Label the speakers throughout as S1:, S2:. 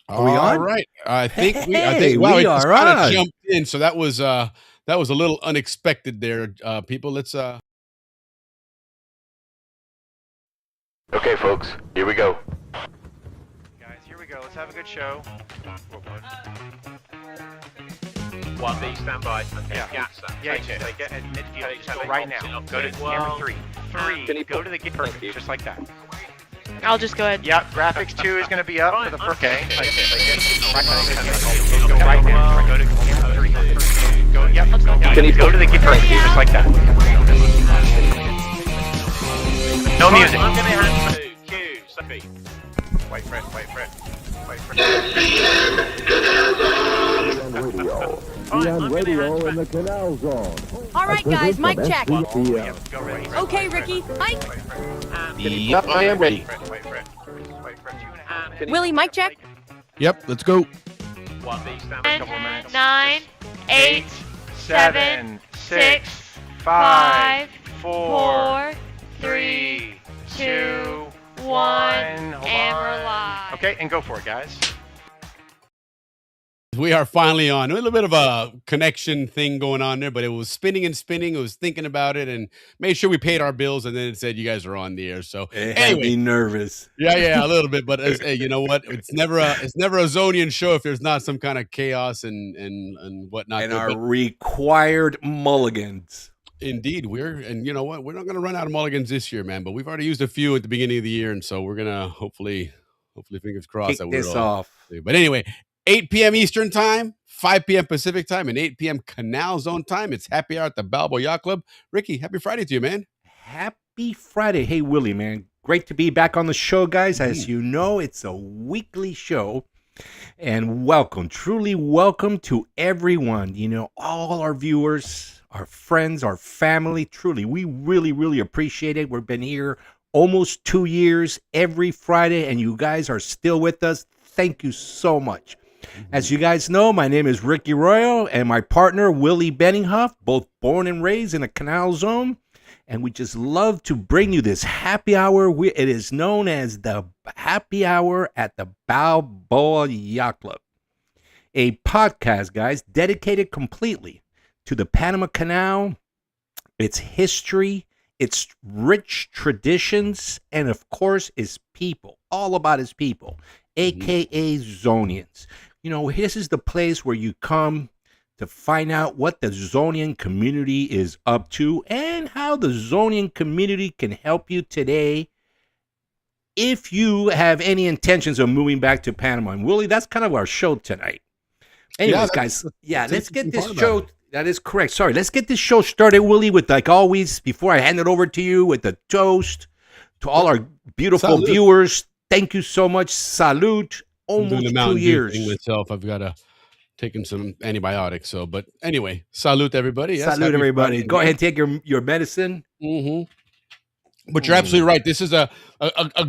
S1: Are we
S2: All
S1: on?
S2: right. I think
S1: Hey,
S2: wow,
S1: we
S2: it just
S1: are
S2: kind of
S1: on.
S2: jumped in. So that was a little unexpected there. People, let's
S3: Okay, folks, here we go.
S4: Guys, here we go. Let's have a good show.
S3: 1B, stand by. Okay,
S4: Yeah.
S3: gas that.
S4: Yeah,
S3: Take it.
S4: take it at midfield.
S3: Okay,
S4: Just go
S3: take
S4: right
S3: opposite
S4: now.
S3: up
S4: Go to
S3: there.
S4: camera
S3: Well,
S4: 3.
S3: can
S4: 3.
S3: you
S4: Go
S3: put-
S4: to the
S3: Thank you.
S4: just like that.
S5: I'll just go ahead.
S4: Yeah, graphics 2 is going to be up for the first.
S3: Okay, take it.
S4: Go right now. Go to camera 3. Go. Yep.
S3: Can you
S4: Go to the camera 3 just like that. No music.
S3: I'm going to hand to Q, Sophie.
S4: Wait for it. Wait for it. Wait for it.
S6: On radio in the Canal Zone.
S7: All right, guys, mic check.
S4: Go ready.
S7: Okay, Ricky, mic.
S3: Yep, I am ready.
S4: Wait for it. Wait for it.
S7: Willie, mic check.
S2: Yep, let's go.
S3: 1B, stand by.
S5: 10, 9, 8,
S4: 7, 6, 5, 4, 3, 2, 1.
S5: and we're live.
S4: Okay, and go for it, guys.
S2: We are finally on. A little bit of a connection thing going on there, but it was spinning and spinning. It was thinking about it and made sure we paid our bills, and then it said you guys are on the air. So
S1: It had me nervous.
S2: yeah, a little bit. But hey, you know what? It's never a Zonian show if there's not some kind of chaos and whatnot.
S1: And
S2: there.
S1: our
S2: But
S1: required mulligans.
S2: indeed, and you know what? We're not going to run out of mulligans this year, man. But we've already used a few at the beginning of the year, and so we're gonna hopefully, fingers crossed
S1: Kick
S2: that
S1: this
S2: we're all.
S1: off.
S2: But anyway, 8 p.m. Eastern time, 5 p.m. Pacific time, and 8 p.m. Canal Zone time. It's happy hour at the Balboa Yacht Club. Ricky, happy Friday to you, man.
S1: Happy Friday. Hey, Willie, man. Great to be back on the show, guys. As you know, it's a weekly show. And welcome, truly welcome to everyone. You know, all our viewers, our friends, our family. Truly, we really, really appreciate it. We've been here almost 2 years every Friday, and you guys are still with us. Thank you so much. As you guys know, my name is Ricky Royal, and my partner, Willie Benninghoff, both born and raised in the Canal Zone. And we just love to bring you this happy hour. It is known as the happy hour at the Balboa Yacht Club. A podcast, guys, dedicated completely to the Panama Canal, its history, its rich traditions, and of course, its people. All about its people, aka Zonians. You know, this is the place where you come to find out what the Zonian community is up to and how the Zonian community can help you today if you have any intentions of moving back to Panama. And Willie, that's kind of our show tonight. Anyways, guys, let's get this show. That is correct. Sorry, let's get this show started, Willie, with, like always, before I hand it over to you, with the toast to all our beautiful viewers. Thank you so much. Salute. Almost 2 years.
S2: Myself, I've got to taking some antibiotics. So, but anyway, salute everybody. Yes,
S1: salute everybody. Go ahead and take your medicine.
S2: But you're absolutely right. This is a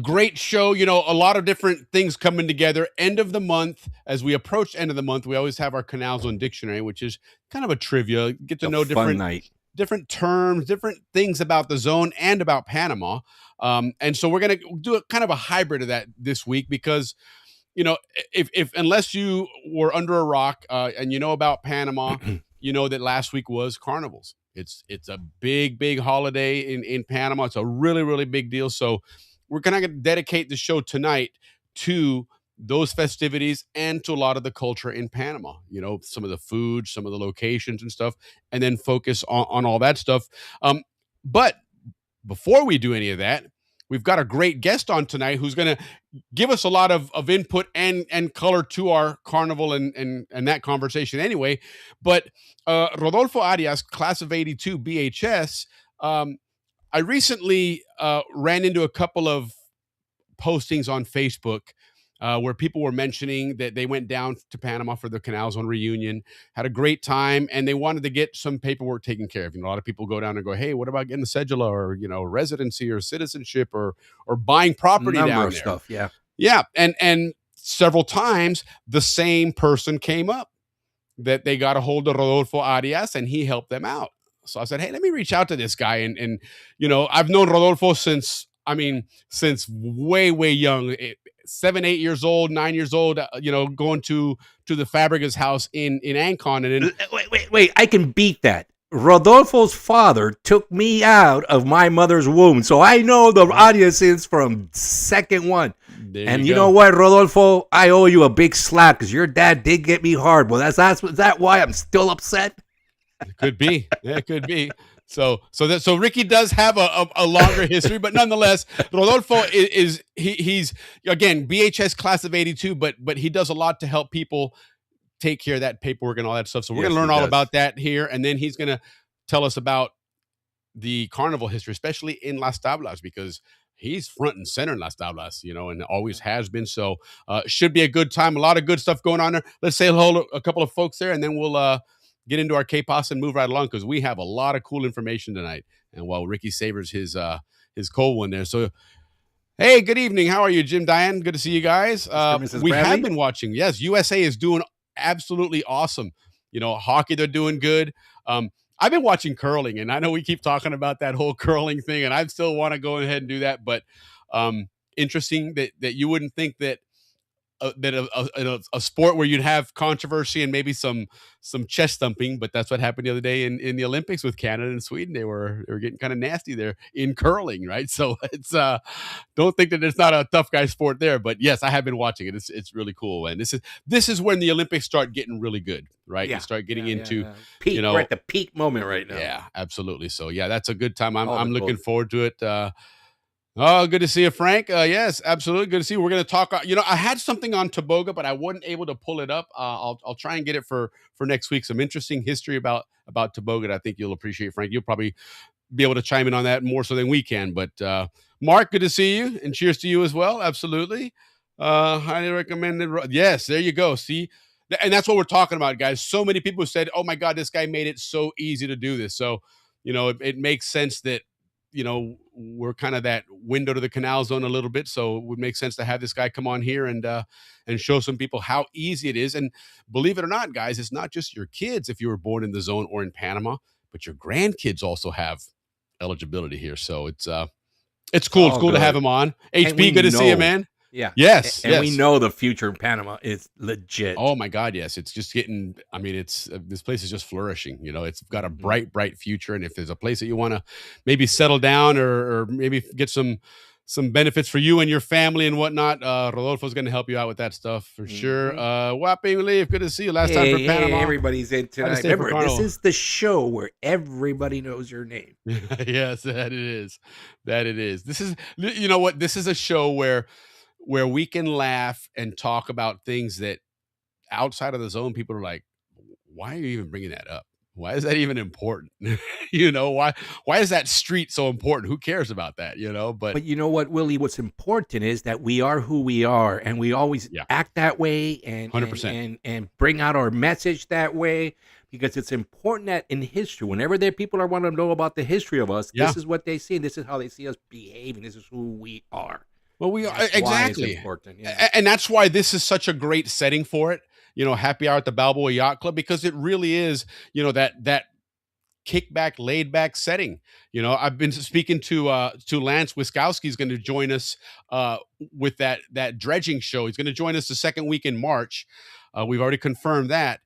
S2: great show. You know, a lot of different things coming together. End of the month, as we approach end of the month, we always have our Canal Zone dictionary, which is kind of a trivia. Get to know different terms, different things about the zone and about Panama. And so we're going to do a kind of a hybrid of that this week because, you know, if unless you were under a rock and you know about Panama, you know that last week was carnivals. It's a big holiday in Panama. It's a really, really big deal. So we're going to dedicate the show tonight to those festivities and to a lot of the culture in Panama. You know, some of the food, some of the locations and stuff, and then focus on all that stuff. But before we do any of that, we've got a great guest on tonight who's going to give us a lot of input and color to our carnival and that conversation anyway. But Rodolfo Arias, class of 82 BHS, I recently ran into a couple of postings on Facebook where people were mentioning that they went down to Panama for the Canal Zone reunion, had a great time, and they wanted to get some paperwork taken care of. You know, a lot of people go down and go, hey, what about getting the cedula or, you know, residency or citizenship or buying property down there?
S1: Stuff, yeah.
S2: Yeah, and several times the same person came up that they got a hold of Rodolfo Arias and he helped them out. So I said, hey, let me reach out to this guy. And you know, I've known Rodolfo since I mean, since way, way young, 7, 8 years old, 9 years old, going to the Fabregas house in Ancon. And then,
S1: Wait. I can beat that. Rodolfo's father took me out of my mother's womb, so I know the audiences from second one. And you know what, Rodolfo? I owe you a big slap because your dad did get me hard. Well, is that why I'm still upset?
S2: It could be. Yeah, it could be. So Ricky does have a longer history, but nonetheless, Rodolfo he's again BHS class of '82, but he does a lot to help people take care of that paperwork and all that stuff. So we're going to learn all about that here, and then he's going to tell us about the carnival history, especially in Las Tablas, because he's front and center in Las Tablas, and always has been. So should be a good time. A lot of good stuff going on there. Let's say hello to a couple of folks there, and then we'll get into our K-Pasta and move right along, because we have a lot of cool information tonight. And while Ricky savors his cold one there. So, hey, good evening. How are you, Jim, Diane? Good to see you guys. We have been watching. Yes, USA is doing absolutely awesome. Hockey, they're doing good. I've been watching curling, and I know we keep talking about that whole curling thing, and I still want to go ahead and do that. But interesting that you wouldn't think that a sport where you'd have controversy and maybe some chest thumping, but that's what happened the other day in the Olympics with Canada and Sweden. They were getting kind of nasty there in curling, right? So it's don't think that it's not a tough guy sport there, but yes, I have been watching it. It's really cool, and this is when the Olympics start getting really good, right? You start getting into
S1: peak. We're at the peak moment right now.
S2: Yeah, absolutely. So yeah, that's a good time. I'm looking forward to it. Oh, good to see you, Frank. Yes, absolutely. Good to see you. We're going to talk. I had something on Toboga, but I wasn't able to pull it up. I'll try and get it for next week. Some interesting history about Toboga that I think you'll appreciate, Frank. You'll probably be able to chime in on that more so than we can. But Mark, good to see you, and cheers to you as well. Absolutely. Highly recommended. Yes, there you go. See, and that's what we're talking about, guys. So many people said, "Oh my God, this guy made it so easy to do this." So it makes sense that. We're kind of that window to the Canal Zone a little bit. So it would make sense to have this guy come on here and show some people how easy it is. And believe it or not, guys, it's not just your kids if you were born in the zone or in Panama, but your grandkids also have eligibility here. So it's cool. It's cool to have him on. HB, good to see you, man.
S1: Yeah.
S2: Yes.
S1: And we know the future in Panama is legit.
S2: Oh my God. Yes. It's just getting, this place is just flourishing. It's got a bright, bright future. And if there's a place that you want to maybe settle down or maybe get some benefits for you and your family and whatnot, Rodolfo's going to help you out with that stuff for sure. Whopping Leaf, good to see you. Last time for Panama.
S1: Everybody's in tonight. Remember, this is the show where everybody knows your name.
S2: Yes, that it is. This is, what? This is a show where we can laugh and talk about things that outside of the zone, people are like, why are you even bringing that up? Why is that even important? Why is that street so important? Who cares about that? But
S1: you know what, Willie, what's important is that we are who we are, and we always act that way and
S2: 100%.
S1: and bring out our message that way, because it's important that in history, whenever there people are wanting to know about the history of us, this is what they see, and this is how they see us behaving. This is who we are.
S2: Well, we are exactly
S1: important,
S2: and that's why this is such a great setting for it. Happy hour at the Balboa Yacht Club, because it really is, that kickback, laid back setting. I've been speaking to Lance Wiskowski. He's going to join us with that dredging show. He's going to join us the second week in March. We've already confirmed that.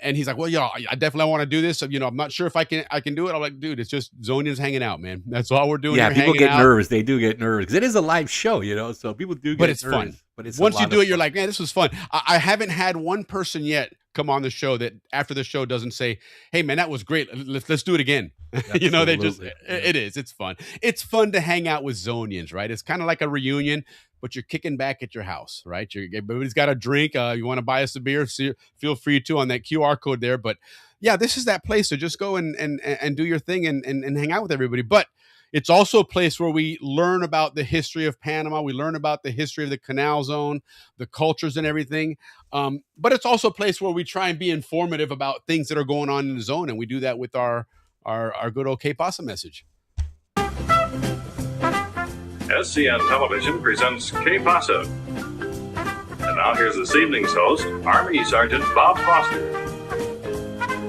S2: And he's like, well, I definitely want to do this. So, I'm not sure if I can do it. I'm like, dude, it's just Zonians hanging out, man. That's all we're doing.
S1: Yeah, people get nervous. They do get nervous because it is a live show, so people do get nervous.
S2: But it's fun. But it's once you do it, you're like, man, this was fun. I haven't had one person yet come on the show that after the show doesn't say, hey, man, that was great. Let's do it again. They just, it is. It's fun. It's fun to hang out with Zonians, right? It's kind of like a reunion, but you're kicking back at your house, right? Everybody's got a drink. You want to buy us a beer, feel free to on that QR code there. But yeah, this is that place to just go and do your thing and hang out with everybody. But it's also a place where we learn about the history of Panama. We learn about the history of the Canal Zone, the cultures and everything. But it's also a place where we try and be informative about things that are going on in the zone. And we do that with our good old K-Pasta message.
S8: SCN Television presents K-Pasta. And now here's this evening's host, Army Sergeant Bob Foster.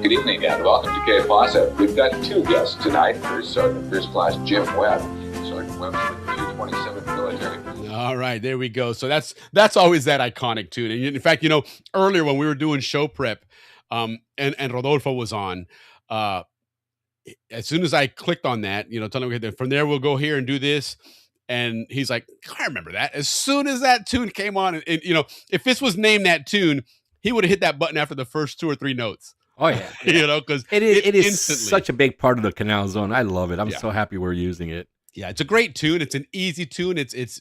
S9: Good evening and welcome to K-Pasta. We've got two guests tonight. There's Sergeant First Class Jim Webb. Sergeant Webster 227 military.
S2: All right, there we go. So that's always that iconic tune. And in fact, earlier when we were doing show prep, and Rodolfo was on, as soon as I clicked on that, telling him, okay, from there we'll go here and do this. And he's like, I remember that. As soon as that tune came on, and if this was named that tune, he would have hit that button after the first 2 or 3 notes.
S1: Oh yeah,
S2: because
S1: it is
S2: instantly,
S1: such a big part of the Canal Zone. I love it. I'm
S2: Yeah.
S1: so happy we're using it.
S2: Yeah, it's a great tune. It's an easy tune. It's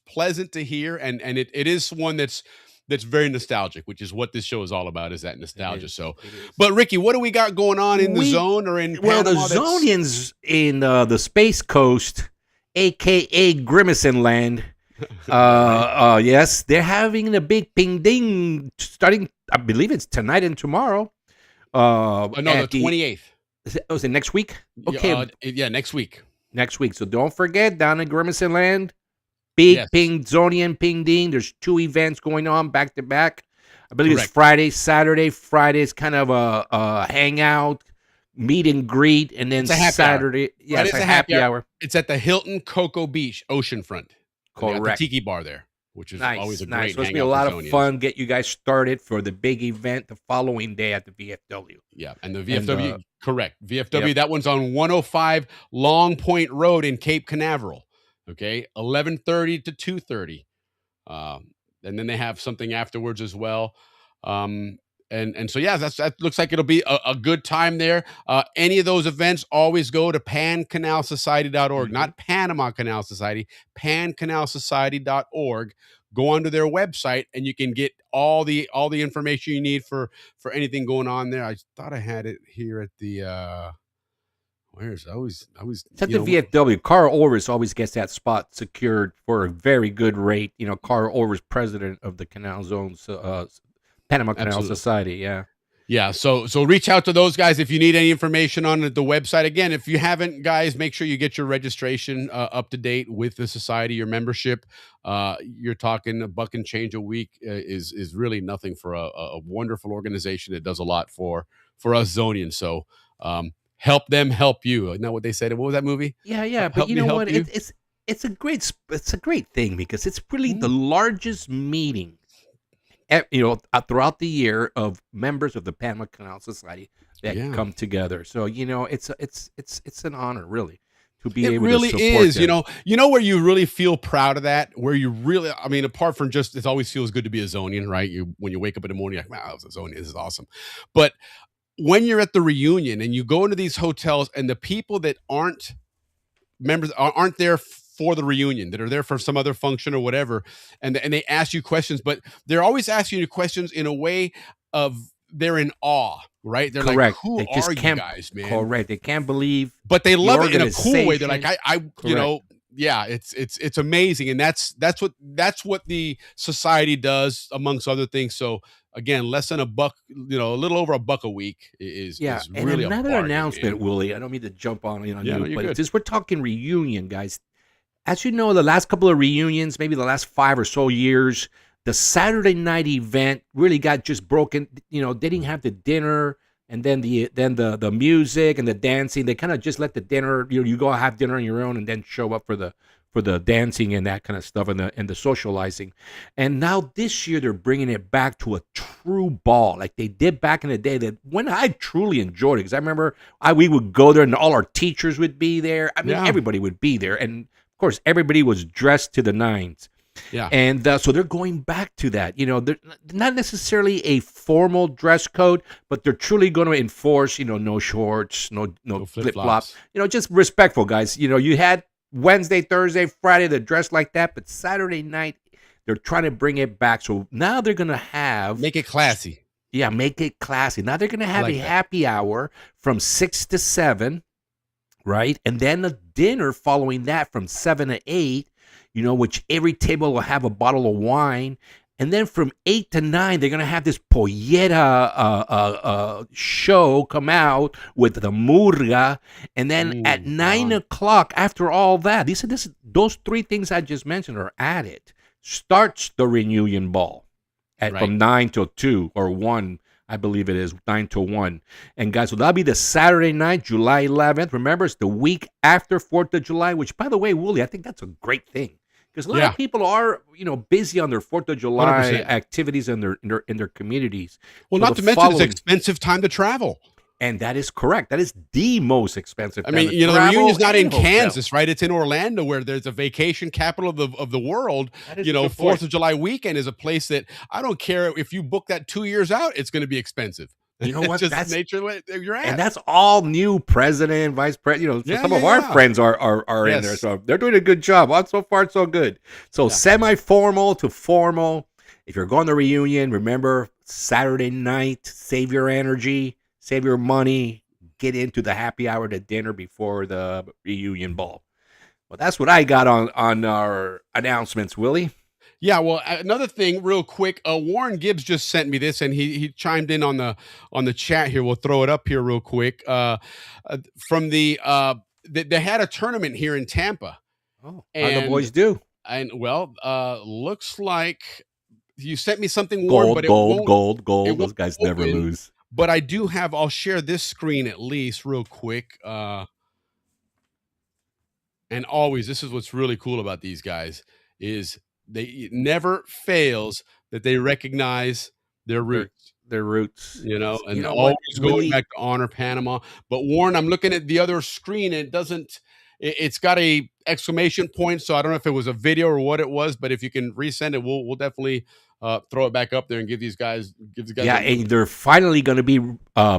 S2: pleasant to hear, and it is one that's very nostalgic, which is what this show is all about, is that nostalgia. So, but Ricky, what do we got going on in the zone or in
S1: Well, the
S2: Panama
S1: Zonians in the Space Coast, aka Grimacing Land. Yes, they're having a big ping ding starting. I believe it's tonight and tomorrow.
S2: no, the 28th.
S1: Was it next week? Okay,
S2: Yeah, next week.
S1: Next week. So don't forget, down in Grimacing Land, big
S2: Yes.
S1: ping Zonian ping ding. There's 2 events going on back to back. I believe
S2: Correct.
S1: it's Friday, Saturday. Friday's kind of a hangout, meet and greet, and then
S2: It's a happy
S1: Saturday,
S2: hour.
S1: yeah,
S2: Right,
S1: it's a happy hour.
S2: It's at the Hilton Cocoa Beach oceanfront. They got
S1: Correct.
S2: the Tiki Bar there, which is always a
S1: Nice.
S2: great
S1: So it's gonna be a
S2: hangout
S1: lot
S2: for
S1: of
S2: Zonians.
S1: fun. Get you guys started for the big event the following day at the VFW.
S2: Yeah, and the VFW,
S1: And,
S2: correct. VFW,
S1: yep.
S2: that one's on 105 Long Point Road in Cape Canaveral. Okay, 11:30 to 2:30, and then they have something afterwards as well. And so yeah, that looks like it'll be a good time there. Any of those events, always go to pancanalsociety.org, not Panama Canal Society, pancanalsociety.org. Go onto their website and you can get all the information you need for anything going on there. I thought I had it here at the where's I always
S1: It's at the VFW. Carl Orvis always gets that spot secured for a very good rate. Carl Orvis, president of the Canal Zone's Panama Canal
S2: Absolutely.
S1: Society. Yeah.
S2: Yeah, so reach out to those guys if you need any information on the website. Again, if you haven't, guys, make sure you get your registration up to date with the society, your membership. You're talking $1 and change a week is really nothing for a wonderful organization that does a lot for us Zonians. So help them help you. Isn't that what they said? What was that movie?
S1: Yeah.
S2: Help
S1: But you
S2: me
S1: know
S2: help
S1: what?
S2: you?
S1: It's a great thing because it's really the largest meeting throughout the year of members of the Panama Canal Society that come together. So it's an honor really to be able
S2: really
S1: to support
S2: is.
S1: them.
S2: You know where you really feel proud of that, where you really, I mean, apart from just, it always feels good to be a Zonian, right? When you wake up in the morning, you're like, wow, I was a Zonian, this is awesome. But when you're at the reunion and you go into these hotels and the people that aren't members aren't there for the reunion, that are there for some other function or whatever, and they ask you questions, but they're always asking you questions in a way of they're in awe, right? They're
S1: Correct.
S2: like, who
S1: They just
S2: are you
S1: can't-
S2: guys, man?
S1: Correct. They can't believe,
S2: But they love it in a cool way. They're like,
S1: organization.
S2: yeah, it's amazing, and that's what the society does, amongst other things. So again, less than $1, a little over $1 a week is
S1: and
S2: really
S1: another
S2: a bargain,
S1: announcement,
S2: man.
S1: Willie. I don't mean to jump on
S2: Yeah,
S1: you,
S2: no, you're
S1: but
S2: good.
S1: since we're talking reunion, guys, as you know, the last couple of reunions, maybe the last 5 or so years, the Saturday night event really got just broken. They didn't have the dinner and then the music and the dancing. They kind of just let the dinner. You go have dinner on your own and then show up for the dancing and that kind of stuff and the socializing. And now this year they're bringing it back to a true ball like they did back in the day. That when I truly enjoyed it, because I remember we would go there and all our teachers would be there. I mean, everybody would be there, and of course everybody was dressed to the nines.
S2: Yeah.
S1: And so they're going back to that. They're not necessarily a formal dress code, but they're truly going to enforce, no shorts, no flip-flops. Just respectful, guys. You had Wednesday, Thursday, Friday, the dress like that, but Saturday night, they're trying to bring it back. So now they're going to
S2: Make it classy.
S1: Yeah, make it classy. Now they're going to have
S2: like
S1: a
S2: that.
S1: happy hour from 6 to 7, right? And then a dinner following that from 7 to 8, which every table will have a bottle of wine. And then from 8 to 9, they're going to have this pollera show come out with the murga. And then at 9 o'clock, after all that, those 3 things I just mentioned are added. Starts the reunion ball from 9 till 2 or 1. I believe it is 9 to 1. And guys, so that'll be the Saturday night, July 11th. Remember, it's the week after 4th of July, which, by the way, Wooly, I think that's a great thing. Because a lot of people are, busy on their 4th of July
S2: 100%.
S1: activities in their communities.
S2: Well,
S1: So
S2: not to mention it's an expensive time to travel.
S1: And that is correct. That is the most expensive.
S2: I mean,
S1: time to
S2: the
S1: travel
S2: reunion's not in
S1: and hotel.
S2: Kansas, right? It's in Orlando, where there's a vacation capital of the world.
S1: That is a good
S2: 4th
S1: point.
S2: of July weekend is a place that I don't care if you book that 2 years out, it's going to be expensive.
S1: You know what?
S2: It's just
S1: That's
S2: nature where you're at.
S1: and that's all new president, vice president.
S2: Yeah,
S1: Some
S2: yeah,
S1: of our
S2: yeah.
S1: friends are in there,
S2: Yes.
S1: so they're doing a good job. So far, so good. So semi-formal to formal. If you're going to reunion, remember Saturday night. Save your energy, save your money. Get into the happy hour to dinner before the reunion ball. Well, that's what I got on our announcements, Willie.
S2: Yeah, well, another thing, real quick, Warren Gibbs just sent me this, and he chimed in on the chat here. We'll throw it up here real quick. From they had a tournament here in Tampa.
S1: Oh, how the boys do?
S2: And well, looks like you sent me something, Warren, but
S1: Gold.
S2: it
S1: Those
S2: won't
S1: guys never
S2: open.
S1: lose.
S2: But I do have. I'll share this screen at least real quick. And always, this is what's really cool about these guys is it never fails that they recognize their roots.
S1: Their roots,
S2: and
S1: what,
S2: always going
S1: Willie?
S2: back to honor Panama. But Warren, I'm looking at the other screen, and it doesn't. It's got a exclamation point, so I don't know if it was a video or what it was. But if you can resend it, we'll definitely throw it back up there and give these guys.
S1: Yeah, and they're finally going to be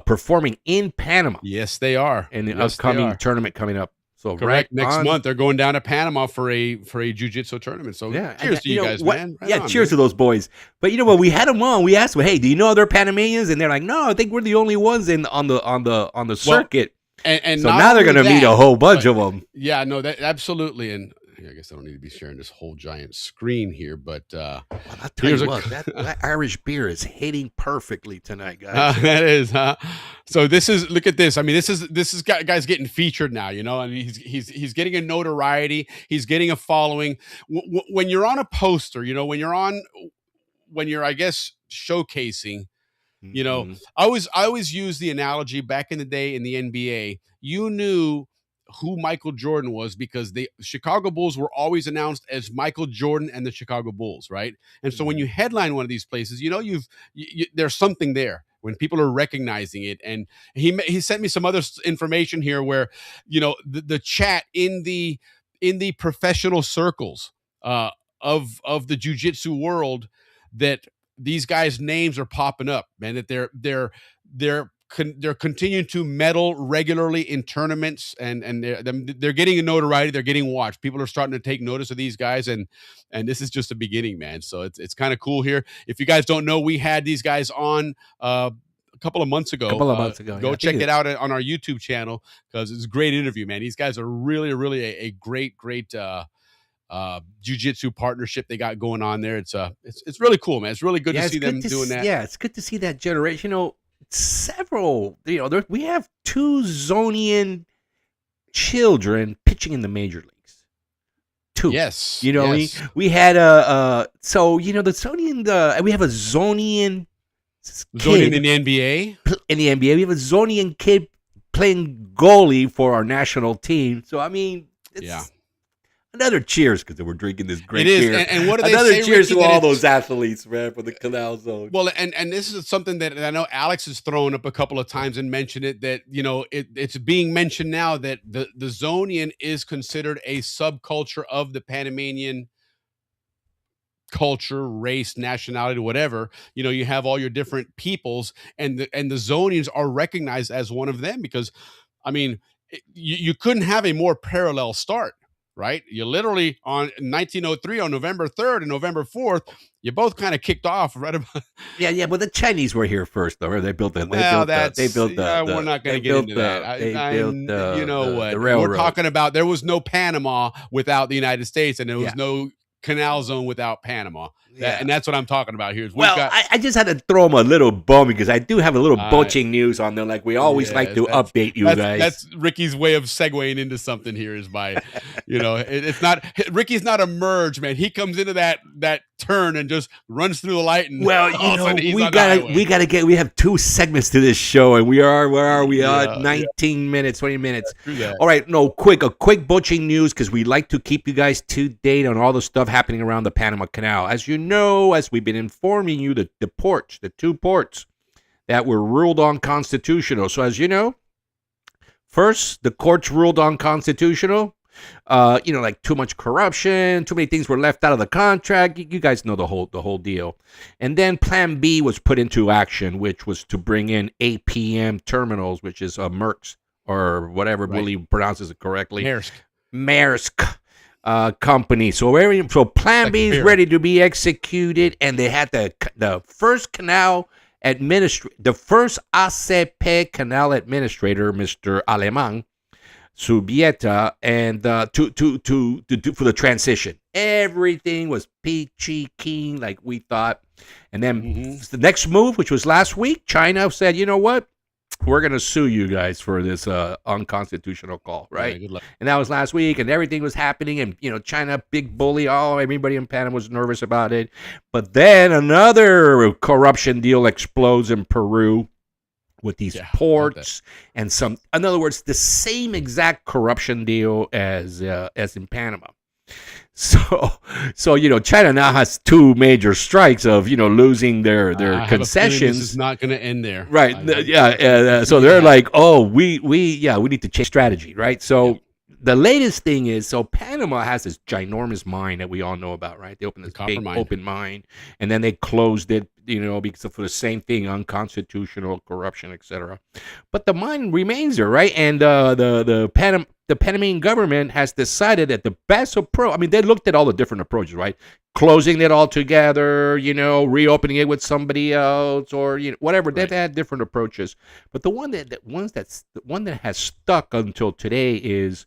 S1: performing in Panama.
S2: Yes, they are.
S1: In the
S2: Yes, they
S1: upcoming
S2: are.
S1: tournament coming up. So
S2: Correct. Next month they're going down to Panama for a jiu-jitsu tournament. So cheers to you guys, man. Right on,
S1: cheers to those boys. But you know what? We had them on. We asked them, "Hey, do you know other Panamanians?" And they're like, "No, I think we're the only ones on the circuit."
S2: And
S1: so
S2: not
S1: now they're
S2: only
S1: going to meet
S2: that,
S1: a whole bunch
S2: but-
S1: of them.
S2: Yeah, no, that absolutely. And I guess I don't need to be sharing this whole giant screen here, but
S1: I'll tell
S2: here's
S1: you
S2: a-
S1: what, that Irish beer is hitting perfectly tonight, guys.
S2: that is, huh? So this is, look at this. I mean, this is guys getting featured now, and he's getting a notoriety. He's getting a following. When you're on a poster, when you're, I guess, showcasing,
S1: Mhm.
S2: I always use the analogy back in the day in the NBA. You knew who Michael Jordan was because the Chicago Bulls were always announced as Michael Jordan and the Chicago Bulls, right? And so when you headline one of these places, there's something there when people are recognizing it. And he sent me some other information here where the chat in the professional circles of the jiu-jitsu world, that these guys' names are popping up, man, that they're continuing to medal regularly in tournaments, and they're getting a notoriety. They're getting watched. People are starting to take notice of these guys, and this is just the beginning, man. So it's kind of cool here. If you guys don't know, we had these guys on a couple of months ago. Go check it out on our YouTube channel because it's a great interview, man. These guys are really a great jiu-jitsu partnership they got going on there. It's really cool, man. It's really good to see them doing that.
S1: Yeah, it's good to see that generation. Several, we have 2 Zonian children pitching in the major leagues. 2.
S2: Yes.
S1: Yes. We had the Zonian, we have a Zonian kid
S2: in the NBA.
S1: In the NBA, we have a Zonian kid playing goalie for our national team. So I mean, it's another cheers because we're drinking this great beer.
S2: And what do they
S1: another
S2: say,
S1: cheers
S2: Ricky,
S1: to
S2: that
S1: all those athletes, man, for the Canal Zone.
S2: Well, and this is something that I know Alex has thrown up a couple of times and mentioned it, that it's being mentioned now that the Zonian is considered a subculture of the Panamanian culture, race, nationality, whatever. You have all your different peoples, and the Zonians are recognized as one of them because, I mean, you couldn't have a more parallel start. Right, you literally on 1903 on November 3rd and November 4th, you both kind of kicked off right about.
S1: Yeah, but the Chinese were here first, though. They built it.
S2: We're not going to get into that. You know what?
S1: The railroad.
S2: We're talking about there was no Panama without the United States, and there was no Canal Zone without Panama. And that's what I'm talking about here.
S1: I just had to throw them a little bone because I do have a little boaching news on there. Like we always like to update you guys.
S2: That's Ricky's way of segueing into something here is by, it's not, Ricky's not a merge, man. He comes into that turn and just runs through the light. And
S1: Well,
S2: all of a sudden he's on the highway.
S1: we have 2 segments to this show, and where are we
S2: Yeah,
S1: at? 19 minutes, 20 minutes.
S2: Through that.
S1: All right, a quick butching news, because we like to keep you guys to date on all the stuff happening around the Panama Canal. As you know, as we've been informing you, the 2 ports that were ruled unconstitutional. So as you know, first, the courts ruled unconstitutional. Like too much corruption, too many things were left out of the contract. You guys know the whole deal. And then Plan B was put into action, which was to bring in APM terminals, which is Merck's, or whatever Willie pronounces it correctly. Maersk company. So Plan B is ready to be executed, and they had the first canal the first ACP canal administrator, Mr. Alemán Subieta, and to for the transition. Everything was peachy keen like we thought. And then the next move, which was last week, China said, you know what? We're going to sue you guys for this unconstitutional call, right?
S2: Yeah, good luck.
S1: And that was last week, and everything was happening, and, China, big bully, everybody in Panama was nervous about it. But then another corruption deal explodes in Peru with these ports and in other words, the same exact corruption deal as in Panama. So China now has 2 major strikes of losing their concessions.
S2: This is not going to end there,
S1: right? So they're like, we need to change strategy, right? So the latest thing is, Panama has this ginormous mine that we all know about, right? They opened this big open mine, and then they closed it, because for the same thing, unconstitutional corruption, etc. But the mine remains there, right? And the Panamanian government has decided that the best approach, they looked at all the different approaches, right? Closing it all together, reopening it with somebody else, or whatever. They've had different approaches, but the one that has stuck until today is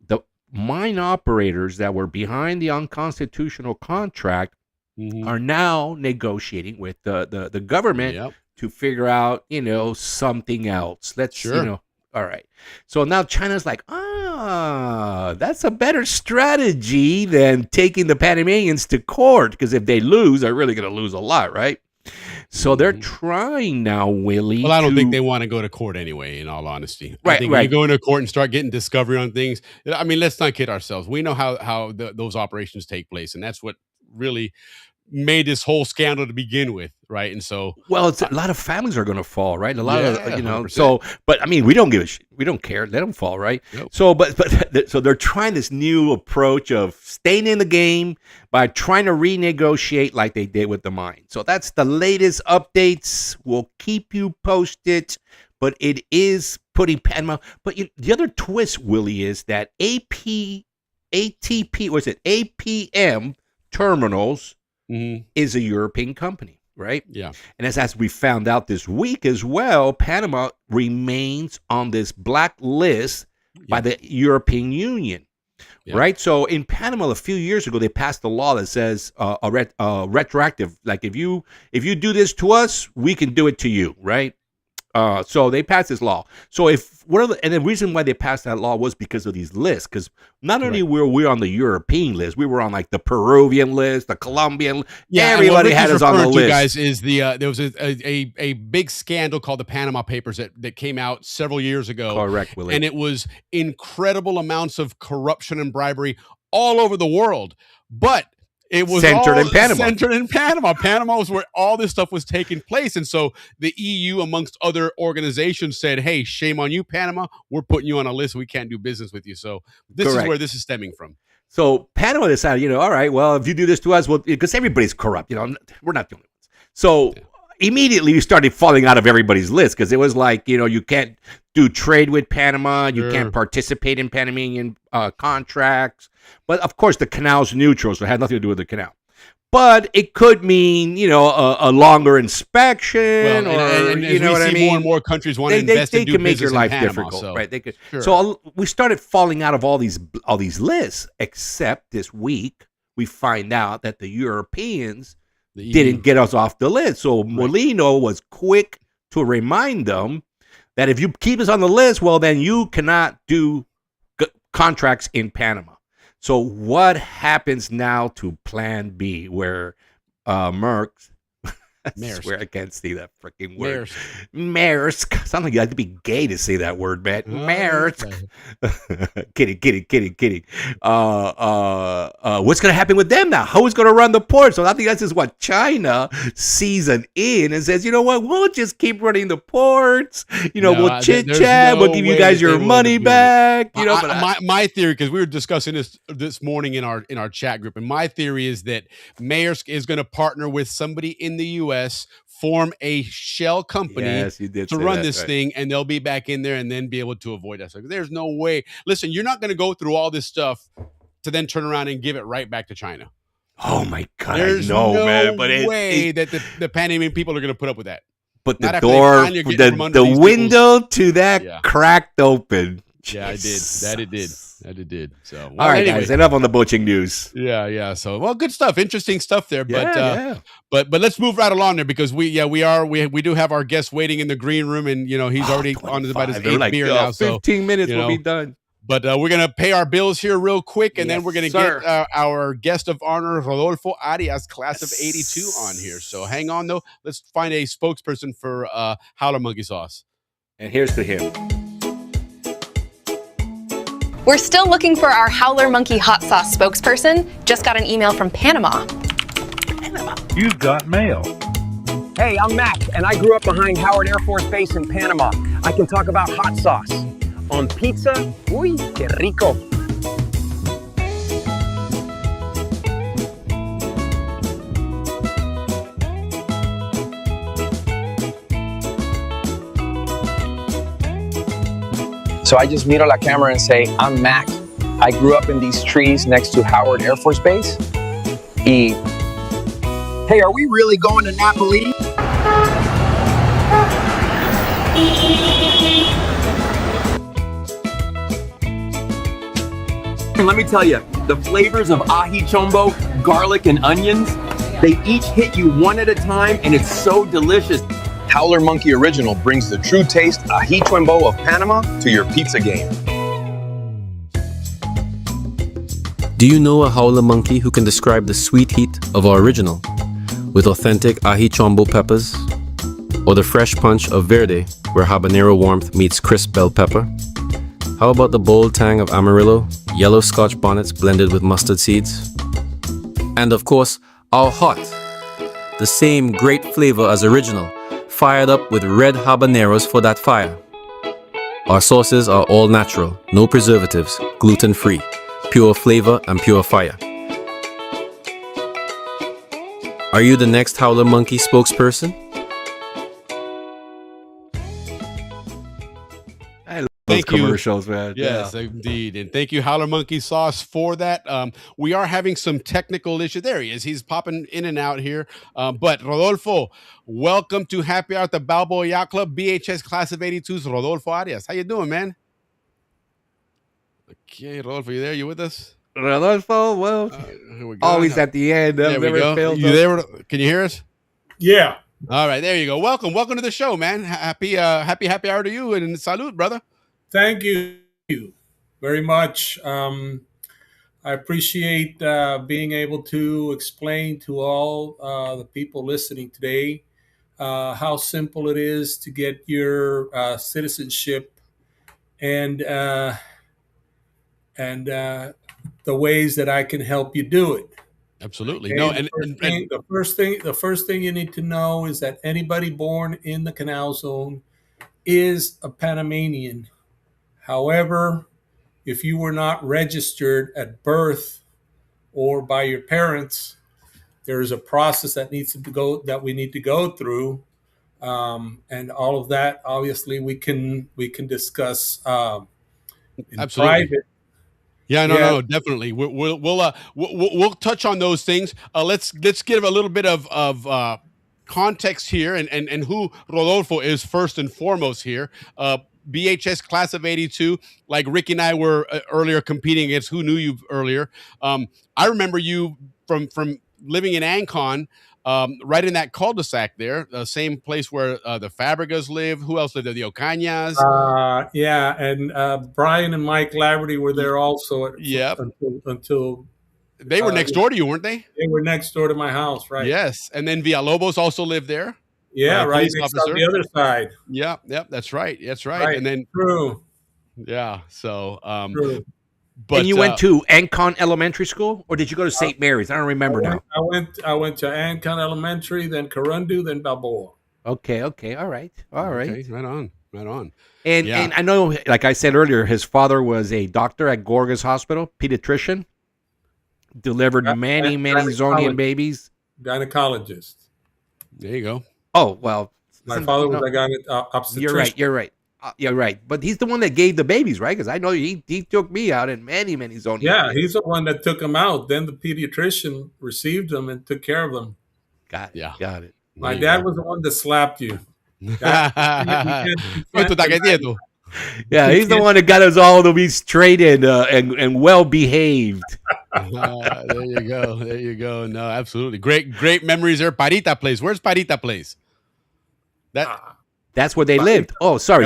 S1: the mine operators that were behind the unconstitutional contract are now negotiating with the government to figure out something else. All right. So now China's like, that's a better strategy than taking the Panamanians to court, because if they lose, they're really going to lose a lot, right? So they're trying now, Willie.
S2: Well, I don't think they want to go to court anyway, in all honesty.
S1: Right,
S2: I think when you go into court and start getting discovery on things, let's not kid ourselves. We know how those operations take place, and that's what really made this whole scandal to begin with, right? And so,
S1: well, it's a lot of families are going to fall, right? A lot of
S2: 100%.
S1: So, but we don't give a shit. We don't care. They don't fall, right?
S2: Nope.
S1: So, so they're trying this new approach of staying in the game by trying to renegotiate like they did with the mine. So that's the latest updates. We'll keep you posted, but it is putting Panama. But the other twist, Willie, is that APM terminals is a European company, right?
S2: Yeah.
S1: And as we found out this week as well, Panama remains on this black list by the European Union, right? So in Panama, a few years ago, they passed a law that says retroactive, like if you do this to us, we can do it to you, right? So they passed this law. So and the reason why they passed that law was because of these lists. Because not only were we on the European list, we were on like the Peruvian list, the Colombian. Everybody had us on the list.
S2: Guys, is there was a big scandal called the Panama Papers that came out several years ago.
S1: Correct, Willie.
S2: And it was incredible amounts of corruption and bribery all over the world, but it was
S1: centered in
S2: Panama. Panama was where all this stuff was taking place. And so the EU, amongst other organizations, said, hey, shame on you, Panama. We're putting you on a list. We can't do business with you. So this is where this is stemming from.
S1: So Panama decided, all right, well, if you do this to us, well, because everybody's corrupt, we're not the only ones. So immediately we started falling out of everybody's list, because it was like, you can't do trade with Panama. You can't participate in Panamanian contracts. But of course, the canal's neutral, so it had nothing to do with the canal. But it could mean, a longer inspection,
S2: and
S1: you know what I mean.
S2: More and more countries want to invest and do
S1: can make
S2: business
S1: your life
S2: in Panama,
S1: difficult,
S2: so.
S1: right? They could.
S2: Sure.
S1: So we started falling out of all these lists, except this week we find out that the Europeans didn't get us off the list. So Molino was quick to remind them that if you keep us on the list, well, then you cannot do contracts in Panama. So what happens now to Plan B, where Merck? I
S2: Maersk.
S1: swear I can't say that freaking word.
S2: Maersk.
S1: Maersk. Sounds like you have to be gay to say that word, man.
S2: Oh,
S1: Maersk. Kidding. What's gonna happen with them now? Who's gonna run the port? So I think that's just what China sees an in and says, you know what, we'll just keep running the ports. You know,
S2: No,
S1: we'll chit
S2: there's
S1: chat.
S2: no
S1: We'll give you
S2: way
S1: guys
S2: that they
S1: your
S2: will
S1: money
S2: end up doing it.
S1: back. You know, but
S2: My theory, because we were discussing this morning in our chat group, and my theory is that Maersk is going to partner with somebody in the U.S., form a shell company
S1: yes, you did
S2: to
S1: say
S2: run
S1: that,
S2: this
S1: right.
S2: thing, and they'll be back in there and then be able to avoid us. Like, there's no way. Listen, you're not going to go through all this stuff to then turn around and give it right back to China.
S1: Oh my God,
S2: There's
S1: I know,
S2: no
S1: man. But
S2: way that the Panamanian people are going to put up with that.
S1: But
S2: Not
S1: the
S2: after they
S1: door,
S2: finally get from under
S1: the
S2: these
S1: window to that
S2: Yeah.
S1: cracked open.
S2: Yeah, I did. That it did. So, well,
S1: All right,
S2: anyway.
S1: guys, enough on the butching news.
S2: Yeah. So, well, good stuff, interesting stuff there. But
S1: Yeah.
S2: but let's move right along there, because we do have our guest waiting in the green room, and he's already on about his
S1: 25. They're
S2: 8th beer now.
S1: 15 minutes
S2: you
S1: we'll
S2: know,
S1: be done.
S2: But we're gonna pay our bills here real quick, and then
S1: Yes,
S2: we're gonna
S1: sir.
S2: get our guest of honor, Rodolfo Arias, class of '82, on here. So hang on though. Let's find a spokesperson for Howler Monkey Sauce.
S1: And here's to him.
S10: We're still looking for our Howler Monkey Hot Sauce spokesperson. Just got an email from Panama.
S6: You've got mail.
S11: Hey, I'm Mac, and I grew up behind Howard Air Force Base in Panama. I can talk about hot sauce. On pizza, uy, que rico. So I just miro la camera and say, I'm Mac. I grew up in these trees next to Howard Air Force Base. Hey, are we really going to Napoli? And let me tell you, the flavors of ají chombo, garlic, and onions, they each hit you one at a time, and it's so delicious. Howler Monkey Original brings the true taste ají chombo of Panama to your pizza game.
S12: Do you know a Howler Monkey who can describe the sweet heat of our original with authentic ají chombo peppers, or the fresh punch of verde where habanero warmth meets crisp bell pepper? How about the bold tang of Amarillo, yellow Scotch bonnets blended with mustard seeds? And of course, our hot, the same great flavor as original, fired up with red habaneros for that fire. Our sauces are all natural, no preservatives, gluten-free, pure flavor and pure fire. Are you the next Howler Monkey spokesperson?
S1: I love those commercials, man.
S2: Yes, indeed. And thank you, Howler Monkey Sauce, for that. We are having some technical issues. There he is. He's popping in and out here. But Rodolfo, welcome to Happy Hour at the Balboa Yacht Club, BHS Class of 82's Rodolfo Arias. How you doing, man? Okay, Rodolfo, you there? You with us?
S1: Rodolfo, well,
S2: Here we go.
S1: always at the end.
S2: There we go. You there? Can you hear us?
S8: Yeah.
S2: All right, there you go. Welcome to the show, man. Happy hour to you, and salute, brother.
S8: Thank you very much. I appreciate being able to explain to all the people listening today how simple it is to get your citizenship, and the ways that I can help you do it.
S2: Absolutely.
S8: Okay?
S2: No,
S8: the first thing you need to know is that anybody born in the Canal Zone is a Panamanian. However, if you were not registered at birth or by your parents, there is a process that we need to go through, and all of that. Obviously, we can discuss in
S2: Absolutely.
S8: private.
S2: Yeah, no, definitely. We'll touch on those things. Let's give a little bit of context here, and who Rodolfo is first and foremost here. BHS Class of 82, like Ricky and I were earlier competing against Who Knew You earlier. I remember you from living in Ancon, right in that cul-de-sac there, the same place where the Fabregas live. Who else lived there? The Ocañas.
S8: Yeah, and Brian and Mike Laverty were there also
S2: Yep.
S8: until
S2: they were next door to you, weren't they?
S8: They were next door to my house, right?
S2: Yes, and then Villalobos also lived there.
S8: Yeah, right next on the other side.
S2: Yep, that's right. That's right. And then
S8: true.
S2: Yeah, so
S8: true.
S1: But and you went to Ancon Elementary School, or did you go to St. Mary's? I don't remember now.
S8: I went to Ancon Elementary, then Corundu, then Balboa.
S1: Okay, all right.
S2: Okay, right on.
S1: And I know, like I said earlier, his father was a doctor at Gorgas Hospital, pediatrician, delivered many Zonian babies.
S8: Gynecologist.
S2: There you go.
S1: Oh, well.
S8: My father was a obstetrician.
S1: You're right. You're right. But he's the one that gave the babies, right? Because I know he took me out in many Zonian babies.
S8: He's the one that took them out. Then the pediatrician received them and took care of them.
S1: Got it.
S8: My dad was the one that slapped you.
S1: Yeah, he's the one that got us all to be straight and well behaved.
S2: There you go. No, absolutely. Great memories there. Parita Place. Where's Parita Place?
S1: That's where they lived. Oh, sorry,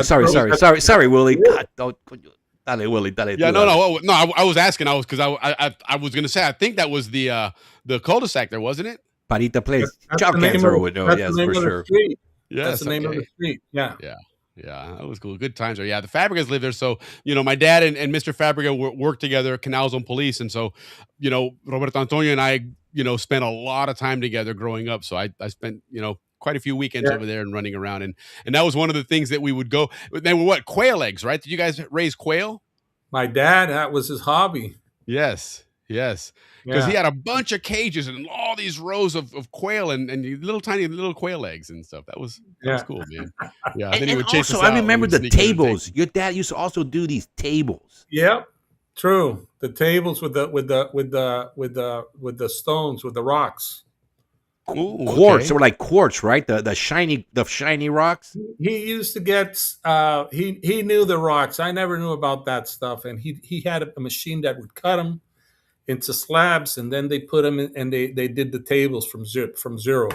S1: Willie. God, dale, Willie.
S2: Yeah, no. I was asking. I was going to say. I think that was the cul-de-sac there, wasn't it?
S1: Parita Place. Child cancer would know. Yes, for sure.
S8: Yes, that's the name of the street. Yeah,
S2: that was cool. Good times there. Yeah, the Fabregas lived there. So, my dad and Mr. Fabrega worked together, Canal Zone Police. And so, Roberto Antonio and I, spent a lot of time together growing up. So I spent, quite a few weekends over there and running around. And that was one of the things that we would go. They were quail eggs, right? Did you guys raise quail?
S8: My dad, that was his hobby.
S2: Yes. Because he had a bunch of cages and all these rows of quail and tiny little quail eggs and stuff. That was cool, man. Yeah.
S1: And then he would chase us out. I remember the tables. Your dad used to also do these tables.
S8: Yep. True. The tables with the stones, with the rocks.
S1: Ooh, quartz. Okay. They were like quartz, right? The shiny rocks.
S8: He used to get. He knew the rocks. I never knew about that stuff, and he had a machine that would cut them into slabs, and then they put them in, and they did the tables from zero.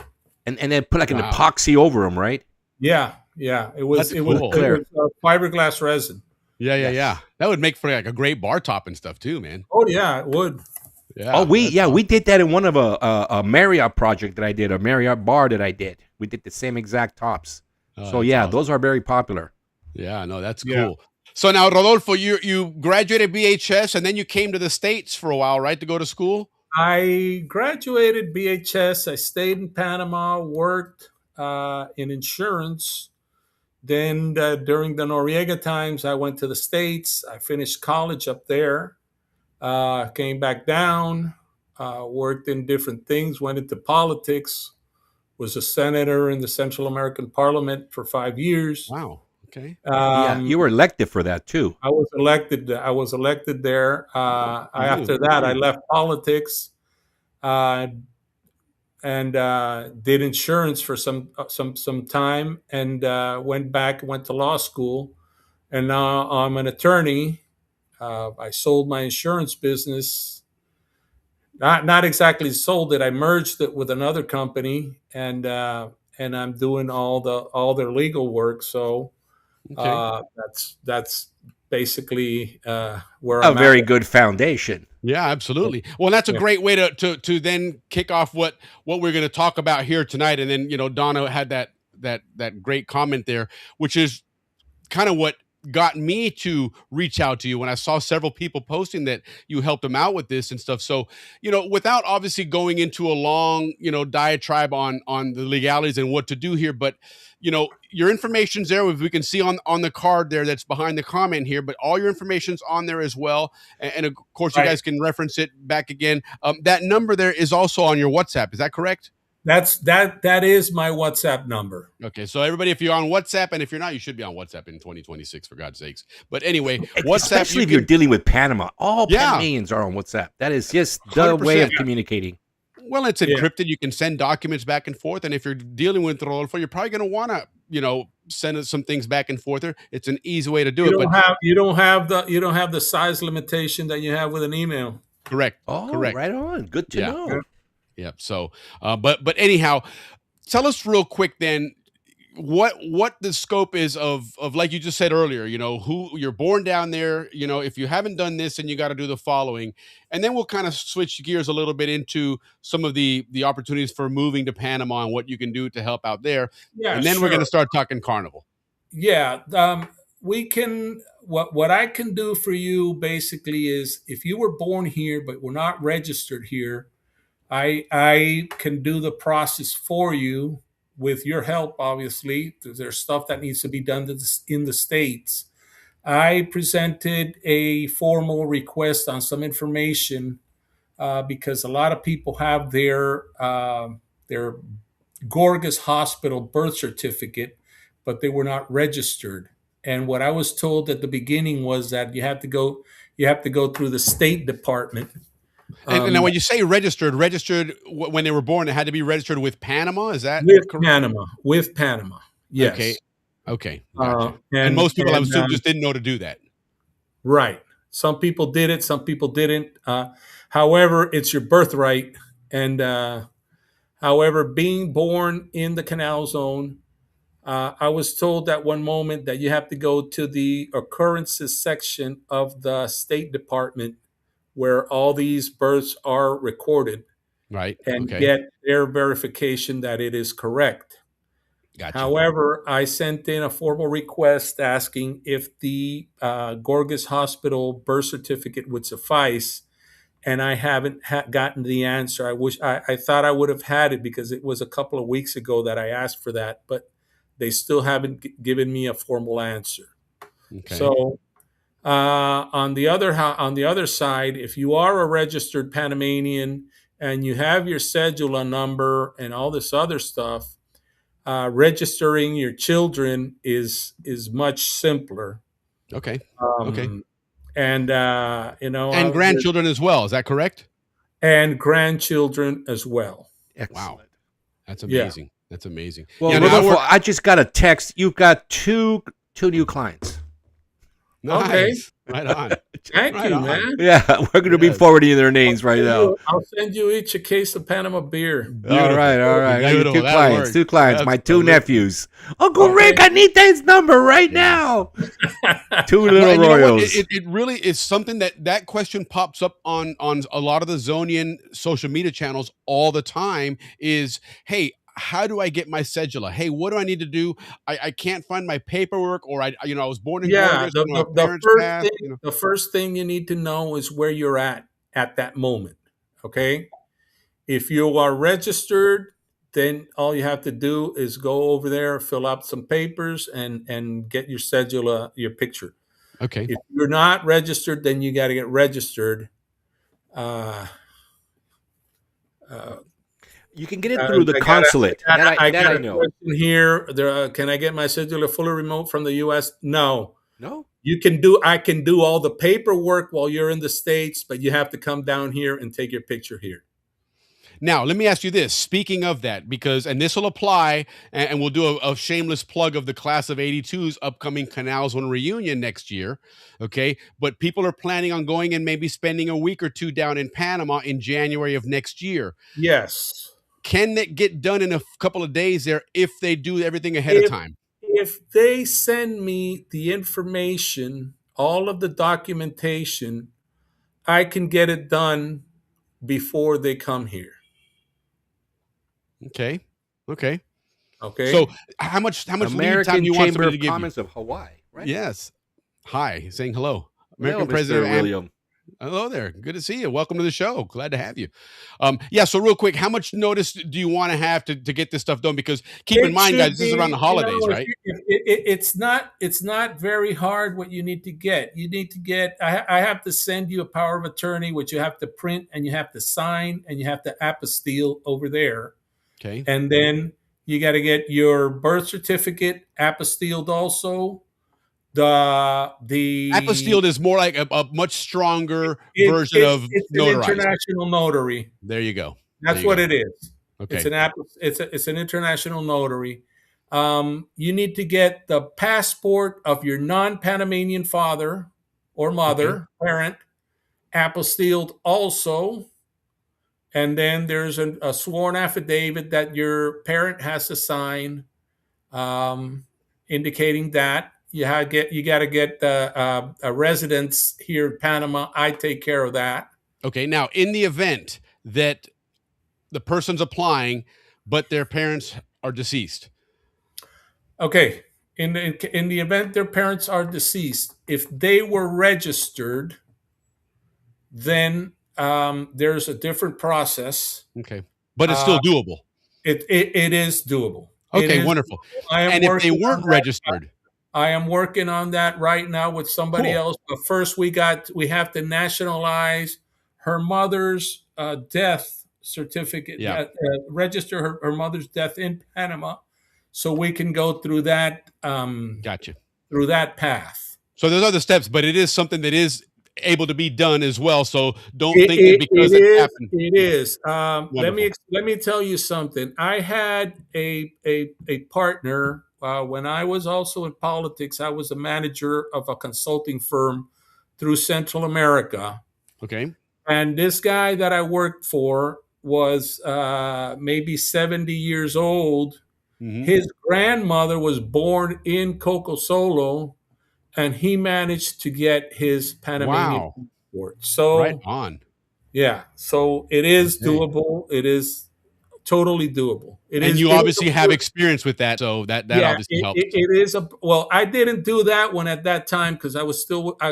S1: And they put like an epoxy over them, right?
S8: Yeah. It was fiberglass resin.
S2: Yeah. That would make for like a great bar top and stuff too, man.
S8: Oh yeah, it would.
S2: Yeah.
S1: We did that in one of a Marriott project that I did, a Marriott bar that I did. We did the same exact tops. Awesome. Those are very popular.
S2: Yeah, no, that's cool. So now, Rodolfo, you graduated BHS and then you came to the States for a while, right, to go to school?
S8: I graduated BHS. I stayed in Panama, worked in insurance. Then during the Noriega times, I went to the States. I finished college up there. Came back down, worked in different things, went into politics, was a senator in the Central American Parliament for 5 years.
S2: Wow. Okay.
S1: You were elected for that too.
S8: I was elected there. After that, I left politics and did insurance for some time, and went to law school, and now I'm an attorney. I sold my insurance business. Not exactly sold it. I merged it with another company, and I'm doing all their legal work. So that's basically where I'm
S1: a very good foundation.
S2: Yeah, absolutely. Well, that's a great way to then kick off what we're going to talk about here tonight. And then Donna had that great comment there, which is kind of what got me to reach out to you when I saw several people posting that you helped them out with this and stuff. So, without obviously going into a long, diatribe on the legalities and what to do here, but, your information's there. We can see on the card there that's behind the comment here, but all your information's on there as well. And of course, you guys can reference it back again. That number there is also on your WhatsApp. Is that correct?
S8: That is my WhatsApp number.
S2: Okay, so everybody, if you're on WhatsApp, and if you're not, you should be on WhatsApp in 2026, for God's sakes. But anyway, WhatsApp.
S1: Especially if you're dealing with Panama. All Panamanians are on WhatsApp. That is just the 100%. Way of communicating.
S2: Well, it's encrypted. You can send documents back and forth. And if you're dealing with Rodolfo, you're probably going to want to, send some things back and forth. It's an easy way to do it.
S8: You don't have the size limitation that you have with an email.
S2: Correct.
S1: Oh,
S2: correct.
S1: Right on. Good to know.
S2: Yep. So, but anyhow, tell us real quick then what the scope is of like you just said earlier, who you're born down there, if you haven't done this and you got to do the following, and then we'll kind of switch gears a little bit into some of the opportunities for moving to Panama and what you can do to help out there.
S8: Yeah,
S2: And then we're going to
S8: sure.
S2: start talking carnival.
S8: Yeah, we can. What I can do for you basically is, if you were born here but were not registered here, I can do the process for you with your help. Obviously, there's stuff that needs to be done in the States. I presented a formal request on some information because a lot of people have their Gorgas Hospital birth certificate, but they were not registered. And what I was told at the beginning was that you have to go through the State Department.
S2: And now, when you say registered when they were born, it had to be registered with Panama. Is that correct?
S8: With Panama, yes.
S2: Okay, gotcha. And most people, I assume, just didn't know to do that.
S8: Right. Some people did it, some people didn't. However, it's your birthright. And however, being born in the Canal Zone, I was told at one moment that you have to go to the occurrences section of the State Department, where all these births are recorded,
S2: right,
S8: and get their verification that it is correct.
S2: Gotcha.
S8: However, I sent in a formal request asking if the Gorgas Hospital birth certificate would suffice, and I haven't gotten the answer. I thought I would have had it because it was a couple of weeks ago that I asked for that, but they still haven't given me a formal answer.
S2: Okay.
S8: So on the other side, if you are a registered Panamanian and you have your cedula number and all this other stuff, registering your children is much simpler.
S2: Okay.
S8: And
S2: and grandchildren as well. Is that correct?
S8: And grandchildren as well.
S1: Excellent.
S2: Wow, that's amazing. Yeah. That's amazing.
S1: Well, I just got a text. You've got two new clients.
S2: Nice.
S8: Okay.
S2: Right on.
S8: Thank you, man.
S1: Yeah, we're going to be forwarding their names right now.
S8: I'll send you each a case of Panama beer.
S1: Beautiful. All right.
S2: Beautiful.
S1: Two clients, my two nephews. Uncle
S8: Okay.
S1: Rick, I need his number right now. Two little royals.
S2: It really is something that question pops up on a lot of the Zonian social media channels all the time is, hey, how do I get my cedula? Hey, what do I need to do? I can't find my paperwork, or I was born in Gorgas,
S8: the first thing you need to know is where you're at that moment. Okay, if you are registered, then all you have to do is go over there, fill out some papers, and get your cedula, your picture.
S2: Okay.
S8: If you're not registered, then you got to get registered.
S1: You can get it through the consulate.
S8: I got a question here. Can I get my cedula fully remote from the U.S.? No. I can do all the paperwork while you're in the States, but you have to come down here and take your picture here.
S2: Now, let me ask you this. Speaking of that, and this will apply, and we'll do a shameless plug of the class of 82's upcoming Canal Zone reunion next year, okay? But people are planning on going and maybe spending a week or two down in Panama in January of next year.
S8: Yes.
S2: Can that get done in a couple of days there if they do everything ahead of time?
S8: If they send me the information, all of the documentation, I can get it done before they come here.
S2: Okay.
S8: So
S2: how much
S1: American
S2: lead time do you want
S1: Chamber
S2: somebody
S1: of
S2: to give
S1: Commerce
S2: you?
S1: of Hawaii, right?
S2: Yes. Hi, saying hello. American
S1: Hello,
S2: President
S1: Mr. William.
S2: Hello there. Good to see you. Welcome to the show. Glad to have you. So real quick, how much notice do you want to have to get this stuff done? Because keep in mind, guys, this is around the holidays, right?
S8: It's not very hard what you need to get. You need to get, I have to send you a power of attorney, which you have to print and you have to sign and you have to apostille over there.
S2: Okay.
S8: And then you got to get your birth certificate apostilled also. The
S2: apostilled is more like a much stronger version of
S8: it's
S2: notarized.
S8: An international notary.
S2: There you go.
S8: That's what it is.
S2: Okay.
S8: It's an international notary. You need to get the passport of your non-Panamanian father or mother, parent, apostilled also. and then there's a sworn affidavit that your parent has to sign, indicating that you got to get a residence here in Panama. I take care of that.
S2: Okay. Now, in the event that the person's applying, but their parents are deceased.
S8: Okay. In the event their parents are deceased, if they were registered, then there's a different process.
S2: Okay. But it's still doable.
S8: It is doable.
S2: Okay, wonderful. And if they weren't registered?
S8: I am working on that right now with somebody else. But first, we have to nationalize her mother's death certificate. Register her mother's death in Panama, so we can go through that.
S2: Gotcha.
S8: Through that path.
S2: So there's other steps, but it is something that is able to be done as well. So don't think that because it happened.
S8: It is. Let me tell you something. I had a partner when I was also in politics. I was a manager of a consulting firm through Central America.
S2: Okay.
S8: And this guy that I worked for was maybe 70 years old. Mm-hmm. His grandmother was born in Coco Solo, and he managed to get his Panamanian passport. So
S2: right on.
S8: Yeah. So it is doable. It is totally doable.
S2: You obviously have experience with that, so that obviously helps.
S8: It is well, I didn't do that one at that time because I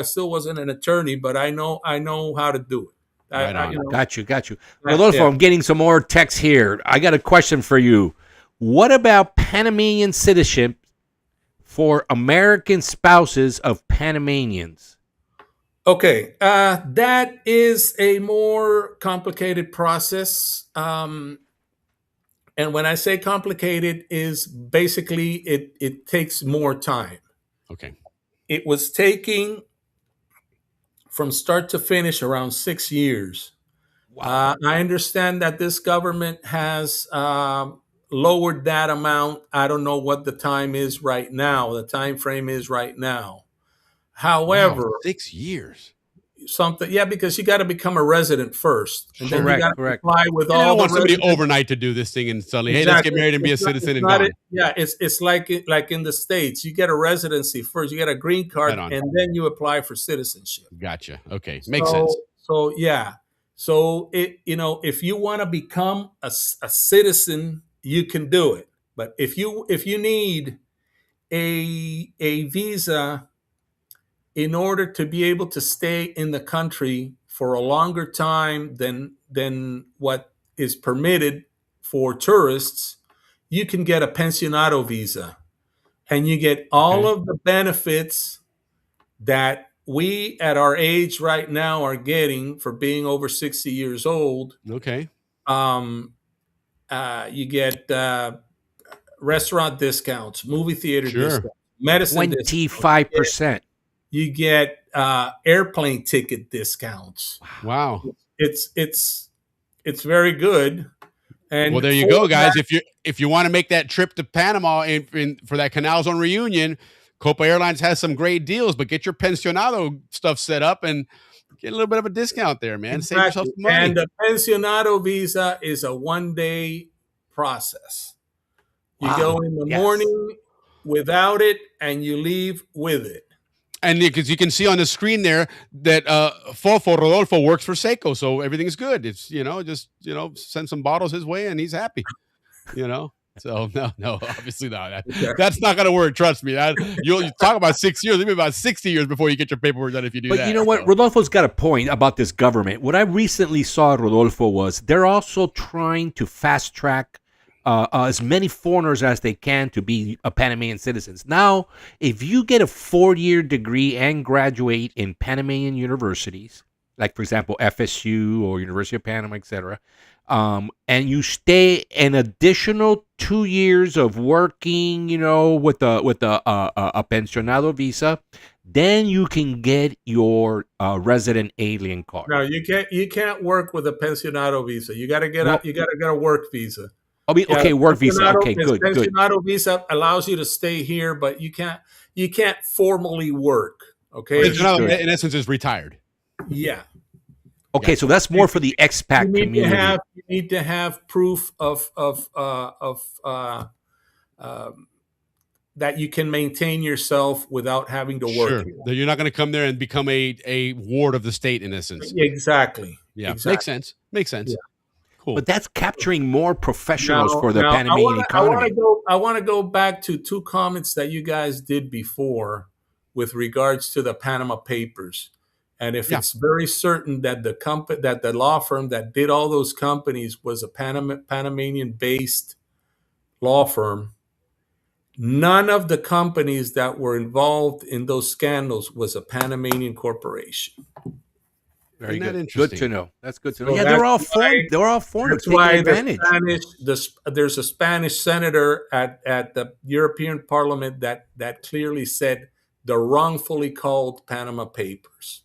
S8: still wasn't an attorney, but I know how to do it.
S2: Right on.
S8: Got
S1: you. Rodolfo, I'm getting some more texts here. I got a question for you. What about Panamanian citizenship for American spouses of Panamanians?
S8: Okay, that is a more complicated process. And when I say complicated, is basically it takes more time.
S2: Okay.
S8: It was taking from start to finish around 6 years. Wow. I understand that this government has lowered that amount. I don't know what the time is right now. The time frame is right now. However,
S2: 6 years.
S8: Because you got to become a resident first, and then you got to apply with all.
S2: I don't want somebody
S8: residents.
S2: Overnight to do this thing and suddenly, hey, let's get married and be a citizen and gone.
S8: It's like in the States, you get a residency first, you get a green card, and then you apply for citizenship.
S2: Gotcha. Okay, makes sense.
S8: So if you want to become a citizen, you can do it. But if you need a visa in order to be able to stay in the country for a longer time than what is permitted for tourists, you can get a pensionado visa, and you get all of the benefits that we at our age right now are getting for being over 60 years old.
S2: Okay.
S8: You get restaurant discounts, movie theater discounts, medicine
S1: 25%.
S8: You get airplane ticket discounts.
S2: Wow.
S8: It's very good. And
S2: well, there you go, guys. If you want to make that trip to Panama for that Canal Zone reunion, Copa Airlines has some great deals, but get your pensionado stuff set up and get a little bit of a discount there, man.
S8: Exactly.
S2: Save yourself some money.
S8: And the pensionado visa is a one-day process. You go in the morning without it, and you leave with it.
S2: And because you can see on the screen there that Rodolfo works for Seiko, so everything's good. It's just send some bottles his way and he's happy. So no, obviously not. That's not going to work. Trust me. You'll talk about 6 years. It'll be about 60 years before you get your paperwork done if you do that.
S1: But you know what? Rodolfo's got a point about this government. What I recently saw, Rodolfo, was they're also trying to fast track as many foreigners as they can to be Panamanian citizens. Now, if you get a 4-year degree and graduate in Panamanian universities, like, for example, FSU or University of Panama, etc., and you stay an additional 2 years of working, with a pensionado visa, then you can get your resident alien card.
S8: No, you can't work with a pensionado visa. You got to get a work visa.
S1: Work visa. Okay, good.
S8: Pensionado visa allows you to stay here, but you can't formally work. Okay,
S2: pensionado in essence is retired.
S8: Yeah.
S1: Okay, so that's more for the expat
S8: You need
S1: community.
S8: you need to have proof of that you can maintain yourself without having to work
S2: Sure.
S8: here.
S2: That you're not going to come there and become a ward of the state in essence.
S8: Exactly.
S2: Yeah.
S8: Exactly.
S2: Makes sense. Makes sense.
S8: Yeah.
S2: Cool.
S1: But that's capturing more professionals for the
S8: Now,
S1: Panamanian economy.
S8: I want to go back to two comments that you guys did before with regards to the Panama Papers. And if it's very certain that the law firm that did all those companies was a Panamanian based law firm, none of the companies that were involved in those scandals was a Panamanian corporation.
S1: Very
S2: Isn't that
S1: good.
S2: interesting?
S1: Good to know. That's good to know.
S8: So
S1: Yeah, they're all foreigners taking advantage.
S8: There's a Spanish senator at the European Parliament that clearly said the wrongfully called Panama Papers.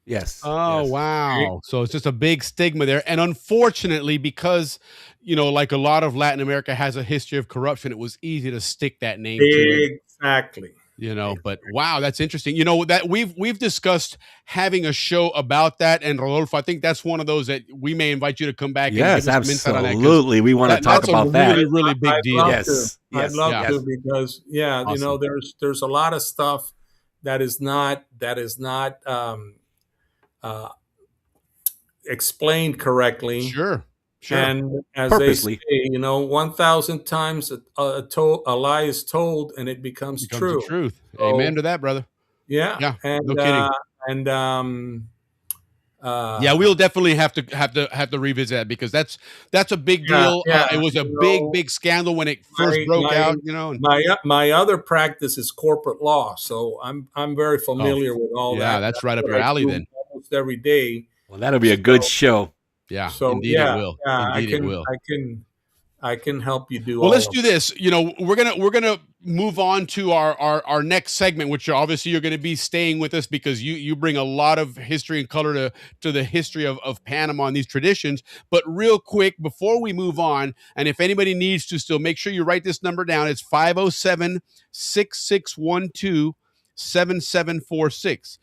S1: Yes.
S2: Oh,
S1: yes.
S2: wow. So it's just a big stigma there. And unfortunately, because, like a lot of Latin America has a history of corruption, it was easy to stick that name to it.
S8: Exactly.
S2: But wow, that's interesting. That we've discussed having a show about that. And Rodolfo, I think that's one of those that we may invite you to come back.
S1: Yes,
S2: and give us some insight on that, 'cause
S1: absolutely. We want to talk about that.
S2: Really, really big deal.
S8: I'd love to because
S2: Awesome.
S8: there's a lot of stuff that is not explained correctly.
S2: Sure.
S8: And as
S1: Purposely.
S8: they say, 1,000 times a lie is told and it becomes true.
S2: The truth.
S8: So,
S2: Amen to that, brother.
S8: Yeah.
S2: Yeah.
S8: And,
S2: No kidding. We'll definitely have to revisit that because that's a big deal. It was a big scandal when it first broke out.
S8: My other practice is corporate law, so I'm very familiar with all that.
S2: Yeah, that's right up your alley then.
S8: Almost every day.
S1: Well, that'll be a good show.
S2: Yeah,
S8: So
S2: indeed it will. Indeed it will.
S8: I can help you do.
S2: Well, let's do this. We're gonna move on to our next segment, which obviously you're going to be staying with us because you bring a lot of history and color to the history of Panama and these traditions. But real quick, before we move on, and if anybody needs to still, make sure you write this number down. It's 507-6612-7746.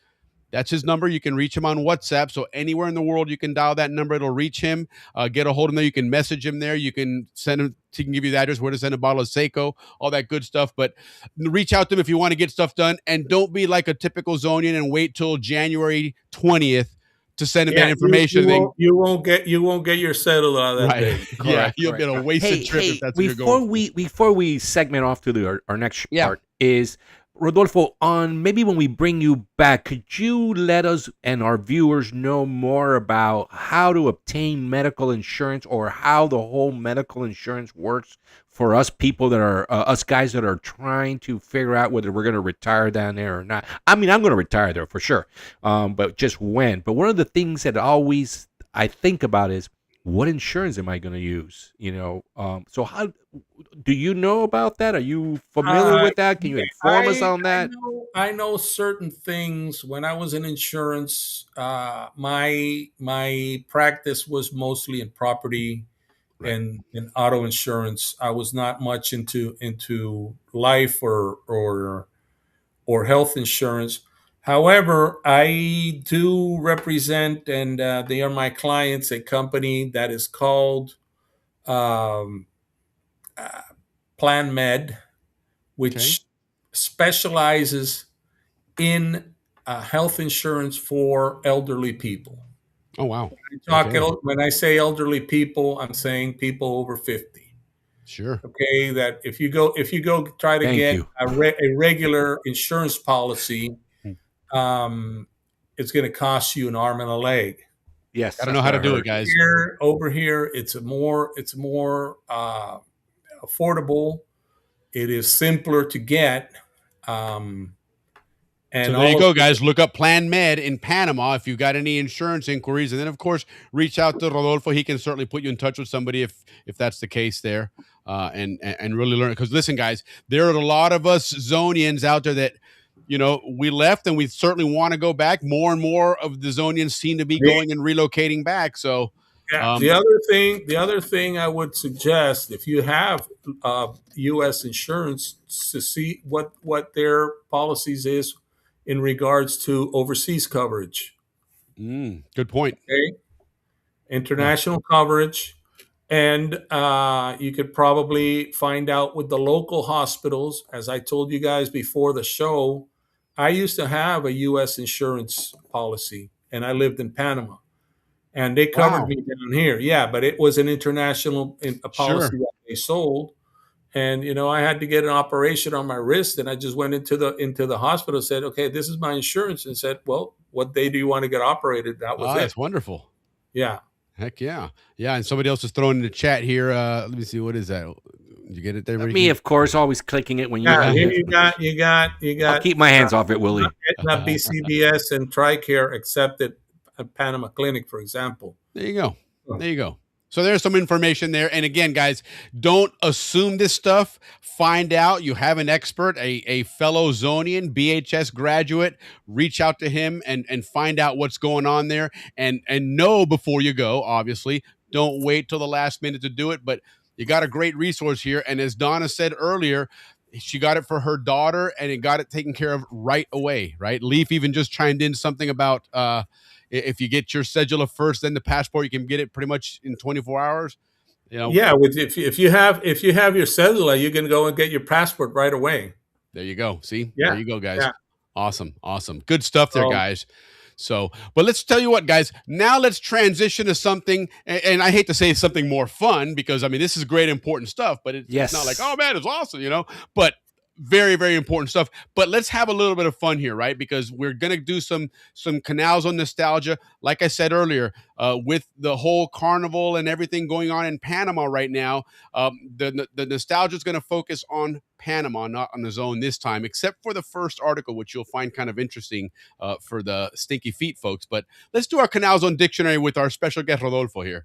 S2: That's his number. You can reach him on WhatsApp. So anywhere in the world, you can dial that number. It'll reach him. Get a hold of him there. You can message him there. You can send him. He can give you the address where to send a bottle of Seiko, all that good stuff. But reach out to him if you want to get stuff done. And don't be like a typical Zonian and wait till January 20th to send him that information.
S8: You won't get your settle out of that day.
S2: Yeah, you'll get a wasted trip if that's what you're going.
S1: Before we segment off to our next part is, Rodolfo, on maybe when we bring you back, could you let us and our viewers know more about how to obtain medical insurance or how the whole medical insurance works for us people that are us guys that are trying to figure out whether we're going to retire down there or not? I mean, I'm going to retire there for sure, but just when. But one of the things that always I think about is, what insurance am I going to use? So how do you know about that? Are you familiar with that? Can you inform us on that?
S8: I know certain things. When I was in insurance, my practice was mostly in property and in auto insurance. I was not much into life or health insurance. However, I do represent, and they are my clients, a company that is called Plan Med, which specializes in health insurance for elderly people.
S2: Oh, wow.
S8: When I say elderly people, I'm saying people over 50.
S2: Sure.
S8: Okay, that if you go try to get a regular insurance policy, it's going to cost you an arm and a leg.
S1: Yes,
S2: I don't know how to do it, guys.
S8: Over here, it's more affordable. It is simpler to get.
S2: And so there you go, guys. Look up Plan Med in Panama if you've got any insurance inquiries. And then, of course, reach out to Rodolfo. He can certainly put you in touch with somebody if that's the case there, and really learn. Because, listen, guys, there are a lot of us Zonians out there that, we left and we certainly want to go back. More and more of the Zonians seem to be going and relocating back. So
S8: the other thing I would suggest, if you have U.S. insurance, to see what their policies is in regards to overseas coverage.
S2: Good point.
S8: Okay, international coverage, and you could probably find out with the local hospitals. As I told you guys before the show, I used to have a U.S. insurance policy, and I lived in Panama, and they covered
S2: Wow.
S8: me down here. Yeah, but it was an international a policy
S2: Sure.
S8: that they sold. And I had to get an operation on my wrist, and I just went into the hospital, said, "Okay, this is my insurance," and said, "Well, what day do you want to get operated?" That was
S2: Oh,
S8: it.
S2: that's wonderful.
S8: Yeah.
S2: Heck yeah. Yeah. And somebody else is throwing in the chat here. Let me see. What is that? Did you get it there, Ricky?
S1: Me, of course, always clicking it when you.
S8: Yeah, here you got.
S1: I'll keep my hands off it, Willie.
S8: Aetna, BCBS, and TRICARE accepted at Panama Clinic, for example.
S2: There you go. There you go. So there's some information there. And again, guys, don't assume this stuff. Find out. You have an expert, a fellow Zonian, BHS graduate. Reach out to him and find out what's going on there. And know before you go, obviously. Don't wait till the last minute to do it. But you got a great resource here. And as Donna said earlier, she got it for her daughter and it got it taken care of right away, right? Leaf even just chimed in something about if you get your cedula first, then the passport, you can get it pretty much in 24 hours.
S8: Yeah, if you have your cedula, you can go and get your passport right away.
S2: There you go. See,
S8: Yeah.
S2: There you go, guys.
S8: Yeah.
S2: Awesome. Good stuff there, guys. So, but let's tell you what, guys, now let's transition to something, and I hate to say something more fun because, I mean, this is great, important stuff, but it's not like, oh, man, it's awesome, but very, very important stuff. But let's have a little bit of fun here, right? Because we're going to do some Canals on nostalgia. Like I said earlier, with the whole carnival and everything going on in Panama right now, the nostalgia is going to focus on Panama, not on the zone this time, except for the first article, which you'll find kind of interesting for the stinky feet folks. But let's do our Canal Zone dictionary with our special guest, Rodolfo, here.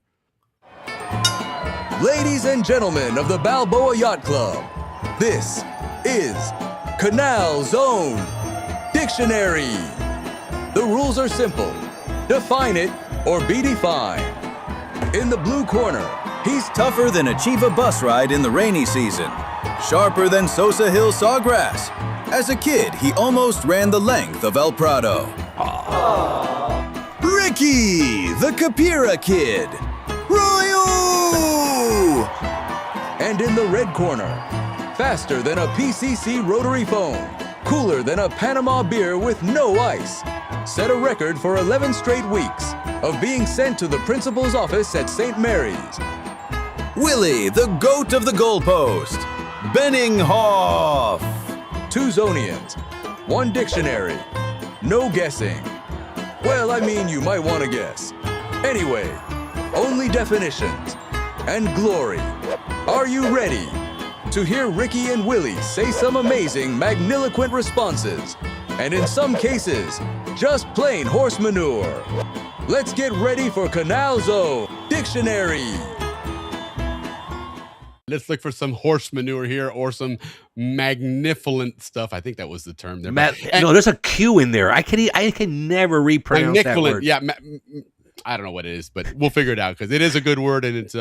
S13: Ladies and gentlemen of the Balboa Yacht Club, this is Canal Zone Dictionary. The rules are simple. Define it or be defined. In the blue corner,
S14: he's tougher than a Chiva bus ride in the rainy season. Sharper than Sosa Hill sawgrass. As a kid, he almost ran the length of El Prado. Ricky, the Capira Kid. Royo!
S13: And in the red corner, faster than a PCC rotary phone, cooler than a Panama beer with no ice. Set a record for 11 straight weeks of being sent to the principal's office at St. Mary's.
S14: Willie, the goat of the goalpost. Benninghoff.
S13: 2 Zonians, 1 dictionary, no guessing. Well, I mean, you might want to guess. Anyway, only definitions and glory. Are you ready to hear Ricky and Willie say some amazing, magniloquent responses, and in some cases, just plain horse manure? Let's get ready for Canal Zone Dictionary.
S2: Let's look for some horse manure here or some magnificent stuff. I think that was the term there.
S1: No, there's a Q in there. I can never repronounce that word.
S2: Yeah, I don't know what it is, but we'll figure it out because it is a good word and it's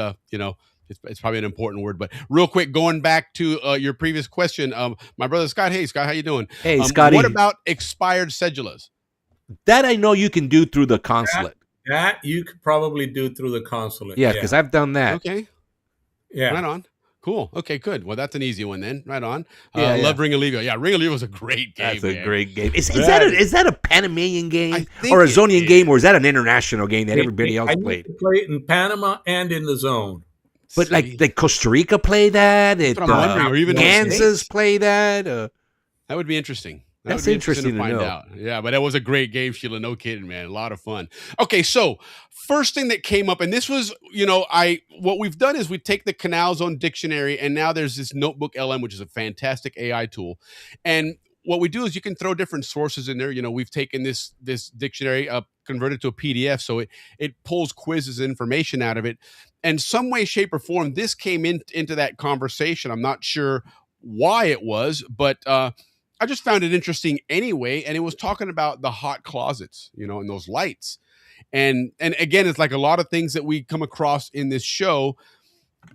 S2: it's probably an important word. But real quick, going back to your previous question, my brother Scott. Hey, Scott, how you doing?
S1: Hey, Scotty.
S2: What about expired cedulas?
S1: That I know you can do through the consulate.
S8: That you could probably do through the consulate.
S1: Yeah, because I've done that.
S2: Okay.
S8: Yeah.
S2: Right on. Cool. Okay, good. Well, that's an easy one then. Right on.
S1: Yeah.
S2: Love Ring Alivio. Yeah, Ring Alivio was a great game.
S1: That's a
S2: man.
S1: great game. Is that a Panamanian game
S2: think
S1: or a
S2: it
S1: Zonian
S2: is.
S1: game, or is that an international game that everybody else
S8: I used
S1: played?
S8: to play it in Panama and in the zone.
S1: But like Costa Rica play that,
S2: That's what I'm wondering, or even
S1: Kansas play that.
S2: That would be interesting. That
S1: That's
S2: would be
S1: interesting to
S2: find
S1: know.
S2: out. Yeah, but that was a great game, Sheila. No kidding, man. A lot of fun. Okay, so first thing that came up, and this was, what we've done is we take the Canal Zone dictionary, and now there's this Notebook LM, which is a fantastic AI tool. And what we do is you can throw different sources in there. We've taken this dictionary converted to a PDF, so it pulls quizzes and information out of it. And some way, shape, or form, this came into that conversation. I'm not sure why it was, but I just found it interesting anyway. And it was talking about the hot closets, and those lights. And again, it's like a lot of things that we come across in this show.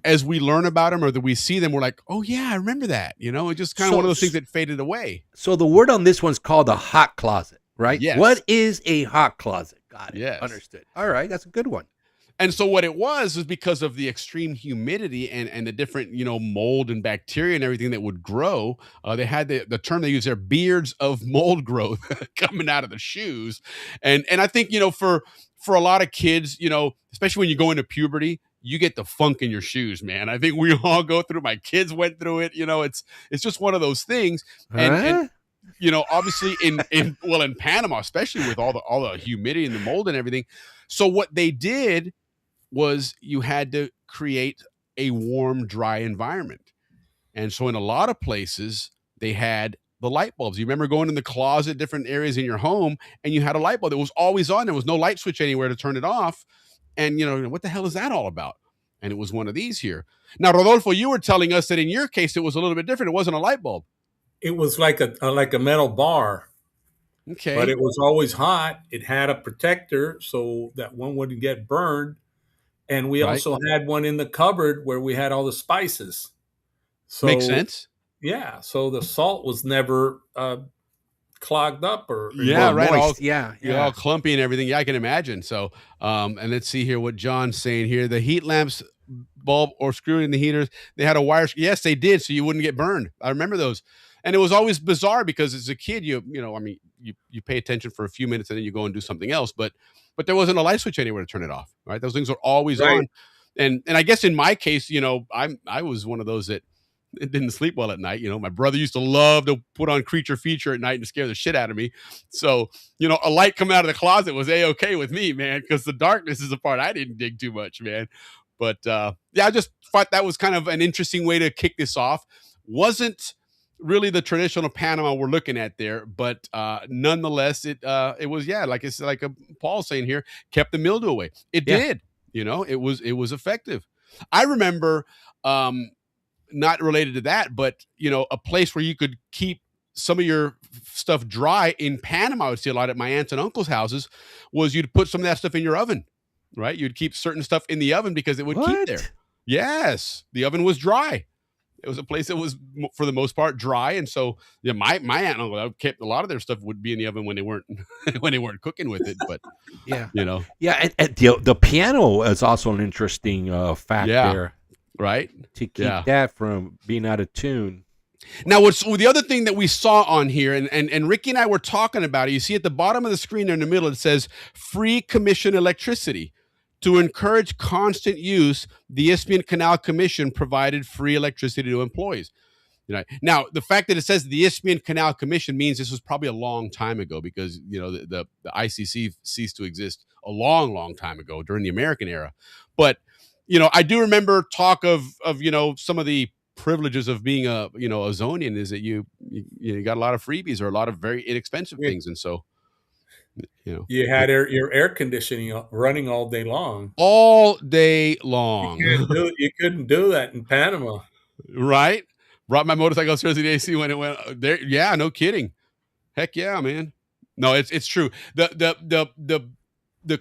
S2: As we learn about them or that we see them, we're like, oh yeah, I remember that. It's just kind of one of those things that faded away.
S1: So the word on this one's called a hot closet, right?
S2: Yes.
S1: What is a hot closet? Got it.
S2: Yes.
S1: Understood. All right, that's a good one.
S2: And so what it was because of the extreme humidity and the different, mold and bacteria and everything that would grow, they had the term they use there, beards of mold growth coming out of the shoes. And I think, for a lot of kids, especially when you go into puberty, you get the funk in your shoes, man. I think we all go through, my kids went through it, it's just one of those things. And obviously in Panama, especially with all the humidity and the mold and everything. So what they did was you had to create a warm, dry environment. And so in a lot of places, they had the light bulbs. You remember going in the closet, different areas in your home, and you had a light bulb that was always on. There was no light switch anywhere to turn it off. And, what the hell is that all about? And it was one of these here. Now, Rodolfo, you were telling us that in your case, it was a little bit different. It wasn't a light bulb.
S8: It was like a metal bar.
S2: Okay.
S8: But it was always hot. It had a protector so that one wouldn't get burned. And we also had one in the cupboard where we had all the spices. So,
S2: makes sense.
S8: Yeah. So the salt was never clogged up or
S2: right.
S1: Moist.
S2: All clumpy and everything. Yeah, I can imagine. So, and let's see here what John's saying here. The heat lamps bulb or screw in the heaters, they had a wire. Yes, they did. So you wouldn't get burned. I remember those. And it was always bizarre because as a kid, you pay attention for a few minutes and then you go and do something else. But there wasn't a light switch anywhere to turn it off. Right. Those things are always on. And I guess in my case, I was one of those that didn't sleep well at night. My brother used to love to put on Creature Feature at night and scare the shit out of me. So, a light coming out of the closet was A-okay with me, man, because the darkness is a part I didn't dig too much, man. But I just thought that was kind of an interesting way to kick this off. Wasn't really the traditional Panama we're looking at there, but nonetheless, it was like Paul saying here, kept the mildew away. It did, it was effective. I remember, not related to that, but a place where you could keep some of your stuff dry in Panama. I would see a lot at my aunts and uncles' houses. Was you'd put some of that stuff in your oven, right? You'd keep certain stuff in the oven because it would keep there. Yes, the oven was dry. It was a place that was, for the most part, dry, and so my aunt and uncle kept a lot of their stuff would be in the oven when they weren't cooking with it. But
S1: and the piano is also an interesting fact there,
S2: right?
S1: To keep that from being out of tune.
S2: Now, the other thing that we saw on here, and Ricky and I were talking about it. You see at the bottom of the screen there in the middle, it says "free commission electricity." To encourage constant use, the Isthmian Canal Commission provided free electricity to employees. Now, the fact that it says the Isthmian Canal Commission means this was probably a long time ago because, the ICC ceased to exist a long, long time ago during the American era. But, I do remember talk of some of the privileges of being a Zonian is that you got a lot of freebies or a lot of very inexpensive things. And so,
S8: you had your air conditioning running all day long.
S2: All day long.
S8: You couldn't do that in Panama.
S2: Right? Brought my motorcycle upstairs to the AC when it went there. Yeah, no kidding. Heck yeah, man. No, it's true. The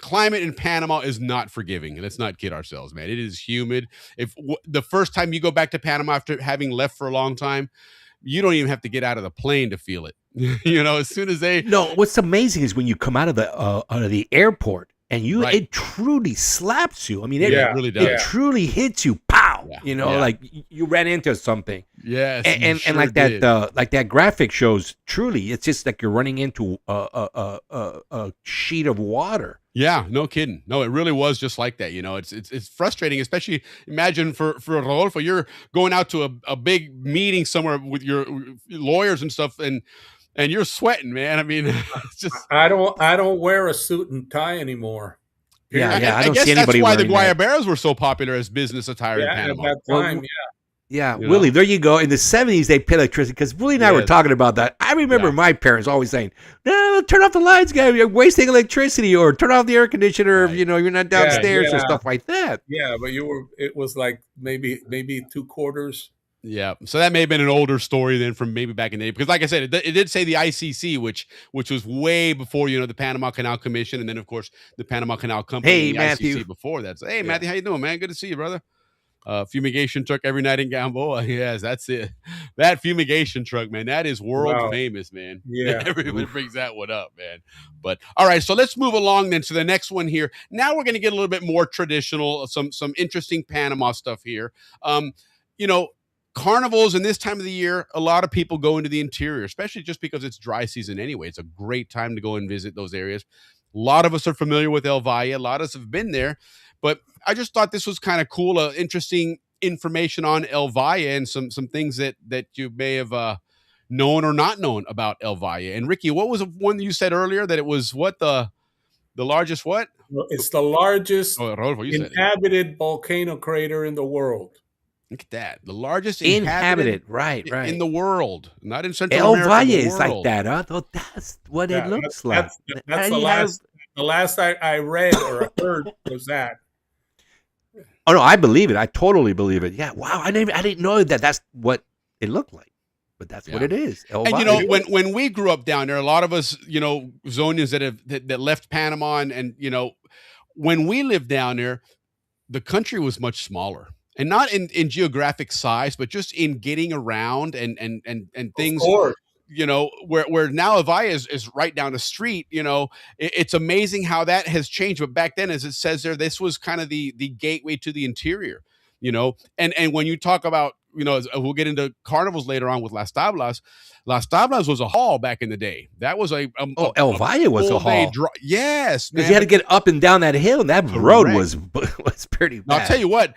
S2: climate in Panama is not forgiving. Let's not kid ourselves, man. It is humid. If the first time you go back to Panama after having left for a long time, you don't even have to get out of the plane to feel it. As soon as they
S1: what's amazing is when you come out of the airport and it truly slaps you. I mean, it
S2: really does.
S1: It truly hits you. Pow! Like you ran into something.
S2: Yes,
S1: and like that graphic shows. Truly, it's just like you're running into a sheet of water.
S2: Yeah, no kidding. No, it really was just like that. It's frustrating, especially imagine for Rodolfo, you're going out to a big meeting somewhere with your lawyers and stuff, and you're sweating, man. I mean, it's just
S8: I don't wear a suit and tie anymore.
S1: Yeah, I don't
S2: guess
S1: see anybody
S2: that's why the
S1: wearing that.
S2: Guayaberas were so popular as business attire in Panama.
S8: At that time,
S1: Yeah, Willie, there you go. In the 70s, they paid electricity because Willie and I were talking about that. I remember my parents always saying, "No, turn off the lights, guys. You're wasting electricity," or "Turn off the air conditioner if you're not downstairs," or stuff like that.
S8: Yeah, but it was like maybe 2/4.
S2: Yeah, so that may have been an older story than from maybe back in the day, because like I said, it did say the ICC, which was way before the Panama Canal Commission, and then of course the Panama Canal Company.
S1: Hey,
S2: and the
S1: Matthew.
S2: ICC before that. So, hey, Matthew, how you doing, man? Good to see you, brother. Fumigation truck every night in Balboa. Yes, that's it. That fumigation truck, man, that is world
S8: Wow.
S2: famous, man.
S8: Yeah.
S2: Everybody brings that one up, man. But all right, so let's move along then to the next one here. Now we're going to get a little bit more traditional, some interesting Panama stuff here. You know, carnivals in this time of the year, a lot of people go into the interior, especially just because it's dry season anyway. It's a great time to go and visit those areas. A lot of us are familiar with El Valle. A lot of us have been there, but I just thought this was kind of cool, interesting information on El Valle and some things that you may have known or not known about El Valle. And Ricky, what was the one that you said earlier that it was what the largest what?
S8: It's the largest
S2: Rodolfo, you said it.
S8: inhabited volcano crater in the world.
S2: Look at that. The largest
S1: Inhabited, right.
S2: in the world, not in Central
S1: El
S2: America.
S1: Valle
S2: the
S1: is like
S2: world.
S1: that, huh? Oh, that's what it looks like.
S8: That's
S1: And
S8: the
S1: you have-
S8: last I read or heard was that.
S1: Oh no, I believe it. I totally believe it. Yeah. Wow. I didn't know that. That's what it looked like, but that's what it is. El
S2: And you
S1: Valle.
S2: know, when we grew up down there, a lot of us, you know, Zonians that left Panama, and you know, when we lived down there, the country was much smaller, and not in geographic size, but just in getting around and things.
S8: Of course.
S2: You know, where now El Valle is right down the street. You know, it's amazing how that has changed. But back then, as it says there, this was kind of the gateway to the interior. You know, and when you talk about, you know, we'll get into carnivals later on with Las Tablas. Las Tablas was a haul back in the day. That was
S1: El Valle was a haul.
S2: Yes,
S1: because you had to get up and down that hill, and that road was pretty bad.
S2: Now, I'll tell you what,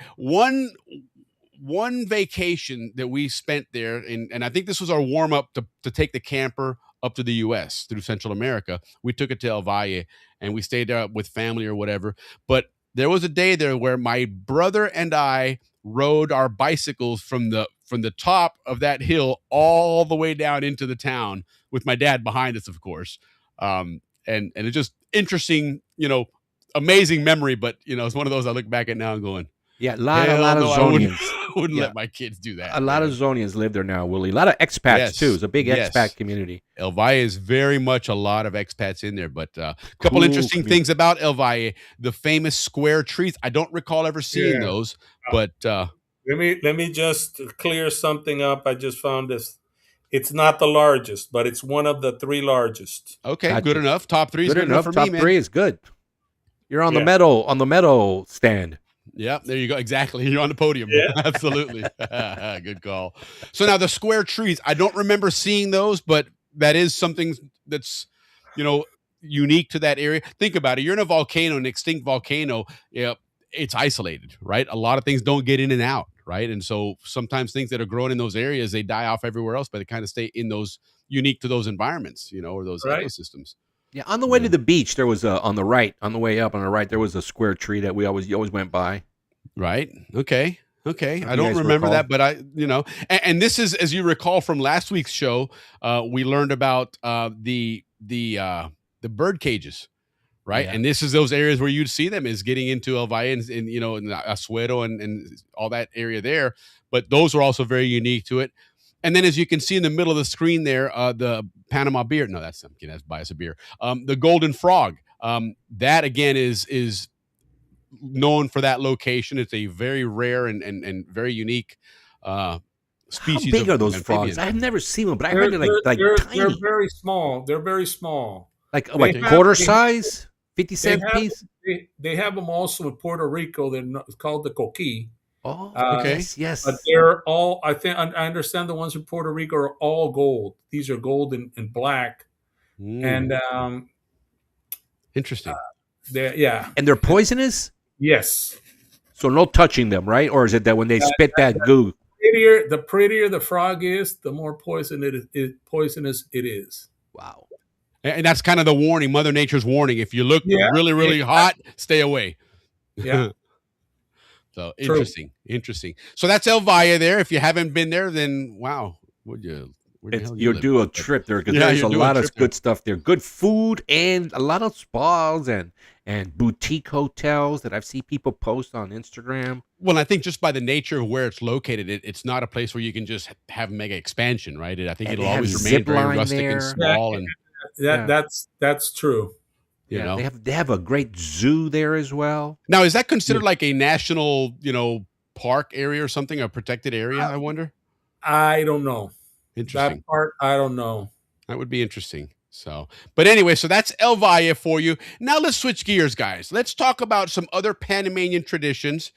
S2: one vacation that we spent there, and I think this was our warm up to take the camper up to the U.S. through Central America. We took it to El Valle, and we stayed there with family or whatever. But there was a day there where my brother and I rode our bicycles from the top of that hill all the way down into the town with my dad behind us, of course. And it's just interesting, you know, amazing memory. But you know, it's one of those I look back at now and going,
S1: yeah, a lot of Zonians.
S2: I wouldn't let my kids do that.
S1: A lot of Zonians live there now, Willie. A lot of expats too. It's a big expat community.
S2: El Valle is very much a lot of expats in there. But a couple interesting things about El Valle: the famous square trees. I don't recall ever seeing those, but
S8: let me just clear something up. I just found this. It's not the largest, but it's one of the 3 largest.
S2: Okay, gotcha. Good enough. Top 3 is good enough for
S1: Top
S2: me, man.
S1: 3 is good. You're on the medal stand.
S2: Yep, there you go. Exactly. You're on the podium.
S8: Yeah.
S2: Absolutely. Good call. So now the square trees, I don't remember seeing those, but that is something that's, you know, unique to that area. Think about it. You're in a volcano, an extinct volcano. Yeah, it's isolated, right? A lot of things don't get in and out, right? And so sometimes things that are growing in those areas, they die off everywhere else, but they kind of stay in those unique to those environments, you know, or those ecosystems.
S1: Yeah, on the way to the beach, there was on the way up on the right, there was a square tree that you always went by.
S2: Right. Okay. I don't remember that, but you know, and this is, as you recall from last week's show, we learned about the bird cages, right? Yeah. And this is those areas where you'd see them is getting into El Valle and you know, in Azuero and all that area there. But those are also very unique to it. And then, as you can see in the middle of the screen there, the Panama beer. No, that's something. That's bias a beer. The Golden Frog. That again is known for that location. It's a very rare and very unique species.
S1: How big are those frogs? I've never seen one, but I heard they're like tiny.
S8: They're very small. They're very small.
S1: Like quarter size, 50-cent piece.
S8: They have them also in Puerto Rico. It's called the coqui.
S1: Oh, okay. Yes.
S8: But they're all. I understand the ones in Puerto Rico are all gold. These are gold and black. And
S2: interesting.
S8: And
S1: they're poisonous.
S8: Yes.
S1: So no touching them, right? Or is it that when they spit that goo?
S8: The prettier the frog is, the more poisonous it is.
S1: Wow.
S2: And that's kind of the warning, Mother Nature's warning. If you look really, really hot, stay away.
S8: Yeah.
S2: So interesting. So that's El Valle there. If you haven't been there, then wow, would you?
S1: You'll do a trip there because there's a lot of good stuff there. Good food and a lot of spas and boutique hotels that I've seen people post on Instagram.
S2: Well, I think just by the nature of where it's located, it's not a place where you can just have mega expansion, right? I think it'll always remain very rustic and small.
S8: That's true.
S2: You know?
S1: They have a great zoo there as well.
S2: Now, is that considered like a national, park area or something, a protected area, I wonder?
S8: I don't know.
S2: Interesting.
S8: That part, I don't know.
S2: That would be interesting. So, but anyway, so that's El Valle for you. Now let's switch gears, guys. Let's talk about some other Panamanian traditions,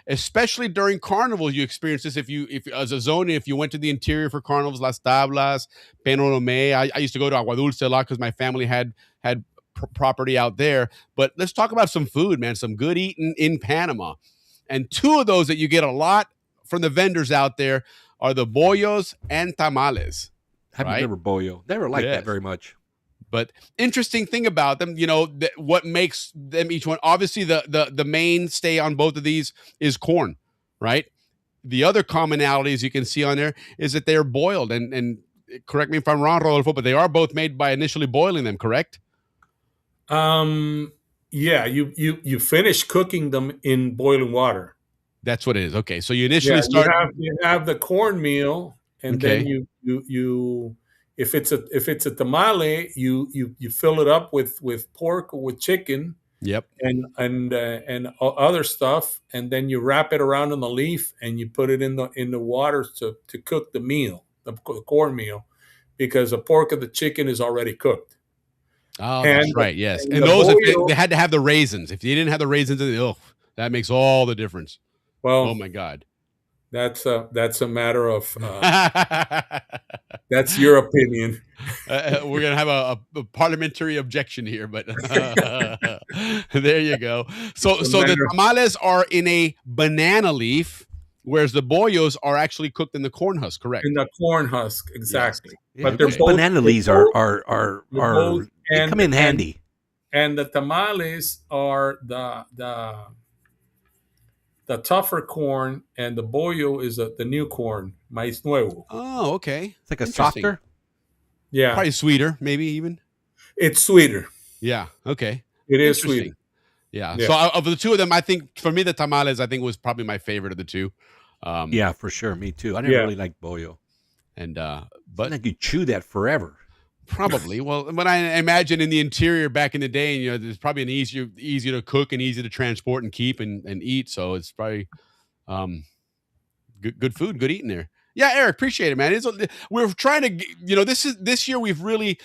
S2: especially during carnivals. You experience this if as a Zonian, if you went to the interior for carnivals, Las Tablas, Penolome. I used to go to Agua Dulce a lot because my family had property out there. But let's talk about some food, man. Some good eating in Panama, and two of those that you get a lot from the vendors out there are the bollos and tamales.
S1: I've never bollo. Never liked that very much.
S2: But interesting thing about them, what makes them each one. Obviously, the mainstay on both of these is corn, right? The other commonalities you can see on there is that they are boiled. And correct me if I'm wrong, Rodolfo, but they are both made by initially boiling them, correct?
S8: Yeah, you finish cooking them in boiling water.
S2: That's what it is. Okay, so you initially start.
S8: You have the cornmeal. And then you if it's a tamale, you fill it up with pork or with chicken.
S2: Yep.
S8: And other stuff, and then you wrap it around in the leaf and you put it in the water to cook the meal, the cornmeal, because the pork or the chicken is already cooked.
S2: Oh, that's right. Yes, and those they had to have the raisins. If you didn't have the raisins, that makes all the difference.
S8: Well,
S2: oh my God.
S8: That's a matter of that's your opinion.
S2: We're gonna have a parliamentary objection here, but there you go. So the tamales are in a banana leaf, whereas the bollos are actually cooked in the corn husk. Correct.
S8: In the corn husk, exactly.
S1: Yes. But they're both, banana leaves are they come in handy.
S8: And the tamales are the tougher corn, and the bollo is the new corn, maíz nuevo.
S2: Oh, okay.
S1: It's like a softer.
S8: Yeah.
S2: Probably sweeter, maybe even.
S8: It's sweeter.
S2: Yeah. Okay.
S8: It is sweeter.
S2: Yeah. So of the two of them, I think for me the tamales, I think was probably my favorite of the two.
S1: Yeah, for sure. Me too. I never really liked bollo.
S2: And but
S1: like you chew that forever.
S2: Probably. Well, when I imagine in the interior back in the day, and there's probably an easier to cook and easy to transport and keep and eat. So it's probably good food, good eating there. Yeah, Eric, appreciate it, man. We're trying to, this year we've really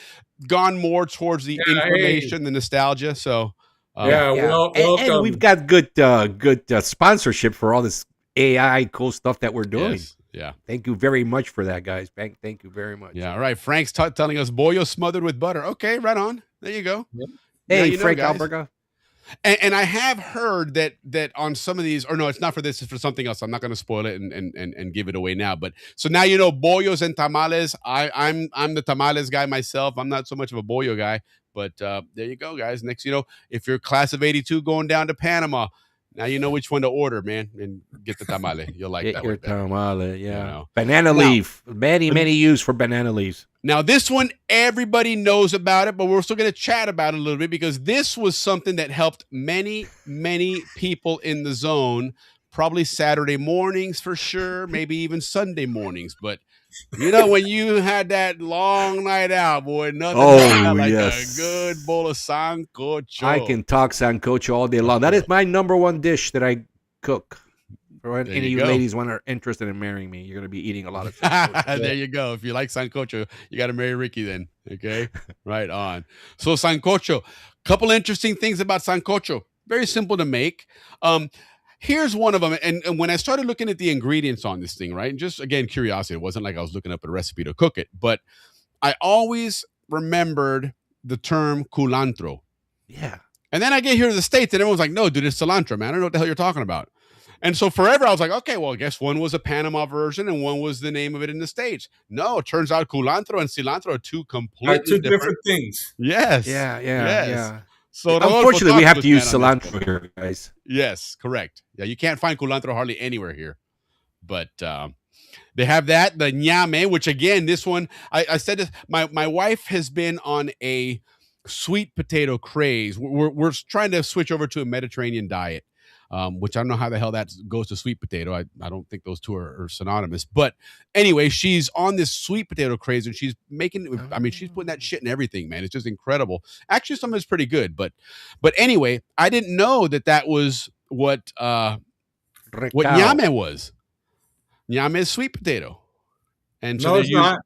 S2: gone more towards the information, the nostalgia. So
S8: well,
S1: and we've got good sponsorship for all this AI cool stuff that we're doing.
S2: Yes. Yeah.
S1: Thank you very much for that, guys. Thank you very much.
S2: Yeah. All right. Frank's telling us bollo smothered with butter. Okay. Right on. There you go.
S1: Yep. Hey, Frank Alberga.
S2: And I have heard that on some of these, or no, it's not for this, it's for something else. I'm not going to spoil it and give it away now. But so now bollos and tamales. I'm the tamales guy myself. I'm not so much of a bollo guy. But there you go, guys. Next, if you're class of '82 going down to Panama, now you know which one to order, man, and get the tamale. You'll like
S1: get
S2: that
S1: your
S2: one better.
S1: Tamale, yeah. Banana leaf. Many use for banana leaves.
S2: Now, this one, everybody knows about it, but we're still going to chat about it a little bit because this was something that helped many, many people in the zone, probably Saturday mornings for sure, maybe even Sunday mornings. But, when you had that long night out, boy, nothing like a good bowl of sancocho.
S1: I can talk sancocho all day long. That is my number one dish that I cook. For any of you ladies are interested in marrying me, you're going to be eating a lot of sancocho.
S2: There you go. If you like sancocho, you got to marry Ricky then. Okay? Right on. So sancocho. Couple interesting things about sancocho. Very simple to make. Here's one of them. And when I started looking at the ingredients on this thing, right? And just, again, curiosity. It wasn't like I was looking up a recipe to cook it. But I always remembered the term culantro.
S1: Yeah.
S2: And then I get here to the States and everyone's like, no, dude, it's cilantro, man. I don't know what the hell you're talking about. And so forever I was like, okay, well, I guess one was a Panama version and one was the name of it in the States. No, it turns out culantro and cilantro are two completely
S8: different things.
S2: Yes.
S1: Yeah.
S2: So
S1: unfortunately, we have to use cilantro here, guys.
S2: Yes, correct. Yeah, you can't find culantro hardly anywhere here. But they have that, the ñame, which again, this one, I said this, my wife has been on a sweet potato craze. We're trying to switch over to a Mediterranean diet. Which I don't know how the hell that goes to sweet potato. I don't think those two are synonymous. But anyway, she's on this sweet potato craze and she's making, she's putting that shit in everything, man. It's just incredible. Actually, some of it's pretty good. But anyway, I didn't know that was what what
S1: Recao.
S2: ñame was. Ñame is sweet potato. And so
S8: No, it's not.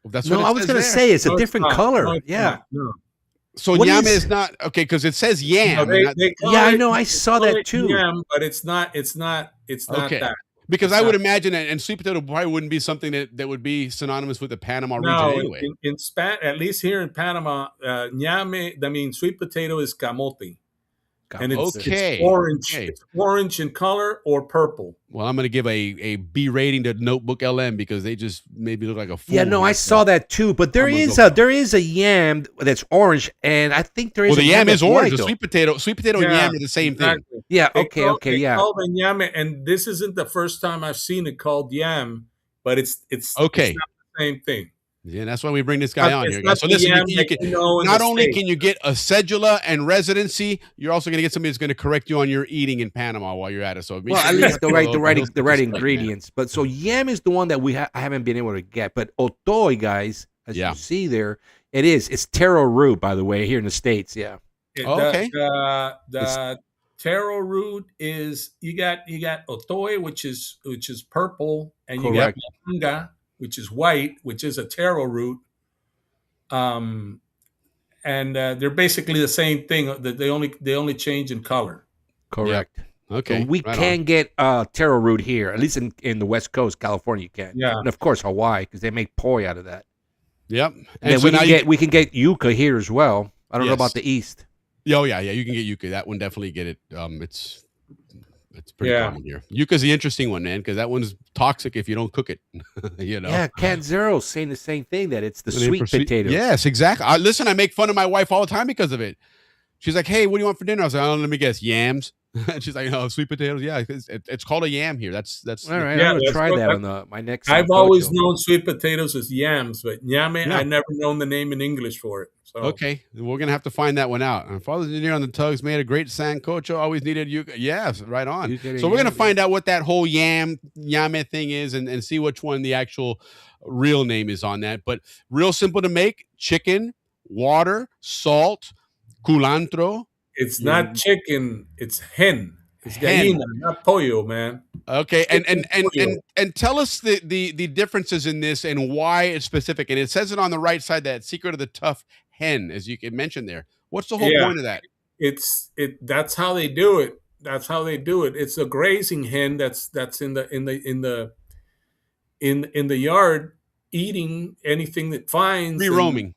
S2: That's
S1: No,
S2: what it
S1: I was
S2: says
S1: going to
S2: there.
S1: say it's
S8: No,
S1: a
S8: it's
S1: different
S8: not.
S1: color.
S8: No, it's
S1: Yeah.
S8: not. No.
S2: So
S1: What
S2: ñame
S1: is-
S2: is not okay because it says yam.
S8: No,
S2: and not-
S8: they call
S1: Yeah, I
S8: it-
S1: know. I
S8: they
S1: saw
S8: call
S1: that
S8: it
S1: too.
S8: Yam, but it's not
S2: okay.
S8: that.
S2: Because
S8: It's
S2: I would
S8: not.
S2: imagine that, and sweet potato probably wouldn't be something that would be synonymous with the Panama region
S8: No,
S2: anyway.
S8: at least here in Panama, ñame, I mean, sweet potato is camote. And it's orange.
S2: Okay.
S8: It's orange in color or purple.
S2: Well, I'm going to give a B rating to Notebook LM because they just made me look like a fool.
S1: Yeah, no, I saw that too. But there is a yam that's orange, and I think there is.
S2: Well, the yam is orange. The
S1: though.
S2: sweet potato and yam are the same thing.
S1: Yeah.
S8: They
S1: Okay.
S8: call-
S1: Okay.
S8: they
S1: Yeah.
S8: call the ñame, and this isn't the first time I've seen it called yam, but it's
S2: Okay.
S8: It's not the same thing.
S2: Yeah, that's why we bring this guy on
S8: It's
S2: here,
S8: not
S2: guys. So
S8: the
S2: listen,
S8: yam
S2: you
S8: that
S2: can,
S8: you know in
S2: not
S8: the
S2: only
S8: States.
S2: can you get a cedula and residency, you're also going to get somebody that's going to correct you on your eating in Panama while you're at it. So make
S1: Well,
S2: sure
S1: at
S2: you
S1: least
S2: got
S1: the right
S2: those stuff, man.
S1: ingredients. But so yam is the one that I haven't been able to get. But otoy, guys, as you see there, it's taro root, by the way, here in the States. Yeah.
S2: Okay.
S8: The taro root is you got otoy, which is purple, and you got
S1: Correct.
S8: manga, which is white, which is a taro root. And they're basically the same thing. They only change in color.
S1: Correct.
S2: Okay.
S1: So we
S2: right
S1: can
S2: on.
S1: get taro root here, at least in the West Coast, California. You can.
S8: Yeah.
S1: And of course Hawaii, because they make poi out of that.
S2: Yep.
S1: And
S2: And
S1: then
S2: so
S1: we
S2: now
S1: can we can get yucca here as well. I don't know
S2: Yes.
S1: about the East.
S2: Oh yeah, you can get yucca. That one definitely get it. It's pretty
S8: Yeah.
S2: common here. Yucca's the interesting one, man, because that one's toxic if you don't cook it. You know.
S1: Yeah, Can Zero's saying the same thing, that it's the
S2: And they
S1: sweet
S2: proceed-
S1: potato.
S2: Yes, exactly. Listen, I make fun of my wife all the time because of it. She's like, "Hey, what do you want for dinner?" I was like, "Oh, let me guess, yams." And she's like, "Oh, sweet potatoes." Yeah, it's called a yam here. That's
S1: All right,
S8: Yeah,
S1: I'm gonna
S8: that's
S1: try
S8: what
S1: that
S8: I-
S1: on my next.
S8: I've
S1: sancocho.
S8: always known sweet potatoes as yams, but ñame,
S2: Yeah.
S8: I never known the name in English for it. So
S2: okay. We're gonna have to find that one out. And Father's Engineer on the Tugs made a great sancocho. Always needed yucca. Yes, right on.
S1: Yucca
S2: So we're gonna
S1: yam,
S2: find out what that whole yame thing is, and see which one the actual real name is on that. But real simple to make: chicken, water, salt, culantro.
S8: it's not chicken, it's hen. It's
S2: Hen.
S8: gallina, not pollo, man.
S2: Okay, and
S8: Chicken pollo.
S2: tell us the differences in this and why it's specific. And it says it on the right side, that secret of the tough hen, as you can mention there. What's the whole
S8: Yeah.
S2: point of that?
S8: That's how they do it. That's how they do it. It's a grazing hen that's in the yard eating anything that finds.
S2: Free
S8: and-
S2: roaming.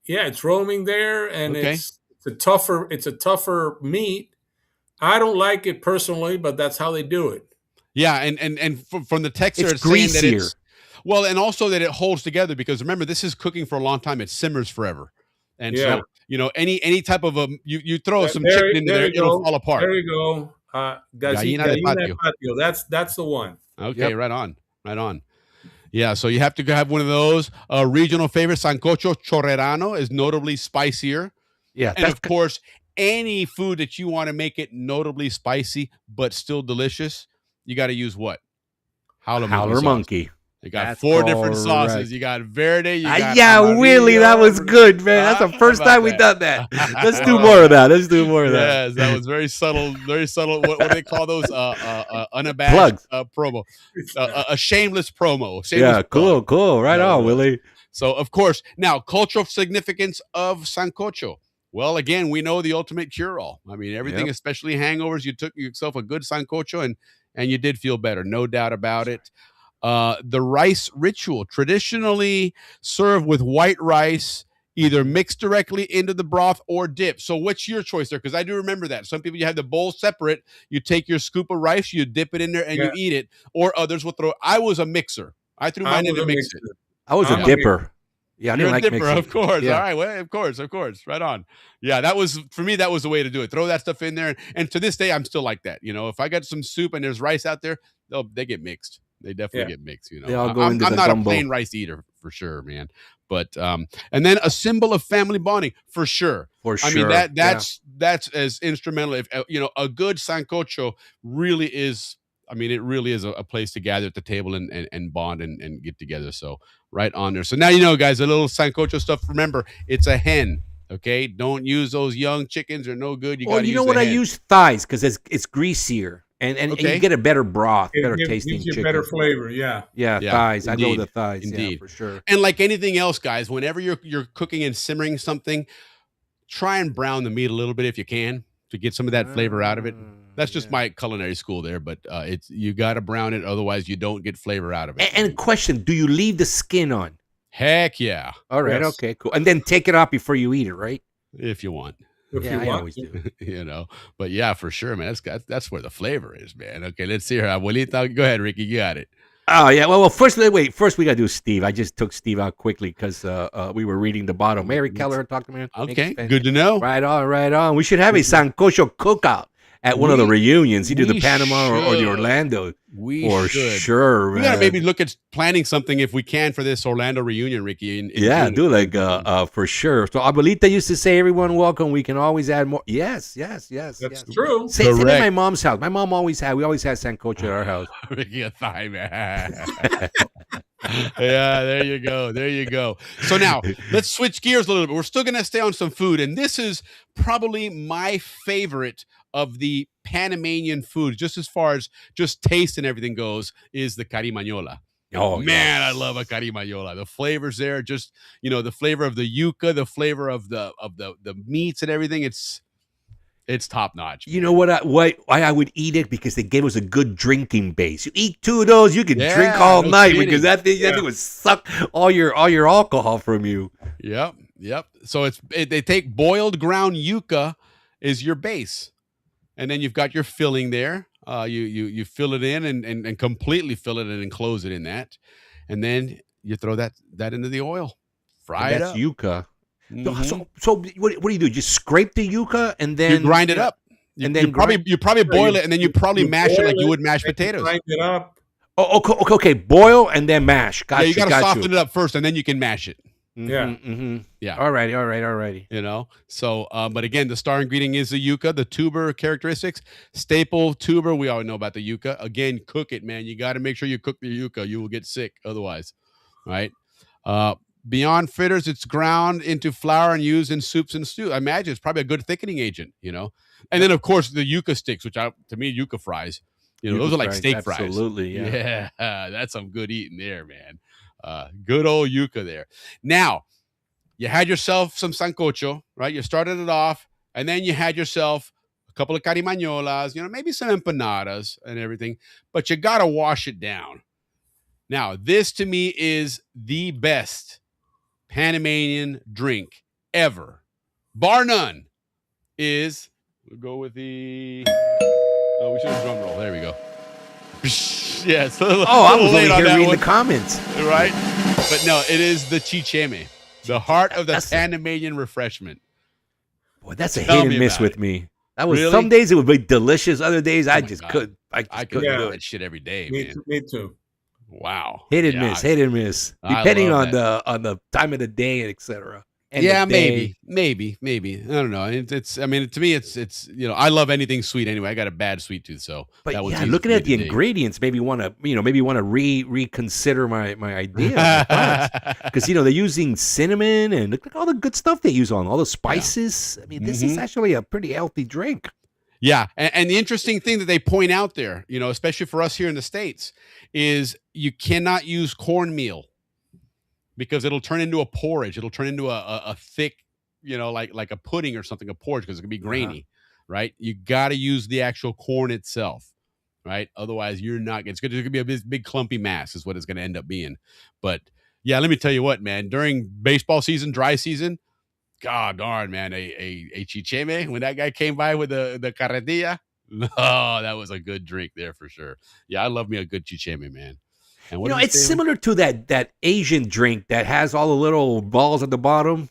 S8: Yeah, it's roaming there, and
S2: Okay.
S8: it's a tougher meat. I don't like it personally, but that's how they do it.
S2: Yeah, and from the text there,
S1: It's
S2: it's saying that
S1: greasier.
S2: it's well, and also that it holds together because remember, this is cooking for a long time. It simmers forever, and
S8: Yeah.
S2: so any type of you throw some
S8: There-
S2: chicken into there,
S8: you
S2: it'll
S8: go.
S2: fall apart.
S8: There you go.
S2: Gallina de patio.
S8: patio. That's the one.
S2: Okay,
S1: Yep.
S2: right on. Yeah, so you have to have one of those. Regional favorite sancocho chorrerano is notably spicier,
S1: Yeah,
S2: and of course, any food that you want to make it notably spicy but still delicious, you got to use what? Howler sauce.
S1: monkey.
S2: You got
S1: That's
S2: 4 different
S1: correct.
S2: sauces. You got verde. You got
S1: Yeah,
S2: amarillo.
S1: Willie, that was good, man. That's the first
S2: How about
S1: time we've done
S2: that?
S1: that. Let's do more of that. Let's do more of that.
S2: Yes, that was very subtle. Very subtle. What do they call those? Unabashed
S1: Plugs.
S2: promo. A shameless promo. Shameless
S1: Yeah,
S2: plug.
S1: cool. Right
S2: Yeah,
S1: on, Willie.
S2: So, of course, now cultural significance of sancocho. Well, again, we know the ultimate cure-all. I mean, everything,
S1: Yep.
S2: especially hangovers. You took yourself a good sancocho, and you did feel better, no doubt about it. The rice ritual, traditionally served with white rice, either mixed directly into the broth or dip. So what's your choice there? Because I do remember that. Some people, you have the bowl separate. You take your scoop of rice, you dip it in there, and you eat it. Or others will throw. I was a mixer. I threw mine in to mix it.
S1: I was a
S8: I'm a
S1: dipper. Yeah, I
S2: You're
S1: didn't
S2: a
S1: like
S2: dipper,
S1: mixing.
S2: of course.
S1: Yeah.
S2: All right, well, of course. Right on. Yeah, that was for me. That was the way to do it. Throw that stuff in there, and to this day, I'm still like that. You know, if I got some soup and there's rice out there, they get mixed. They definitely get mixed. You know,
S1: They all go
S2: I'm
S1: into the
S2: not
S1: gumbo.
S2: a plain rice eater for sure, man. But and then a symbol of family bonding for sure.
S1: For
S2: I mean
S1: sure,
S2: that's as instrumental. If you know, a good sancocho really is. I mean, it really is a place to gather at the table and bond and get together. So right on there. So now you know, guys, a little sancocho stuff. Remember, it's a hen. Okay, don't use those young chickens. They're no good.
S1: Well, you know what? I use thighs because it's greasier, and you get a better broth, better tasting
S8: gives you
S1: chicken.
S8: better flavor. Yeah.
S1: Yeah, thighs. I go with the thighs.
S2: Indeed.
S1: Yeah, for sure.
S2: And like anything else, guys, whenever you're cooking and simmering something, try and brown the meat a little bit if you can to get some of that flavor out of it. That's just my culinary school there, but it's you got to brown it, otherwise you don't get flavor out of it.
S1: And question: do you leave the skin on?
S2: Heck yeah!
S1: All right, okay, cool. And then take it off before you eat it, right?
S2: If you want.
S1: I always do.
S2: But yeah, for sure, man. That's where the flavor is, man. Okay, let's see her. Abuelita, go ahead, Ricky. You got it.
S1: Oh yeah. Well, first we got to do Steve. I just took Steve out quickly because we were reading the bottom. Mary Keller talked to me.
S2: Okay, good to know.
S1: Right on. We should have a sancocho cookout at one of the reunions, either the Panama or the Orlando. For sure.
S2: We gotta maybe look at planning something if we can for this Orlando reunion, Ricky. In June.
S1: Do like for sure. So Abuelita used to say, "Everyone welcome. We can always add more." Yes.
S8: That's true.
S1: Same in my mom's house. My mom we always had sancocho at our house.
S2: Ricky, a thigh man. Yeah, there you go. So now let's switch gears a little bit. We're still gonna stay on some food, and this is probably my favorite of the Panamanian food, just as far as just taste and everything goes, is the carimañola. Oh man, I love a carimañola. The flavors there, just the flavor of the yuca, the flavor of the meats and everything. It's top notch.
S1: You know what? Why I would eat it, because they gave us a good drinking base. You eat 2 of those, you can drink all night, because that thing would suck all your alcohol from you.
S2: Yep. So they take boiled ground yuca is your base. And then you've got your filling there. You fill it in and completely fill it and enclose it in that. And then you throw that into the oil. Fry it up.
S1: That's yuca. Mm-hmm. So what do you do? Just scrape the yuca and then
S2: you grind it up. You probably boil it, and then you probably mash it like you would mash potatoes.
S8: Grind it up.
S1: Oh, okay. Boil and then mash. Gotcha.
S2: Yeah, you got to soften it up first, and then you can mash it.
S8: Yeah.
S1: Alrighty.
S2: So, but again, the star ingredient is the yuca, the tuber characteristics, staple tuber. We all know about the yuca. Again, cook it, man. You got to make sure you cook the yuca. You will get sick otherwise. Right. Beyond fritters, it's ground into flour and used in soups and stews. I imagine it's probably a good thickening agent, And then, of course, the yuca sticks, which to me, yuca fries, those are like steak fries.
S1: Absolutely.
S2: Yeah. That's some good eating there, man. Good old yuca there. Now, you had yourself some sancocho, right? You started it off, and then you had yourself a couple of carimañolas, maybe some empanadas and everything, but you got to wash it down. Now, this to me is the best Panamanian drink ever, bar none, we'll go with we should have drum roll. There we go. Yes.
S1: I was only here reading the comments.
S2: Right? But no, it is the chicheme, the heart of the Panamanian refreshment.
S1: Boy, that's a hit and miss with me. That was
S2: Really?
S1: Some days it would be delicious. Other days I just couldn't. I couldn't do
S2: that
S1: it.
S2: shit every day,
S8: Me
S2: man.
S8: too.
S2: Wow.
S1: Hit and miss.
S2: I
S1: Depending
S2: love
S1: on the time of the day and etc.
S2: Yeah, maybe. I don't know. To me, it's I love anything sweet anyway. I got a bad sweet tooth, so.
S1: But yeah, looking at the ingredients, maybe want to reconsider my idea, because they're using cinnamon and look at all the good stuff they use on all the spices. I mean, this is actually a pretty healthy drink.
S2: Yeah, and the interesting thing that they point out there, especially for us here in the States, is you cannot use cornmeal, because it'll turn into a porridge. It'll turn into a thick, like a pudding or something, a porridge, because it can be grainy, right? You got to use the actual corn itself, right? Otherwise, you're not. It's going to be a big clumpy mass, is what it's going to end up being. But yeah, let me tell you what, man. During baseball season, dry season, God darn, man, a chicheme, when that guy came by with the carretilla, that was a good drink there for sure. Yeah, I love me a good chicheme, man. And
S1: it's similar to that Asian drink that has all the little balls at the bottom.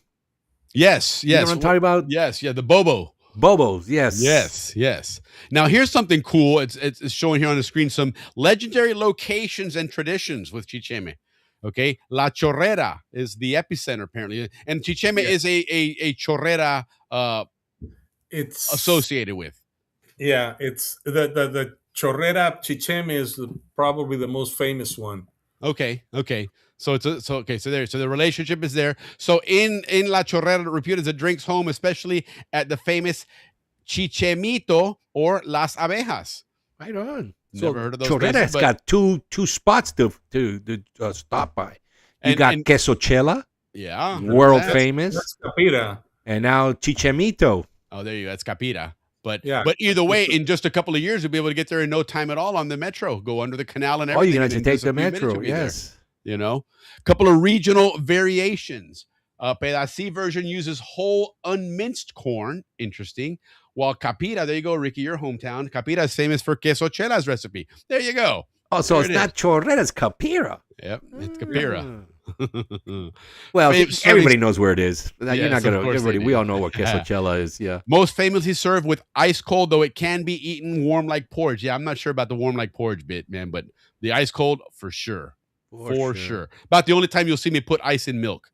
S2: Yes.
S1: You know what I'm talking about?
S2: Yes, yeah, the bobo.
S1: Bobos, yes.
S2: Yes. Now, here's something cool. It's showing here on the screen some legendary locations and traditions with chicheme. Okay, La Chorrera is the epicenter apparently, and chicheme is a chorrera
S8: It's
S2: associated with.
S8: Yeah, it's the chorrera chicheme is probably the most famous one.
S2: Okay. So so the relationship is there. So in La Chorrera, reputed as a drinks home, especially at the famous Chichemito or Las Abejas.
S1: Right on.
S2: Never heard of those
S1: Chorrera's
S2: places, but-
S1: got two spots to stop by. You got Queso Chela,
S2: Yeah.
S1: world
S2: That's-
S1: famous.
S8: That's Capira.
S1: And now Chichemito.
S2: Oh, there you go. That's Capira. But
S8: Yeah.
S2: but either way, in just a couple of years, you'll be able to get there in no time at all on the metro. Go under the canal and
S1: Oh,
S2: everything.
S1: you're going
S2: and
S1: to
S2: in
S1: take
S2: just a
S1: the
S2: few minutes,
S1: metro.
S2: you'll be there.
S1: Yes.
S2: You know, a couple of regional variations. Pedací version uses whole unminced corn. Interesting. While Capira, there you go, Ricky, your hometown. Capira is famous for queso chela's recipe. There you go.
S1: Oh, so
S2: There
S1: it's
S2: it
S1: not Chorrera's, Capira.
S2: Yep, it's Capira.
S1: Well,
S2: Famous-
S1: everybody knows where it is. You're
S2: Yes,
S1: not
S2: of
S1: going to.
S2: course they
S1: Everybody,
S2: do.
S1: we all know what queso chela is. Yeah.
S2: Most famously served with ice cold, though it can be eaten warm like porridge. Yeah, I'm not sure about the warm like porridge bit, man, but the ice cold for sure. For sure. About the only time you'll see me put ice in milk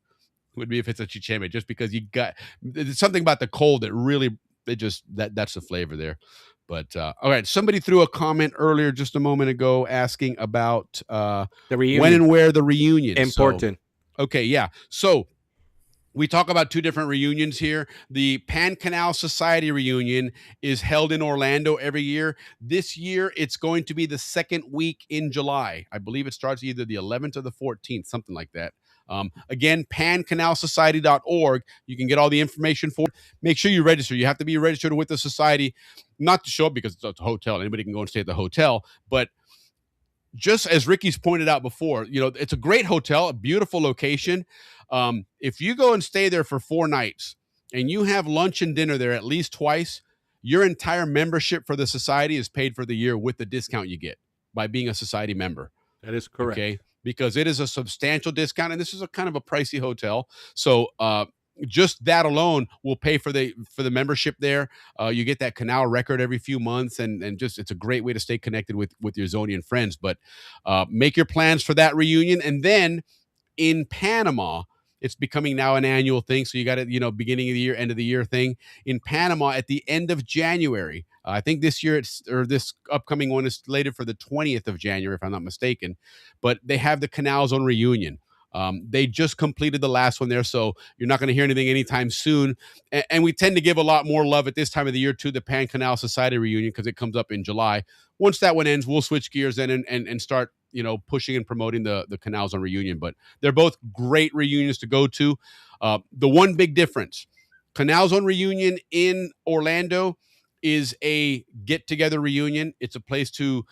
S2: would be if it's a chicheme, just because you got there's something about the cold that really that's the flavor there. But all right, somebody threw a comment earlier just a moment ago asking about
S1: The reunion.
S2: when and where the reunion.
S1: Important.
S2: Okay, yeah. So we talk about two different reunions here. The Pan Canal Society reunion is held in Orlando every year. This year, it's going to be the second week in July. I believe it starts either the 11th or the 14th, something like that. Again, pancanalsociety.org. You can get all the information for it. Make sure you register. You have to be registered with the society, not to show up because it's a hotel. Anybody can go and stay at the hotel. But just as Ricky's pointed out before, you know, it's a great hotel, a beautiful location. If you go and stay there for 4 nights and you have lunch and dinner there at least twice, your entire membership for the society is paid for the year with the discount you get by being a society member.
S1: That is correct.
S2: Okay, because it is a substantial discount, and this is a kind of a pricey hotel. So just that alone will pay for the membership there. You get that Canal record every few months, and just it's a great way to stay connected with your Zonian friends. But make your plans for that reunion, and then in Panama, it's becoming now an annual thing. So you got it, you know, beginning of the year, end of the year thing in Panama at the end of January. I think this year this upcoming one is slated for the 20th of January, if I'm not mistaken. But they have the Canal Zone reunion. They just completed the last one there, so you're not going to hear anything anytime soon. And we tend to give a lot more love at this time of the year to the Pan Canal Society reunion because it comes up in July. Once that one ends, we'll switch gears then and start, you know, pushing and promoting the Canal Zone reunion. But they're both great reunions to go to. The one big difference, Canal Zone reunion in Orlando is a get-together reunion. It's a place to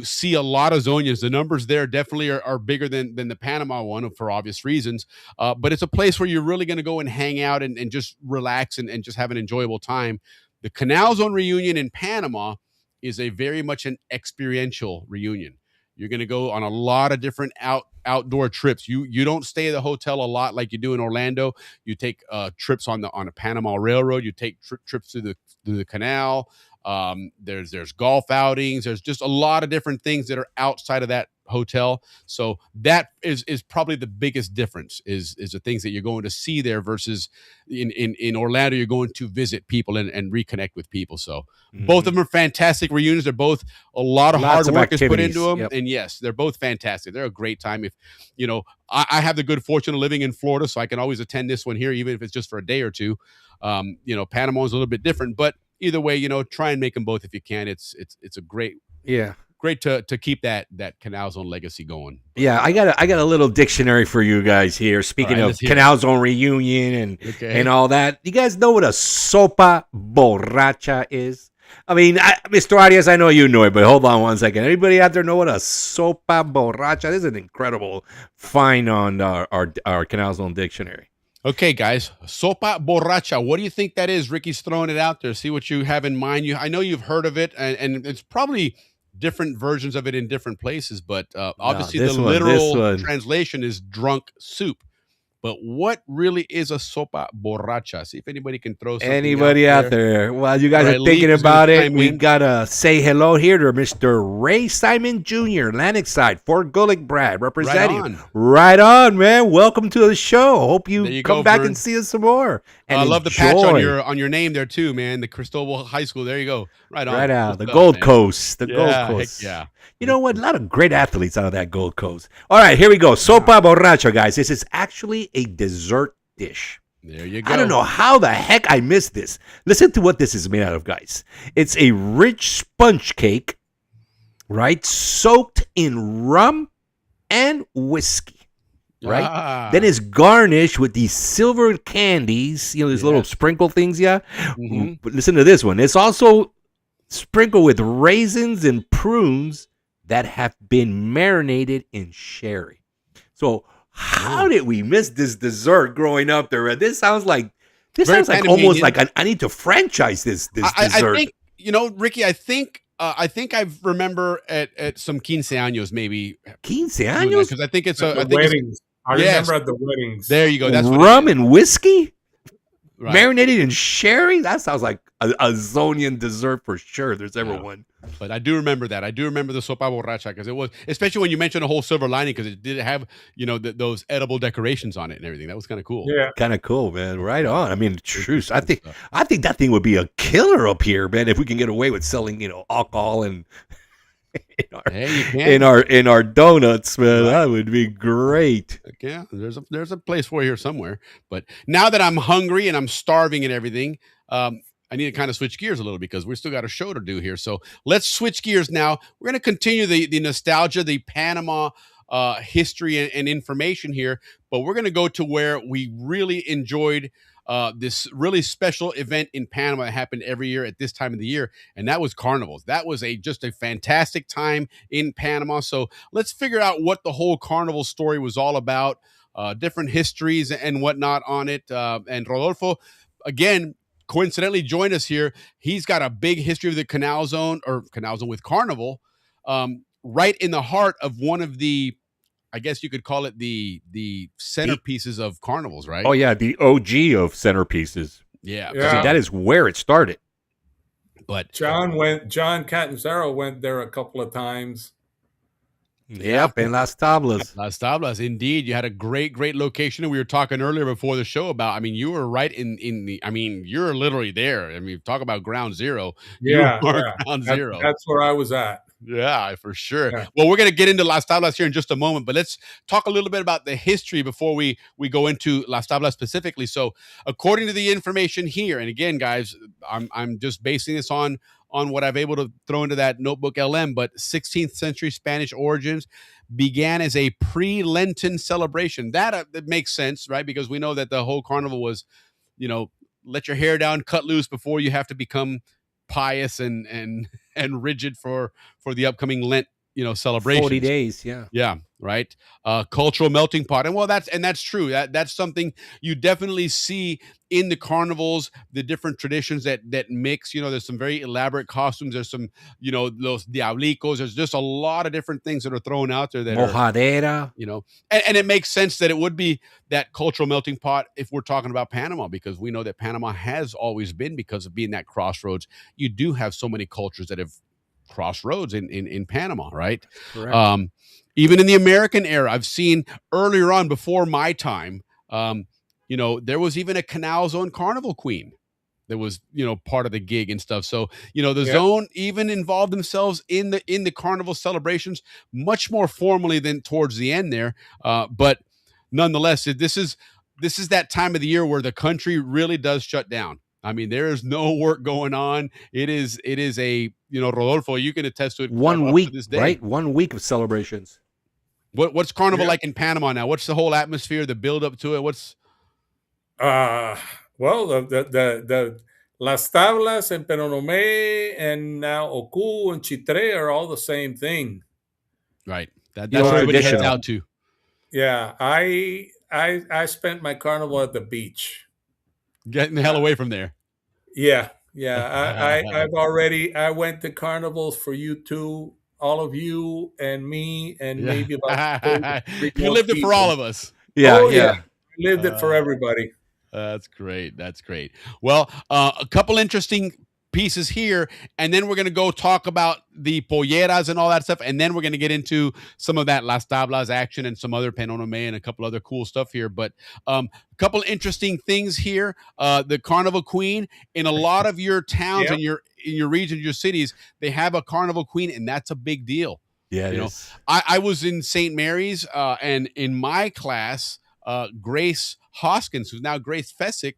S2: see a lot of Zonians. The numbers there definitely are bigger than the Panama one for obvious reasons. But it's a place where you're really going to go and hang out and just relax and just have an enjoyable time. The Canal Zone reunion in Panama is a very much an experiential reunion. You're going to go on a lot of different outdoor trips. You don't stay at the hotel a lot like you do in Orlando. You take trips on a Panama Railroad. You take trips through the canal. There's golf outings. There's just a lot of different things that are outside of that hotel. So that is probably the biggest difference is the things that you're going to see there versus in Orlando, you're going to visit people and reconnect with people. So both of them are fantastic reunions. They're both a lot of
S1: Lots
S2: hard
S1: of
S2: work is put
S1: activities.
S2: into them.
S1: Yep.
S2: And yes, they're both fantastic. They're a great time. If, you know, I have the good fortune of living in Florida, so I can always attend this one here, even if it's just for a day or two. You know, Panama is a little bit different, but either way, you know, try and make them both if you can. It's a great to keep that Canal Zone legacy going.
S1: Yeah, I got a little dictionary for you guys here. Speaking
S2: All right,
S1: of
S2: let's hear
S1: Canal Zone reunion
S2: Okay.
S1: and all that, you guys know what a sopa borracha is? I mean, Mr. Arias, I know you know it, but hold on one second. Anybody out there know what a sopa borracha? This is an incredible find on our Canal Zone dictionary.
S2: Okay, guys, sopa borracha. What do you think that is? Ricky's throwing it out there. See what you have in mind. I know you've heard of it, and it's probably different versions of it in different places, but obviously the literal translation is drunk soup. But what really is a sopa borracha? See if anybody can throw something
S1: Anybody out there? While you guys are thinking about it, we got to say hello here to Mr. Ray Simon Jr., Atlantic Side, Fort Gullick, Brad, representing. Right on, man. Welcome to the show. Hope you come back and see us some more. And
S2: I love the patch on your name there too, man. The Cristobal High School. There you go. Right on.
S1: Right out.
S2: Good
S1: The
S2: stuff,
S1: Gold
S2: man.
S1: Coast. The Gold
S2: Yeah,
S1: Coast.
S2: heck yeah.
S1: You know what? A lot of great athletes out of that Gold Coast. All right, here we go. Sopa borracha, guys. This is actually a dessert dish.
S2: There you go.
S1: I don't know how the heck I missed this. Listen to what this is made out of, guys. It's a rich sponge cake right? Soaked in rum and whiskey, right?
S2: Ah.
S1: Then it's garnished with these silver candies, you know, these little
S2: Yes.
S1: sprinkle things, yeah.
S2: Mhm.
S1: But listen to this one. It's also sprinkled with raisins and prunes that have been marinated in sherry. So how did we miss this dessert growing up there? This sounds like
S2: Very
S1: almost
S2: Panamanian.
S1: like I need to franchise this
S2: I
S1: dessert.
S2: think, Ricky, I think I remember at some quince años maybe.
S1: Quince años?
S2: Because I think it's
S8: At
S2: I
S8: the
S2: think it's-
S8: weddings. I
S2: yes.
S8: remember at the weddings.
S2: There you go. That's what
S1: rum
S2: it is.
S1: and whiskey
S2: Right.
S1: marinated in sherry. That sounds like a Zonian dessert for sure. If there's ever one.
S2: But I do remember that. I do remember the sopa borracha because it was, especially when you mentioned the whole silver lining, because it did have, those edible decorations on it and everything. That was kind of cool.
S8: Yeah.
S1: Kind of cool, man. Right on. I mean, truth. I think that thing would be a killer up here, man. If we can get away with selling, alcohol and in our donuts, man, that would be great.
S2: Yeah, there's a place for you here somewhere. But now that I'm hungry and I'm starving and everything, I need to kind of switch gears a little because we still got a show to do here. So let's switch gears now. We're going to continue the nostalgia, the Panama history and information here, but we're going to go to where we really enjoyed this really special event in Panama that happened every year at this time of the year, and that was carnivals. That was just a fantastic time in Panama. So let's figure out what the whole carnival story was all about, different histories and whatnot on it. And Rodolfo, again, coincidentally joined us here. He's got a big history of the Canal Zone with Carnival, right in the heart of one of the, I guess you could call it the centerpieces of carnivals, right?
S1: Oh yeah, the OG of centerpieces.
S2: Yeah.
S1: See, that is where it started.
S2: But
S8: John Catanzaro went there a couple of times.
S1: Yep, in Las Tablas.
S2: Las Tablas, indeed. You had a great location. We were talking earlier before the show about, I mean, you were right in the, I mean, you're literally there. I mean, talk about ground zero.
S8: Yeah,
S2: you are ground zero.
S8: That's where I was at.
S2: Yeah, for sure.
S8: Yeah.
S2: Well, we're going to get into Las Tablas here in just a moment, but let's talk a little bit about the history before we go into Las Tablas specifically. So, according to the information here, and again, guys, I'm just basing this on what I've able to throw into that notebook LM, but 16th century Spanish origins began as a pre-Lenten celebration. That makes sense, right? Because we know that the whole carnival was, let your hair down, cut loose before you have to become pious and rigid for the upcoming Lent, celebration.
S1: 40 days, yeah.
S2: Yeah, right. Cultural melting pot. And that's true. That's something you definitely see in the carnivals, the different traditions that mix. There's some very elaborate costumes. There's some, those diablicos. There's just a lot of different things that are thrown out there that
S1: Mojadera.
S2: And it makes sense that it would be that cultural melting pot if we're talking about Panama, because we know that Panama has always been, because of being that crossroads. You do have so many cultures that have crossroads in Panama, right?
S1: Correct.
S2: Even in the American era, I've seen earlier on, before my time, there was even a Canal Zone carnival queen that was, part of the gig and stuff. So, the zone even involved themselves in the carnival celebrations much more formally than towards the end there. But nonetheless, this is that time of the year where the country really does shut down. I mean, there is no work going on. It is a, Rodolfo, you can attest to it.
S1: 1
S2: up
S1: week,
S2: to this day.
S1: right? 1 week of celebrations.
S2: What's carnival like in Panama now? What's the whole atmosphere, the build up to it? What's
S8: well, the Las Tablas and Penonomé and now Oku and Chitre are all the same thing.
S2: Right. That's what everybody heads out to.
S8: Yeah, I spent my carnival at the beach.
S2: Getting the hell away from there.
S8: Yeah. I went to carnivals for you two, all of you and me, and maybe about
S2: you lived it for all of us.
S1: Yeah,
S8: I lived it for everybody.
S2: That's great. Well, a couple interesting pieces here, and then we're going to go talk about the polleras and all that stuff, and then we're going to get into some of that Las Tablas action and some other Penonomé and a couple other cool stuff here. But a couple interesting things here. The Carnival Queen, in a lot of your towns and in your region, your cities, they have a Carnival Queen, and that's a big deal.
S1: Yeah,
S2: I was in St. Mary's, and in my class, Grace Hoskins, who's now Grace Fessick,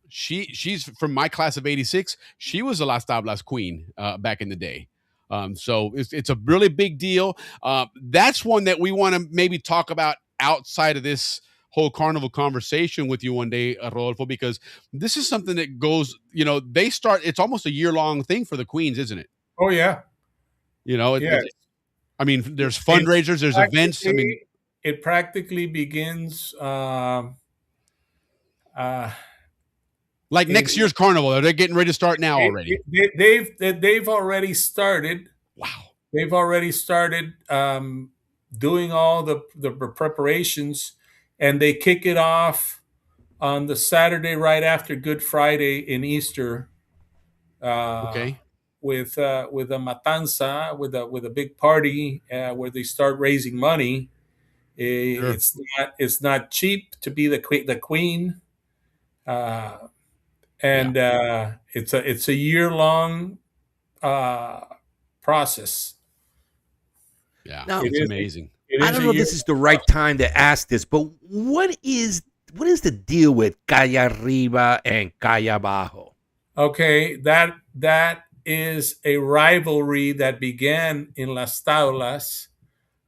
S2: she's from my class of '86. She was a Las Tablas queen back in the day. So it's a really big deal. That's one that we want to maybe talk about outside of this whole carnival conversation with you one day, Rodolfo, because this is something that goes, it's almost a year-long thing for the Queens, isn't it?
S8: Oh, yeah.
S2: Yes. I mean, there's fundraisers, there's events. I mean,
S8: it practically begins
S2: like next year's carnival. Are they getting ready to start now already?
S8: They've already started.
S2: Wow.
S8: They've already started doing all the preparations, and they kick it off on the Saturday right after Good Friday in Easter.
S2: Okay.
S8: With a matanza, with a big party where they start raising money.
S2: Sure.
S8: It's not cheap to be the queen, and it's a year-long process.
S2: Yeah,
S1: Now,
S2: it's amazing.
S1: I don't know if this is the right time to ask this, but what is the deal with Calle Arriba and Calle Abajo?
S8: Okay, that is a rivalry that began in Las Taulas.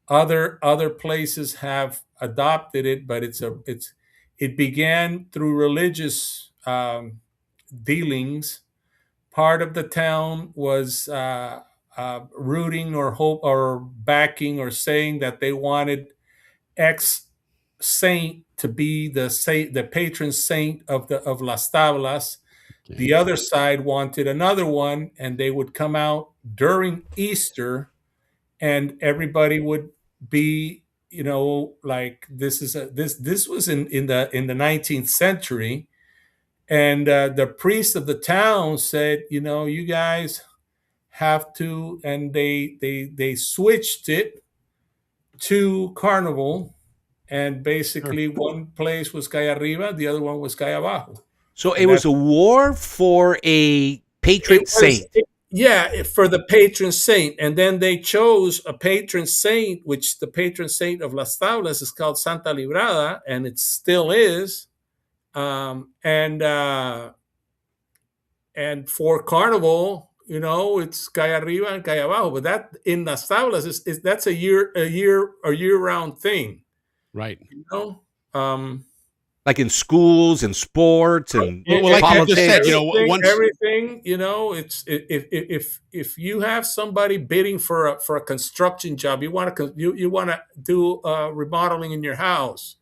S8: Other places have adopted it, but it began through religious dealings. Part of the town was rooting or backing or saying that they wanted X saint to be the patron saint of Las Tablas. Okay. The other side wanted another one, and they would come out during Easter, and everybody would be, like this was in the 19th century, and the priest of the town said, you guys have to, and they switched it to carnival. And basically, one place was Calle Arriba, the other one was Calle Abajo.
S1: So it was a war for a patron saint.
S8: For the patron saint. And then they chose a patron saint, which the patron saint of Las Tablas is called Santa Librada, and it still is. And for carnival, it's Calle Arriba and Calle Abajo. But that in Las Tablas that's a year-round thing.
S2: Right.
S1: Like in schools and sports and
S2: like
S1: politics.
S2: You just said,
S8: everything, it's if you have somebody bidding for a construction job, you want to do remodeling in your house,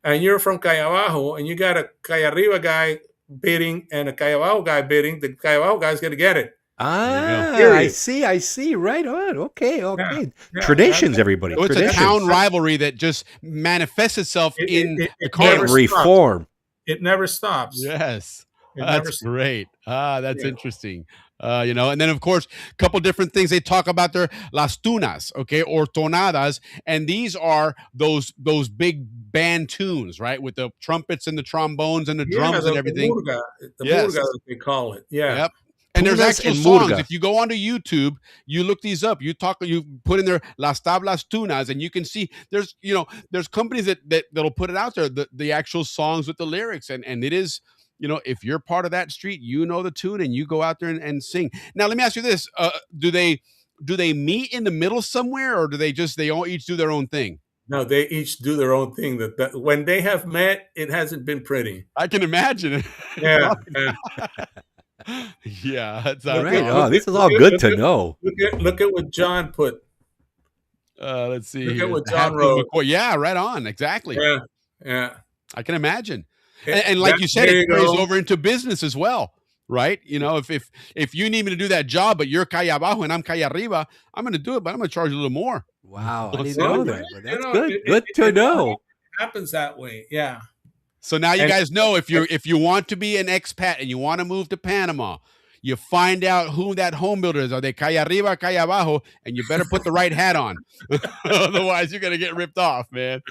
S8: and you're from Calle Abajo, and you got a Calle Arriba guy bidding and a Calle Abajo guy bidding, the Calle Abajo guy's going to get it.
S1: I see. Right on. Okay.
S8: Yeah.
S1: Traditions, everybody.
S2: So it's
S1: Traditions.
S2: a town rivalry that just manifests itself in the carnival.
S1: Reform.
S8: It never stops.
S2: Yes. That's great. That's interesting. And then of course, a couple different things they talk about there, las tunas, okay, or tonadas, and these are those big band tunes, right, with the trumpets and the trombones and the drums and everything.
S8: The murga, they call it. Yeah.
S2: Yep. And there's actual songs. If you go onto YouTube, you look these up. You put in there Las Tablas Tunas, and you can see there's companies that'll put it out there, the actual songs with the lyrics, and it is, if you're part of that street, the tune, and you go out there and sing. Now, let me ask you this: do they meet in the middle somewhere, or do they all each do their own thing?
S8: No, they each do their own thing. That when they have met, it hasn't been pretty.
S2: I can imagine.
S8: Yeah.
S2: Yeah, that's
S1: right. Oh, this is all good to know.
S8: Look at what John put.
S2: Let's see.
S8: Look at what John wrote.
S2: Yeah, right on. Exactly.
S8: Yeah.
S2: I can imagine. And like you said, it plays over into business as well, right? If you need me to do that job, but you're Calle Abajo and I'm Calle Arriba, I'm going to do it, but I'm going to charge you a little more.
S1: Wow, I didn't know that. But that's good. Good to know.
S8: It happens that way. Yeah.
S2: So now you guys know if you want to be an expat and you want to move to Panama, you find out who that home builder is. Are they Calle Arriba, Calle Abajo? And you better put the right hat on. Otherwise, you're going to get ripped off, man.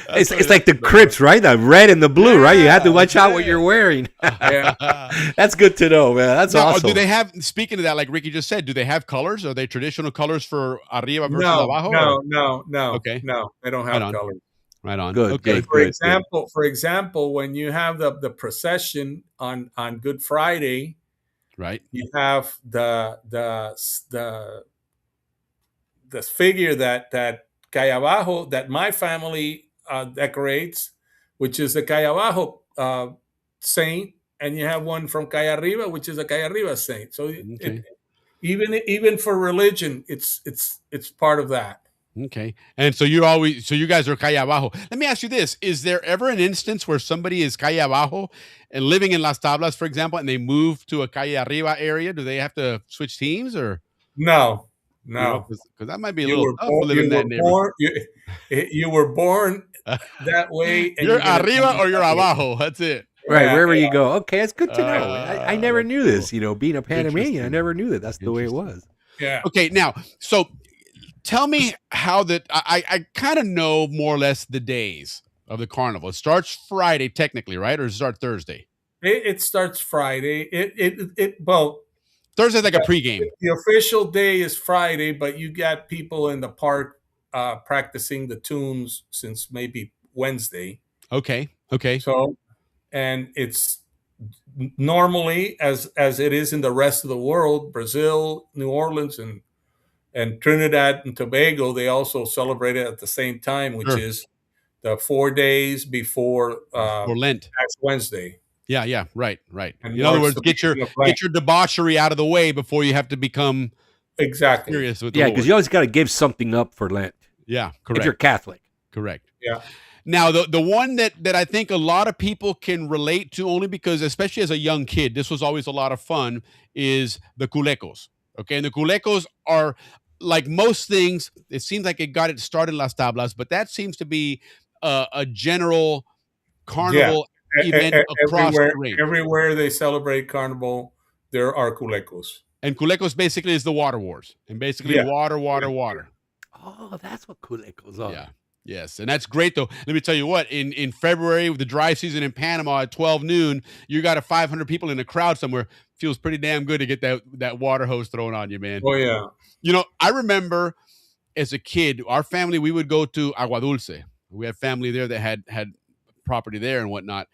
S1: It's like the Crips, right? The red and the blue, right? You have to watch out what you're wearing. That's good to know, man. That's awesome.
S2: Do they have, speaking of that, like Ricky just said, do they have colors? Are they traditional colors for Arriba versus Abajo?
S8: No.
S2: Okay.
S8: No, they don't have colors.
S2: Right on.
S1: Good.
S2: Okay.
S1: Good,
S8: for example, when you have the procession on Good Friday,
S2: Right.
S8: You have the figure that Calle Abajo, that my family decorates, which is the Calle Abajo saint, and you have one from Calle Arriba, which is a Calle Arriba saint. So
S2: Okay.
S8: even for religion, it's part of that.
S2: Okay. And so you guys are calle abajo. Let me ask you this. Is there ever an instance where somebody is calle abajo and living in Las Tablas, for example, and they move to a calle arriba area? Do they have to switch teams or?
S8: No,
S2: You know,
S8: no.
S2: because that might be a
S8: You
S2: little
S8: were
S2: tough
S8: born,
S2: for living in that neighborhood.
S8: you were born that way. And
S2: You're
S8: gonna
S2: arriba
S8: die
S2: or you're
S8: that way.
S2: abajo. That's it.
S1: Right,
S8: Yeah,
S1: wherever
S8: yeah.
S1: you go. Okay, it's good to know. I never
S2: That's
S1: knew
S2: cool.
S1: this. You know, being a Panamanian, I
S2: Interesting.
S1: never knew that. That's the way it was.
S8: Yeah.
S2: Okay, now, so tell me how that I kind of know more or less the days of the carnival. It starts Friday technically, right? Or does it start Thursday?
S8: It starts Friday. Well,
S2: Thursday's like a pregame.
S8: the official day is Friday, but you got people in the park practicing the tunes since maybe Wednesday.
S2: Okay.
S8: So, and it's normally as it is in the rest of the world, Brazil, New Orleans, and Trinidad and Tobago, they also celebrate it at the same time, which
S2: Sure.
S8: is the 4 days before
S2: For Lent.
S8: Ash Wednesday.
S2: Yeah, right.
S8: And
S2: In other
S8: marks
S2: words,
S8: the
S2: get your
S8: beginning of Lent.
S2: debauchery out of the way before you have to become
S8: Exactly.
S2: serious with the
S1: Yeah,
S2: Lord.
S1: because you always got to give something up for Lent.
S2: Yeah,
S1: If you're
S2: correct.
S1: Catholic.
S2: Correct.
S8: Yeah.
S2: Now, the one that I think a lot of people can relate to, only because, especially as a young kid, this was always a lot of fun, is the culecos. Okay, and the culecos are, like most things, it seems like it got it started in Las Tablas, but that seems to be a general carnival event across the range.
S8: Everywhere they celebrate Carnival, there are culecos.
S2: And culecos basically is the water wars, and basically
S8: Yeah.
S2: water.
S1: Oh, that's what culecos are.
S2: Yeah. Yes, and that's great though. Let me tell you what. In February, with the dry season in Panama at 12 noon, you got 500 people in a crowd somewhere. Feels pretty damn good to get that water hose thrown on you, man.
S8: Oh yeah.
S2: You know, I remember as a kid, our family, we would go to Agua Dulce. We had family there that had property there and whatnot.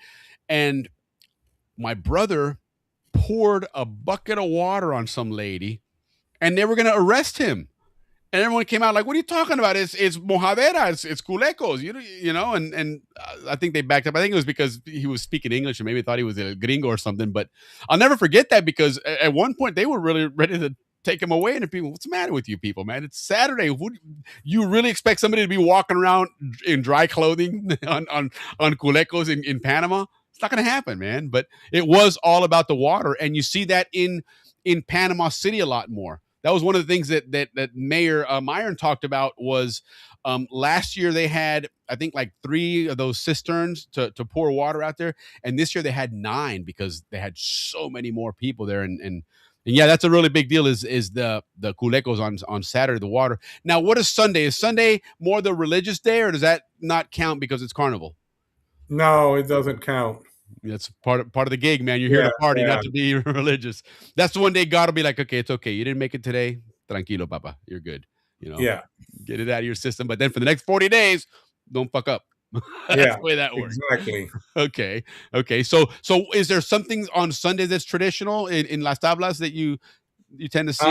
S2: And my brother poured a bucket of water on some lady, and they were going to arrest him. And everyone came out like, "What are you talking about? It's mojadera, it's culecos, you know." And I think they backed up. I think it was because he was speaking English, and maybe thought he was a gringo or something. But I'll never forget that, because at one point they were really ready to take him away. And people, what's the matter with you people, man? It's Saturday. You really expect somebody to be walking around in dry clothing on culecos in Panama? It's not going to happen, man. But it was all about the water, and you see that in Panama City a lot more. That was one of the things that Mayor Myron talked about was last year they had, I think, like 3 of those cisterns to pour water out there. And this year they had 9 because they had so many more people there. And yeah, that's a really big deal is the culecos on Saturday, the water. Now, what is Sunday? Is Sunday more the religious day, or does that not count because it's carnival?
S8: No, it doesn't count.
S2: That's part of the gig, man. You're here to party, not to be religious. That's the one day God will be like, "Okay, it's okay. You didn't make it today. Tranquilo, papa. You're good. You know,
S8: Yeah.
S2: Get it out of your system. But then for the next 40 days, don't fuck up." That's the way that works.
S8: Exactly.
S2: Okay. So is there something on Sunday that's traditional in Las Tablas that you tend to see?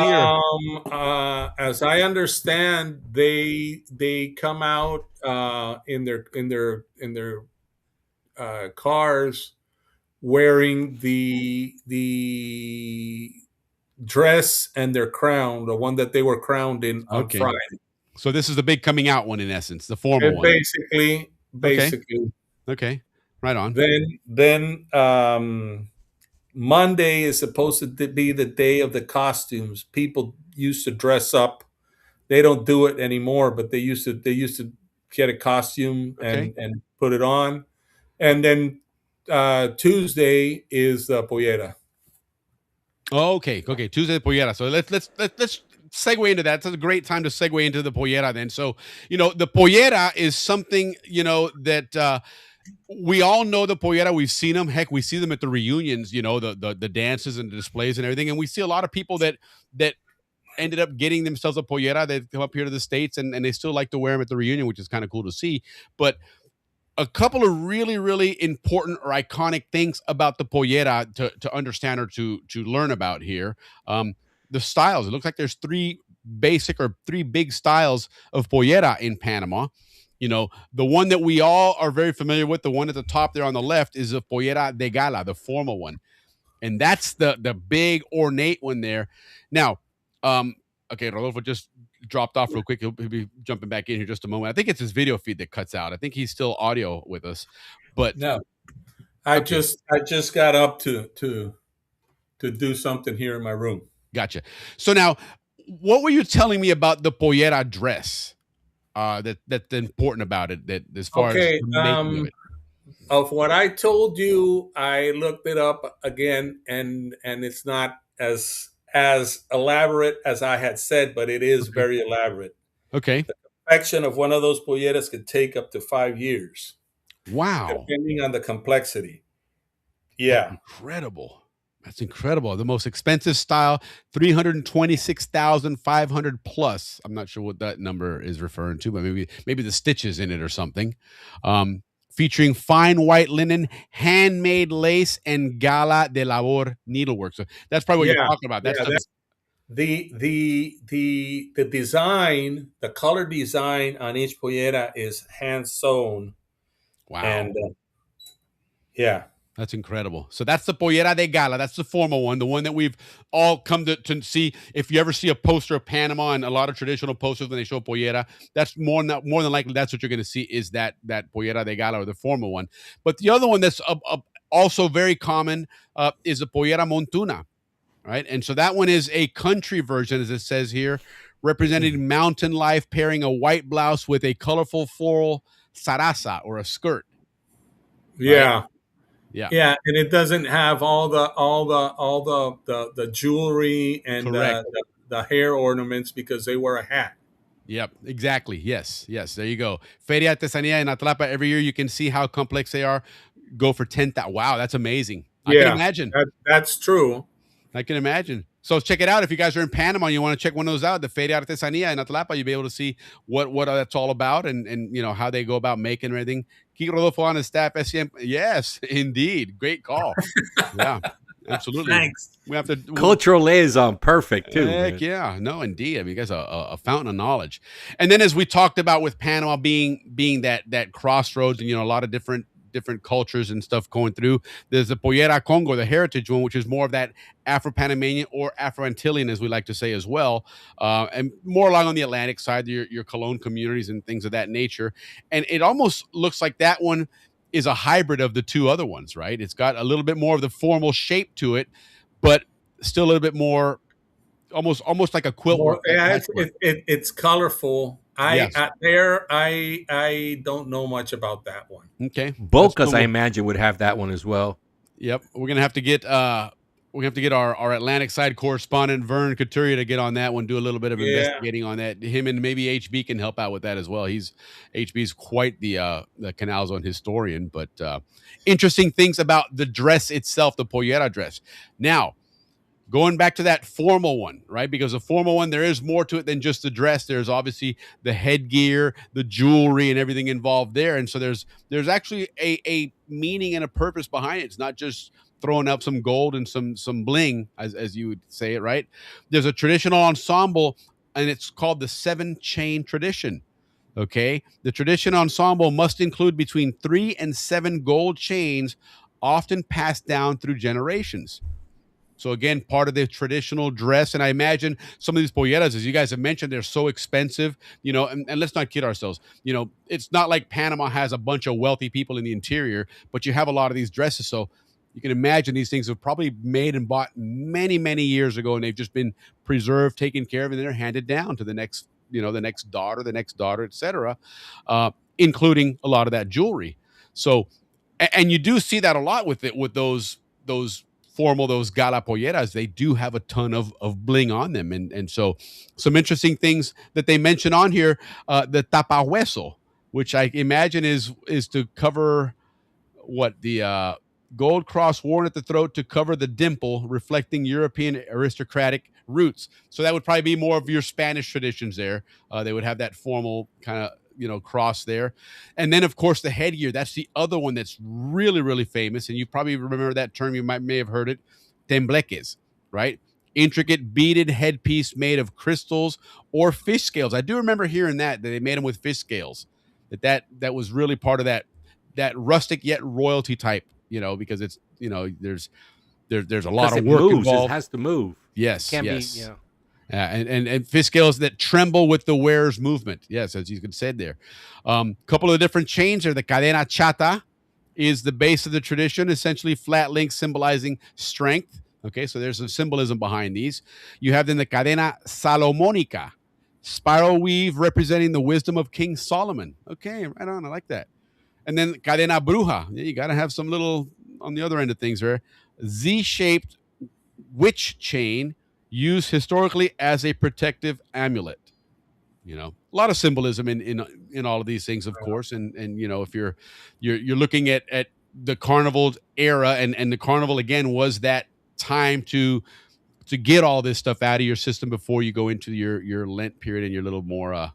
S8: As I understand, they come out in their cars wearing the dress and their crown, the one that they were crowned in on
S2: Okay.
S8: Friday.
S2: So this is the big coming out one, in essence, the formal one.
S8: Basically.
S2: Okay. Right on.
S8: Then Monday is supposed to be the day of the costumes. People used to dress up. They don't do it anymore, but they used to get a costume and put it on. And then Tuesday is the pollera.
S2: Okay. Tuesday pollera. So let's segue into that. It's a great time to segue into the pollera then. So, the pollera is something, that we all know the pollera. We've seen them. Heck, we see them at the reunions, the dances and the displays and everything. And we see a lot of people that ended up getting themselves a pollera that come up here to the States and they still like to wear them at the reunion, which is kind of cool to see. But a couple of really, really important or iconic things about the pollera to understand or to learn about here. The styles. It looks like there's three big styles of pollera in Panama. The one that we all are very familiar with, the one at the top there on the left, is a pollera de gala, the formal one. And that's the big ornate one there. Now, okay, Rodolfo just dropped off real quick. He'll be jumping back in here just a moment. I think it's his video feed that cuts out. I think he's still audio with us, but
S8: no, I just got up to do something here in my room.
S2: Gotcha. So now, what were you telling me about the pollera dress? That's important about it. That as far as the making of it.
S8: Of what I told you, I looked it up again, and it's not as elaborate as I had said, but it is very elaborate.
S2: Okay.
S8: The confection of one of those polleras could take up to 5 years.
S2: Wow.
S8: Depending on the complexity. Yeah.
S2: That's incredible. The most expensive style, 326,500 plus. I'm not sure what that number is referring to, but maybe the stitches in it or something. Featuring fine white linen, handmade lace, and gala de labor needlework. So that's probably what you're talking about. That's
S8: the design, the color design on each pollera is hand sewn.
S2: Wow.
S8: And yeah.
S2: That's incredible. So that's the pollera de gala. That's the formal one, the one that we've all come to see. If you ever see a poster of Panama and a lot of traditional posters when they show pollera, that's more than likely that's what you're going to see is that pollera de gala, or the formal one. But the other one that's also very common is the pollera montuna, right? And so that one is a country version, as it says here, representing mountain life, pairing a white blouse with a colorful floral zaraza, or a skirt.
S8: Yeah.
S2: Right?
S8: Yeah, and it doesn't have all the jewelry and the hair ornaments because they wear a hat.
S2: Yep, exactly. Yes. There you go. Feria Artesanía in Atlapa. Every year you can see how complex they are. Go for 10,000. Wow, that's amazing. I can imagine.
S8: That's true.
S2: I can imagine. So check it out. If you guys are in Panama and you want to check one of those out, the Feria Artesanía in Atlapa, you'll be able to see what that's all about and how they go about making everything. Kike Rodolfo on his staff, SCM. Yes, indeed. Great call. Yeah, absolutely.
S8: Thanks.
S2: We have to
S1: cultural liaison, perfect too.
S2: Heck yeah, no, indeed. I mean, you guys are a fountain of knowledge. And then, as we talked about with Panama being that crossroads, and a lot of different cultures and stuff going through. There's the Pollera Congo, the heritage one, which is more of that Afro-Panamanian or Afro-Antillean, as we like to say as well, and more along on the Atlantic side, your Cologne communities and things of that nature. And it almost looks like that one is a hybrid of the two other ones, right? It's got a little bit more of the formal shape to it, but still a little bit more, almost like a quilt work.
S8: Yeah, it's colorful. I don't know much about that one.
S2: Okay,
S1: Bocas, I imagine, would have that one as well.
S2: Yep, we're gonna have to get our Atlantic side correspondent Vern Couturier to get on that one, do a little bit of investigating on that. Him and maybe HB can help out with that as well. HB's quite the Canal Zone historian. But interesting things about the dress itself, the pollera dress. Now, going back to that formal one, right? Because the formal one, there is more to it than just the dress. There's obviously the headgear, the jewelry, and everything involved there. And so there's actually a meaning and a purpose behind it. It's not just throwing up some gold and some bling, as you would say it, right? There's a traditional ensemble, and it's called the 7-chain tradition. Okay, the tradition ensemble must include between 3 and 7 gold chains, often passed down through generations. So again, part of the traditional dress. And I imagine some of these polleras, as you guys have mentioned, they're so expensive, and let's not kid ourselves. It's not like Panama has a bunch of wealthy people in the interior, but you have a lot of these dresses. So you can imagine these things were probably made and bought many, many years ago, and they've just been preserved, taken care of, and they're handed down to the next daughter, et cetera, including a lot of that jewelry. So, and you do see that a lot with those formal, those gala polleras. They do have a ton of bling on them. And so some interesting things that they mention on here, the tapahueso, which I imagine is to cover the gold cross worn at the throat to cover the dimple, reflecting European aristocratic roots. So that would probably be more of your Spanish traditions there. They would have that formal kind of cross there. And then, of course, the headgear. That's the other one that's really, really famous. And you probably remember that term. You may have heard it. Tembleques, right? Intricate beaded headpiece made of crystals or fish scales. I do remember hearing that they made them with fish scales. That was really part of that rustic yet royalty type, because it's, there's a lot of work involved.
S1: It has to move.
S2: Yes,
S1: Can't
S2: yes.
S1: be, you know.
S2: And fish scales that tremble with the wearer's movement. Yes, as you could say there. Couple of different chains there. The cadena chata is the base of the tradition, essentially flat links symbolizing strength. Okay, so there's some symbolism behind these. You have then the cadena salomónica, spiral weave representing the wisdom of King Solomon. Okay, right on. I like that. And then cadena bruja. Yeah, you got to have some little on the other end of things there. Z-shaped witch chain used historically as a protective amulet. A lot of symbolism in all of these things, of course. And if you're looking at the carnival era, and the carnival again was that time to get all this stuff out of your system before you go into your Lent period and your little more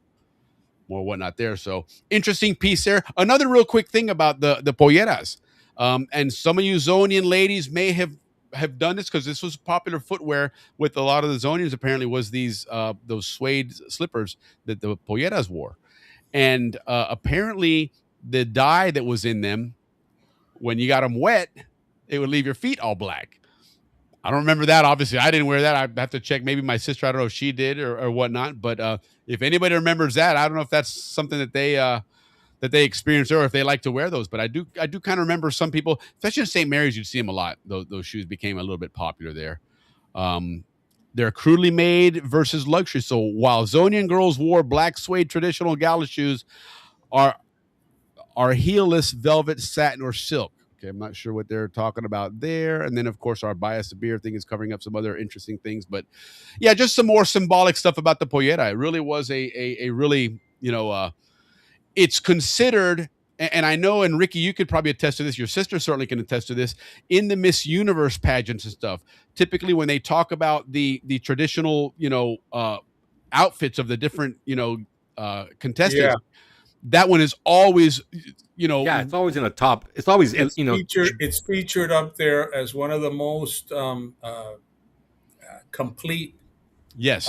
S2: whatnot there. So interesting piece there. Another real quick thing about the polleras, and some of you Zonian ladies may have done this because this was popular footwear with a lot of the Zonians. Apparently, was those suede slippers that the polleras wore, and apparently the dye that was in them, when you got them wet, it would leave your feet all black. I don't remember that. Obviously, I didn't wear that. I'd have to check. Maybe my sister, I don't know if she did or whatnot. But if anybody remembers that, I don't know if that's something that they experienced or if they like to wear those. But I do kind of remember some people, especially in St. Mary's, you'd see them a lot. Those shoes became a little bit popular there. They're crudely made versus luxury. So while Zonian girls wore black suede traditional gala shoes, are heelless velvet, satin, or silk. Okay, I'm not sure what they're talking about there. And then, of course, our bias of beer thing is covering up some other interesting things. But, yeah, just some more symbolic stuff about the pollera. It really was a really, it's considered, and I know, and Ricky, you could probably attest to this. Your sister certainly can attest to this. In the Miss Universe pageants and stuff, typically when they talk about the traditional, outfits of the different, contestants, that one is always,
S1: it's always in the top. It's always,
S8: it's featured up there as one of the most complete.
S2: Yes.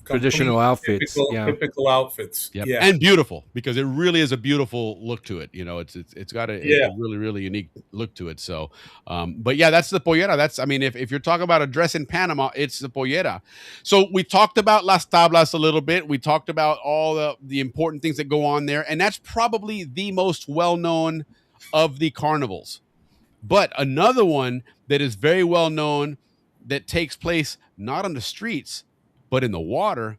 S1: Traditional outfits.
S8: Typical outfits.
S2: Yep.
S8: Yeah.
S2: And beautiful, because it really is a beautiful look to it. It's got a really, really unique look to it. So, but yeah, that's the pollera. That's, if you're talking about a dress in Panama, it's the pollera. So we talked about Las Tablas a little bit. We talked about all the important things that go on there. And that's probably the most well-known of the carnivals. But another one that is very well known that takes place not on the streets, but in the water,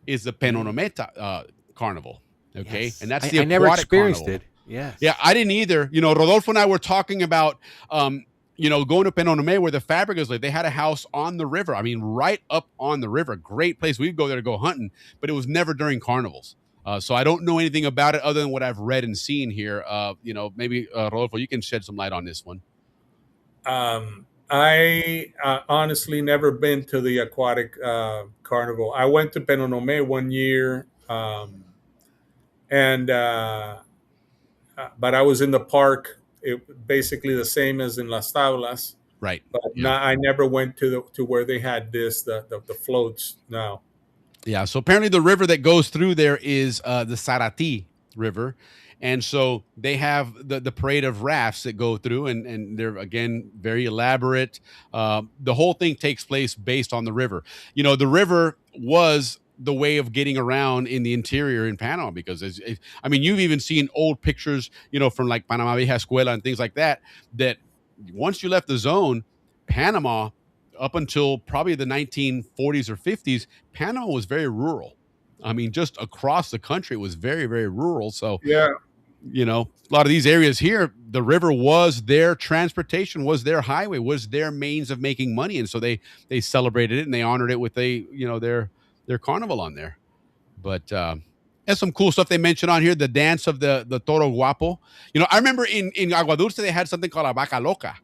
S2: is the Penonomé carnival. Okay.
S1: Yes.
S2: And that's
S1: I never experienced
S2: carnival.
S1: it. Yes.
S2: Yeah, I didn't either. Rodolfo and I were talking about, going to Penonomé where the Fabregas live. They had a house on the river. Right up on the river. Great place. We'd go there to go hunting, but it was never during carnivals. So I don't know anything about it other than what I've read and seen here. Maybe Rodolfo, you can shed some light on this one.
S8: I honestly never been to the aquatic carnival. I went to Penonomé one year, but I was in the park. It basically the same as in Las Tablas.
S2: Right.
S8: But I never went to where they had the floats. No.
S2: Yeah. So apparently the river that goes through there is the Sarati River. And so they have the parade of rafts that go through, and they're, again, very elaborate. The whole thing takes place based on the river. The river was the way of getting around in the interior in Panama, because you've even seen old pictures, from like Panama Vieja Escuela and things like that once you left the zone, Panama, up until probably the 1940s or 50s, Panama was very rural. Just across the country, it was very, very rural. So,
S8: yeah.
S2: A lot of these areas here, the river was their transportation, was their highway, was their means of making money. And so they celebrated it and they honored it with their carnival on there. But there's some cool stuff they mentioned on here. The dance of the Toro Guapo. I remember in Agua Dulce, they had something called a Vaca Loca.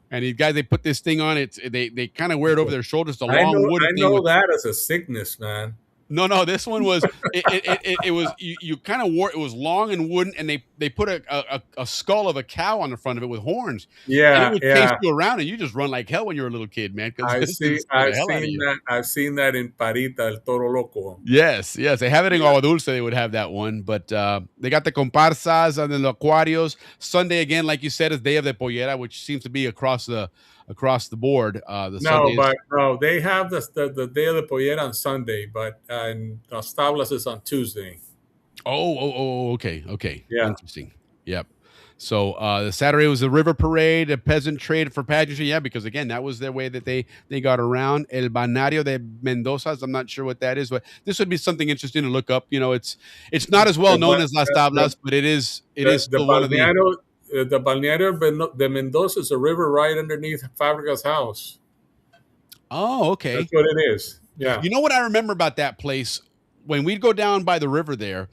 S2: And these guys, they put this thing on it. They kind of wear it over their shoulders. The long wooden
S8: thing. I know that as a sickness, man.
S2: No, this one was it was you kind of wore it was long and wooden, and they put a skull of a cow on the front of it with horns, and it
S8: Yeah,
S2: would chase
S8: yeah.
S2: you around, and you just run like hell when you were a little kid, man, because
S8: I
S2: this
S8: see.
S2: thing scared the
S8: I've
S2: hell out of
S8: seen
S2: you.
S8: that. I've seen that in Parita, El Toro Loco.
S2: Yes, they have it in
S8: Yeah.
S2: Agua Dulce. They would have that one, but they got the comparsas and the aquarios. Sunday again, like you said, is Day of the Pollera, which seems to be across the board. The
S8: No,
S2: Sunday is
S8: but no, they have the Day of the Pollera on Sunday, but Las Tablas is on Tuesday.
S2: Okay,
S8: Yeah.
S2: interesting. Yep. So the Saturday was the river parade, a peasant trade for pageantry. Yeah, because again, that was their way that they got around. El Banario de Mendoza's. I'm not sure what that is, but this would be something interesting to look up. You know, it's not as well known as Las Tablas, but it is still one of the.
S8: The Balneario de Mendoza is a river right underneath Fabrica's house.
S2: Oh, okay.
S8: That's what it is. Yeah.
S2: You know what I remember about that place when we'd go down by the river there.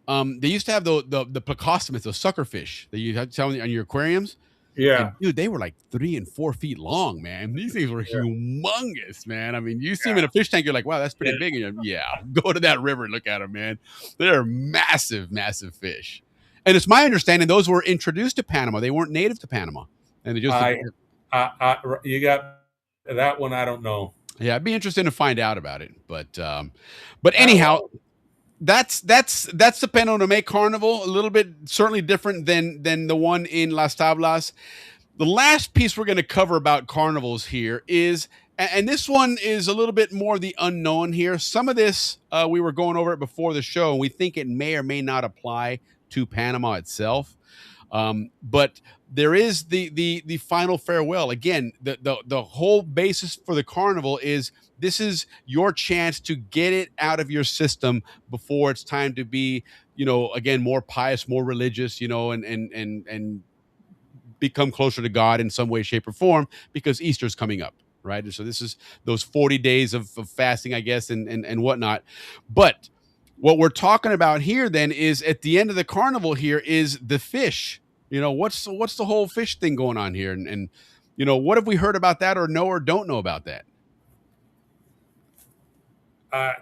S2: They used to have the plecostomus, the suckerfish that you had to on your aquariums.
S8: Yeah.
S2: And dude, they were like 3 and 4 feet long, man. These things were humongous, man. I mean, you see them in a fish tank, you're like, wow, that's pretty big. And go to that river and look at them, man. They're massive, massive fish. And it's my understanding those were introduced to Panama. They weren't native to Panama. And they just
S8: you got that one. I don't know.
S2: Yeah, I'd be interested to find out about it. But anyhow, that's the Penonomé Carnival. A little bit certainly different than the one in Las Tablas. The last piece we're going to cover about carnivals here is, and this one is a little bit more the unknown here. Some of this we were going over it before the show, and we think it may or may not apply to Panama itself. But there is the final farewell. Again, the whole basis for the carnival is this is your chance to get it out of your system before it's time to be, again, more pious, more religious, and become closer to God in some way, shape, or form, because Easter's coming up, right? And so this is those 40 days of fasting, I guess, and whatnot. But what we're talking about here then is at the end of the carnival here is the fish. What's the whole fish thing going on here? And what have we heard about that or know or don't know about that?
S8: I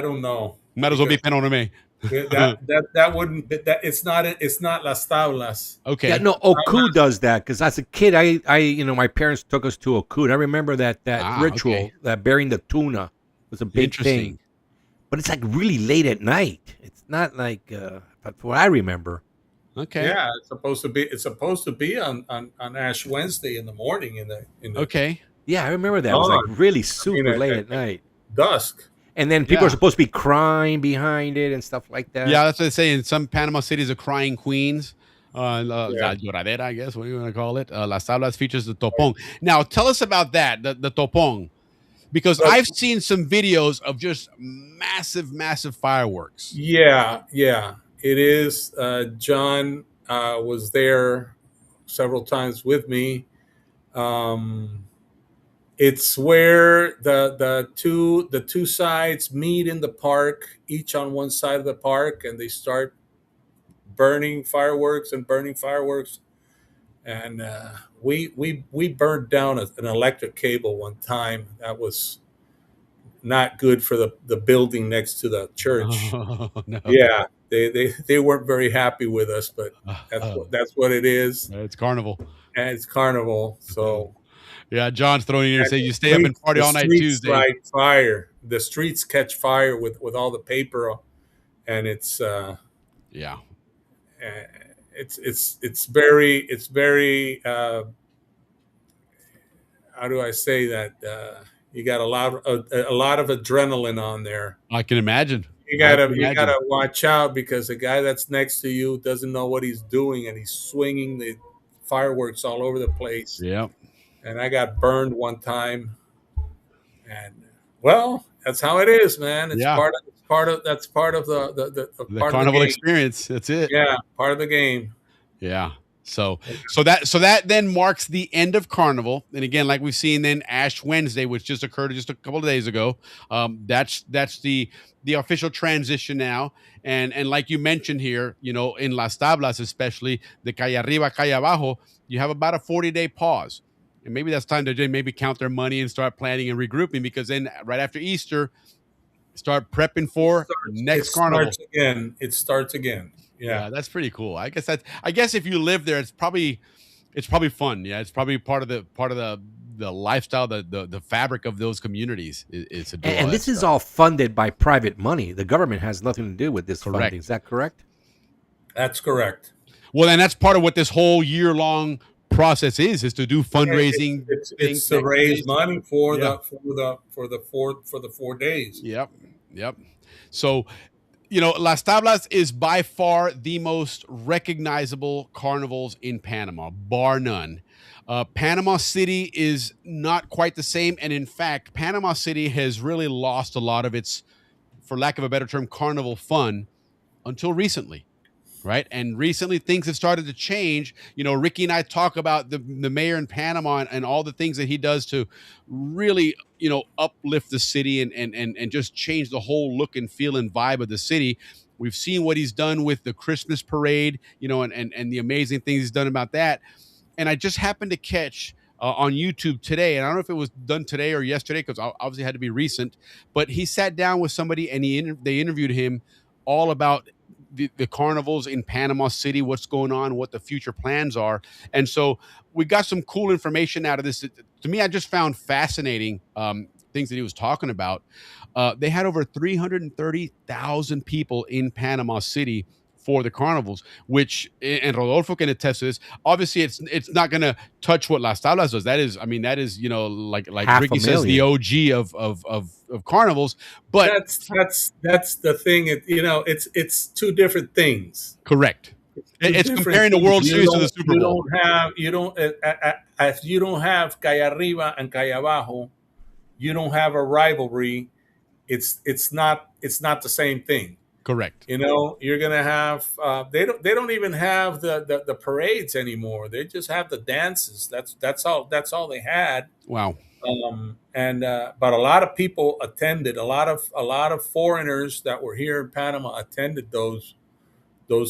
S8: don't know.
S2: Might as well be Penonomé.
S8: that wouldn't it's not Las Tablas.
S2: Okay.
S1: Yeah, no, Oku does that because as a kid, I my parents took us to Oku. And I remember that ritual, that burying the tuna was a big thing. But it's like really late at night. It's not like that's what I remember.
S2: Okay.
S8: Yeah, it's supposed to be on Ash Wednesday in the morning in the
S2: Okay.
S1: Yeah, I remember that. It was like really super late at night.
S8: Dusk.
S1: And then people are supposed to be crying behind it and stuff like that.
S2: Yeah, that's what they say in some Panama cities are crying queens. La lloradera, I guess. What do you want to call it? Las Tablas features the topong. Now, tell us about that, the topong. Because I've seen some videos of just massive, massive fireworks.
S8: Yeah. It is. John was there several times with me. It's where the two sides meet in the park, each on one side of the park, and they start burning fireworks. And we burned down an electric cable one time. That was not good for the building next to the church.
S2: Oh, no.
S8: Yeah, they weren't very happy with us, but that's what it is.
S2: It's carnival.
S8: And it's carnival, so.
S2: Yeah, John's throwing in and saying you stay up and party all night Tuesday.
S8: Like fire. The streets catch fire with all the paper, and it's it's very how do I say that? You got a lot of adrenaline on there.
S2: I can imagine.
S8: You gotta watch out because the guy that's next to you doesn't know what he's doing, and he's swinging the fireworks all over the place.
S2: Yeah.
S8: And I got burned one time, and well, that's how it is, man. It's part of the
S2: carnival experience. That's it.
S8: Yeah, part of the game.
S2: Yeah. So that then marks the end of carnival, and again, like we've seen, then Ash Wednesday, which just occurred just a couple of days ago. That's the official transition now, and like you mentioned here, in Las Tablas, especially the calle arriba, calle abajo, you have about a 40-day pause. And maybe that's time to maybe count their money and start planning and regrouping, because then right after Easter, start prepping for next carnival.
S8: It starts again. Yeah.
S2: That's pretty cool. I guess if you live there, it's probably fun. Yeah, it's probably part of the lifestyle, the fabric of those communities is to do all
S1: And
S2: that
S1: this is
S2: stuff.
S1: all funded by private money. The government has nothing to do with this
S2: Correct.
S1: funding. Is that correct?
S8: That's correct.
S2: Well, and that's part of what this whole year-long process is to do fundraising.
S8: It's to raise money for the 4 days.
S2: Yep. So, Las Tablas is by far the most recognizable carnivals in Panama, bar none. Panama City is not quite the same, and in fact, Panama City has really lost a lot of its, for lack of a better term, carnival fun until recently. Right. And recently things have started to change. Ricky and I talk about the mayor in Panama and all the things that he does to really, uplift the city and just change the whole look and feel and vibe of the city. We've seen what he's done with the Christmas parade, and the amazing things he's done about that. And I just happened to catch on YouTube today, and I don't know if it was done today or yesterday because obviously it had to be recent, but he sat down with somebody and they interviewed him all about the carnivals in Panama City, what's going on, what the future plans are. And so we got some cool information out of this. To me, I just found fascinating things that he was talking about. They had over 330,000 people in Panama City for the carnivals, which, and Rodolfo can attest to this. Obviously, it's not going to touch what Las Tablas does. That is, like Ricky says, the OG of carnivals. But
S8: that's the thing. It's two different things.
S2: Correct. It's comparing the World Series to the Super Bowl.
S8: If you don't have Calle Arriba and Calle Abajo, you don't have a rivalry. It's not the same thing.
S2: Correct.
S8: You're gonna have they don't even have the parades anymore. They just have the dances. That's all they had.
S2: Wow.
S8: But a lot of people attended. A lot of foreigners that were here in Panama attended those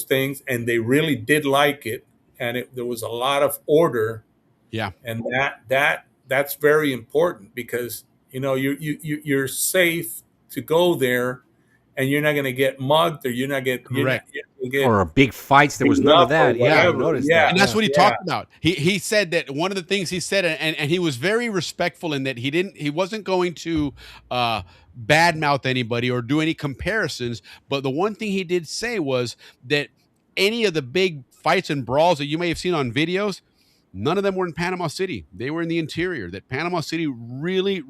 S8: things, and they really did like it. And there was a lot of order.
S2: Yeah.
S8: And that's very important because you're safe to go there. And you're not going to get mugged, or you're not get
S1: or big fights. There was none of that. Yeah, I noticed that.
S2: And that's what he talked about. He said that one of the things he said, and he was very respectful in that he wasn't going to badmouth anybody or do any comparisons. But the one thing he did say was that any of the big fights and brawls that you may have seen on videos, none of them were in Panama City. They were in the interior. That Panama City really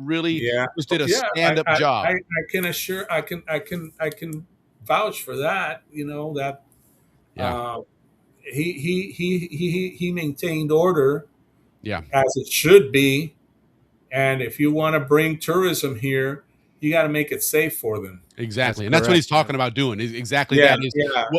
S2: just did a stand-up job.
S8: I can vouch for that. He maintained order.
S2: Yeah.
S8: As it should be. And if you want to bring tourism here, you got to make it safe for them.
S2: Exactly. And that's what he's talking about doing. Exactly that.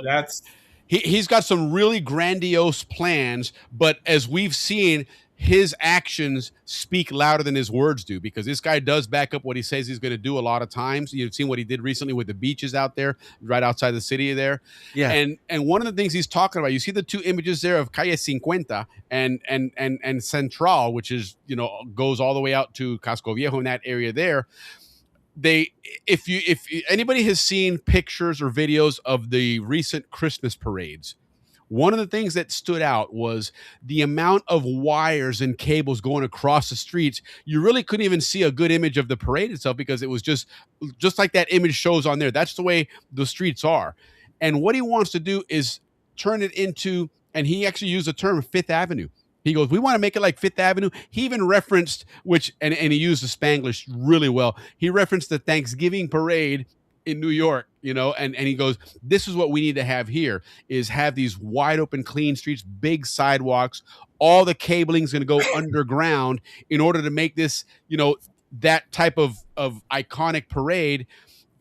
S8: That's
S2: He's got some really grandiose plans, but as we've seen, his actions speak louder than his words do, because this guy does back up what he says he's going to do a lot of times. You've seen what he did recently with the beaches out there, right outside the city there.
S1: Yeah.
S2: And one of the things he's talking about, you see the two images there of Calle 50 and Central, which is, goes all the way out to Casco Viejo in that area there. If anybody has seen pictures or videos of the recent Christmas parades, one of the things that stood out was the amount of wires and cables going across the streets. You really couldn't even see a good image of the parade itself because it was just like that image shows on there. That's the way the streets are. And what he wants to do is turn it into, and he actually used the term Fifth Avenue. He goes, we want to make it like Fifth Avenue. He even referenced, and he used the Spanglish really well. He referenced the Thanksgiving parade in New York, and he goes, this is what we need to have here, is have these wide open, clean streets, big sidewalks. All the cabling is going to go underground in order to make this, that type of iconic parade.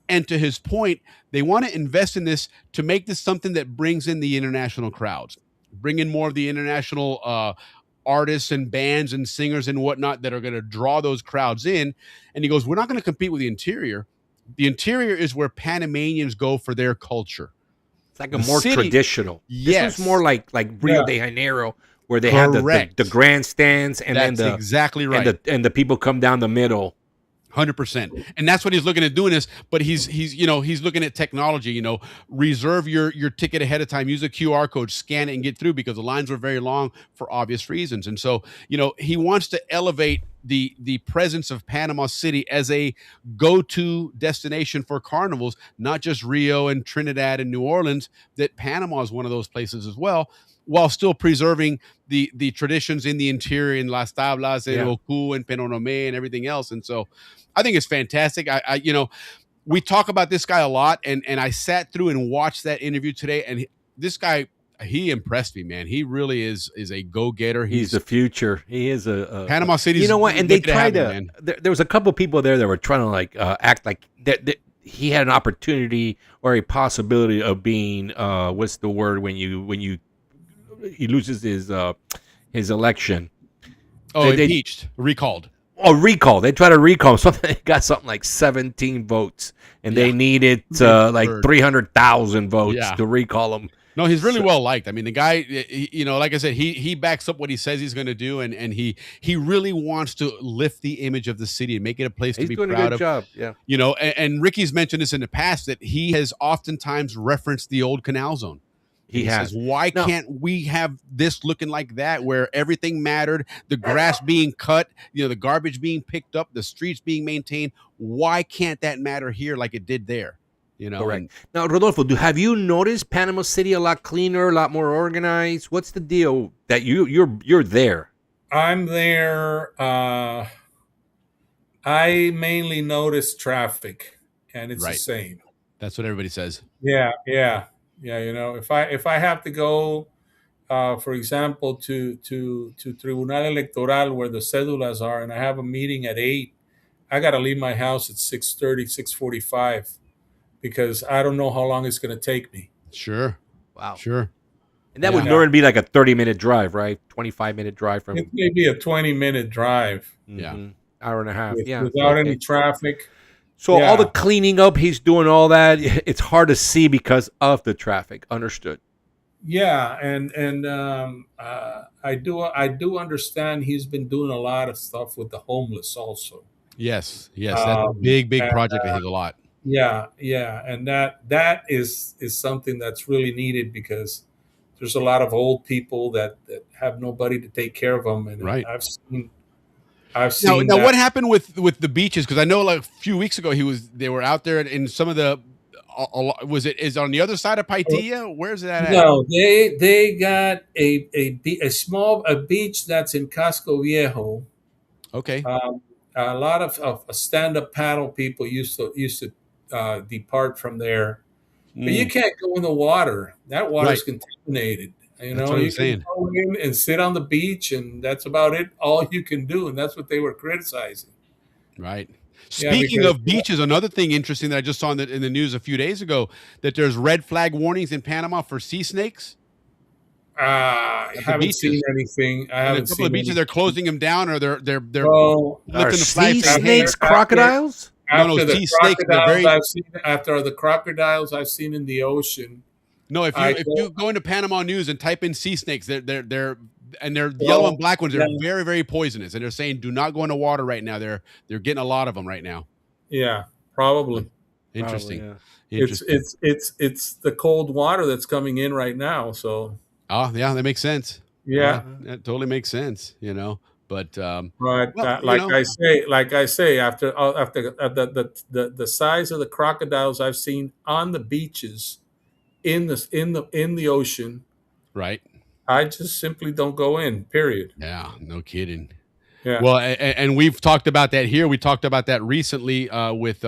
S2: And to his point, they want to invest in this to make this something that brings in the international crowds, bring in more of the international artists and bands and singers and whatnot that are going to draw those crowds in. And he goes, we're not going to compete with the interior. The interior is where Panamanians go for their culture.
S1: It's like a more traditional.
S2: Yes.
S1: This is more like Rio de Janeiro, where they have the grandstands and
S2: That's
S1: then
S2: exactly right.
S1: And the people come down the middle.
S2: 100%. And that's what he's looking at doing this, but he's looking at technology, reserve your ticket ahead of time, use a QR code, scan it and get through, because the lines were very long for obvious reasons. And so, he wants to elevate the presence of Panama City as a go-to destination for carnivals, not just Rio and Trinidad and New Orleans, that Panama is one of those places as well, while still preserving the traditions in the interior, in Las Tablas and Oku and Penonomé and everything else. And so I think it's fantastic. I we talk about this guy a lot, and I sat through and watched that interview today, and this guy, he impressed me, man. He really is a go-getter.
S1: He's the future. He is a
S2: Panama City.
S1: You know what? And they tried to. There was a couple of people there that were trying to like act like that he had an opportunity or a possibility of being what's the word when he loses his election.
S2: Oh, impeached, recalled.
S1: Oh, recall. They try to recall him. They got something like 17 votes, and they needed like 300,000 votes to recall him.
S2: No, he's really well liked. I mean, the guy, like I said, he backs up what he says he's going to do, and he really wants to lift the image of the city and make it a place to be proud of. He's doing a good
S1: job, yeah.
S2: And Ricky's mentioned this in the past, that he has oftentimes referenced the old Canal Zone. He says, why can't we have this looking like that, where everything mattered, the grass being cut, the garbage being picked up, the streets being maintained? Why can't that matter here like it did there?
S1: Correct. Now, Rodolfo, have you noticed Panama City a lot cleaner, a lot more organized? What's the deal that you're there?
S8: I'm there. I mainly notice traffic, and it's the same.
S2: That's what everybody says.
S8: Yeah. If I have to go, for example, to Tribunal Electoral where the cédulas are, and I have a meeting at 8, I got to leave my house at 6:30, 6:45. Because I don't know how long it's going to take me.
S2: Sure.
S1: Wow.
S2: Sure.
S1: And that would normally be like a 30-minute drive, right? 25-minute drive from.
S8: It may be a 20-minute drive.
S2: Yeah.
S1: Hour and a half.
S8: Without any traffic.
S1: So all the cleaning up, he's doing all that. It's hard to see because of the traffic. Understood.
S8: Yeah, and I do understand he's been doing a lot of stuff with the homeless also.
S2: Yes. That's a big project that he's a lot.
S8: Yeah, and that is something that's really needed, because there's a lot of old people that have nobody to take care of them, and I've seen.
S2: Now what happened with the beaches? Because I know like a few weeks ago they were out there in some of the. Is on the other side of Paitilla? Where's that at?
S8: No, they got a small beach that's in Casco Viejo.
S2: Okay.
S8: A lot of stand-up paddle people used to depart from there, but you can't go in the water. That water's contaminated.
S2: That's what I'm saying.
S8: Can go in and sit on the beach, and that's about it. All you can do, and that's what they were criticizing.
S2: Right. Speaking of beaches, another thing interesting that I just saw in the news a few days ago, that there's red flag warnings in Panama for sea snakes.
S8: I haven't seen anything. I haven't
S2: seen a couple of beaches.
S8: anything.
S2: They're closing them down, or they're
S1: Are sea snakes crocodiles?
S2: No, sea snakes.
S8: After the crocodiles I've seen in the ocean.
S2: No, if you go into Panama News and type in sea snakes, they're yellow and black ones. They're very, very poisonous, and they're saying do not go into water right now. They're getting a lot of them right now.
S8: Yeah, probably.
S2: Interesting.
S8: Interesting. It's the cold water that's coming in right now. So.
S2: Oh yeah, that makes sense.
S8: Yeah,
S2: that totally makes sense. But
S8: like I say, after the size of the crocodiles I've seen on the beaches, in the ocean,
S2: right?
S8: I just simply don't go in. Period.
S2: Yeah, no kidding.
S8: Yeah.
S2: Well, and we've talked about that here. We talked about that recently with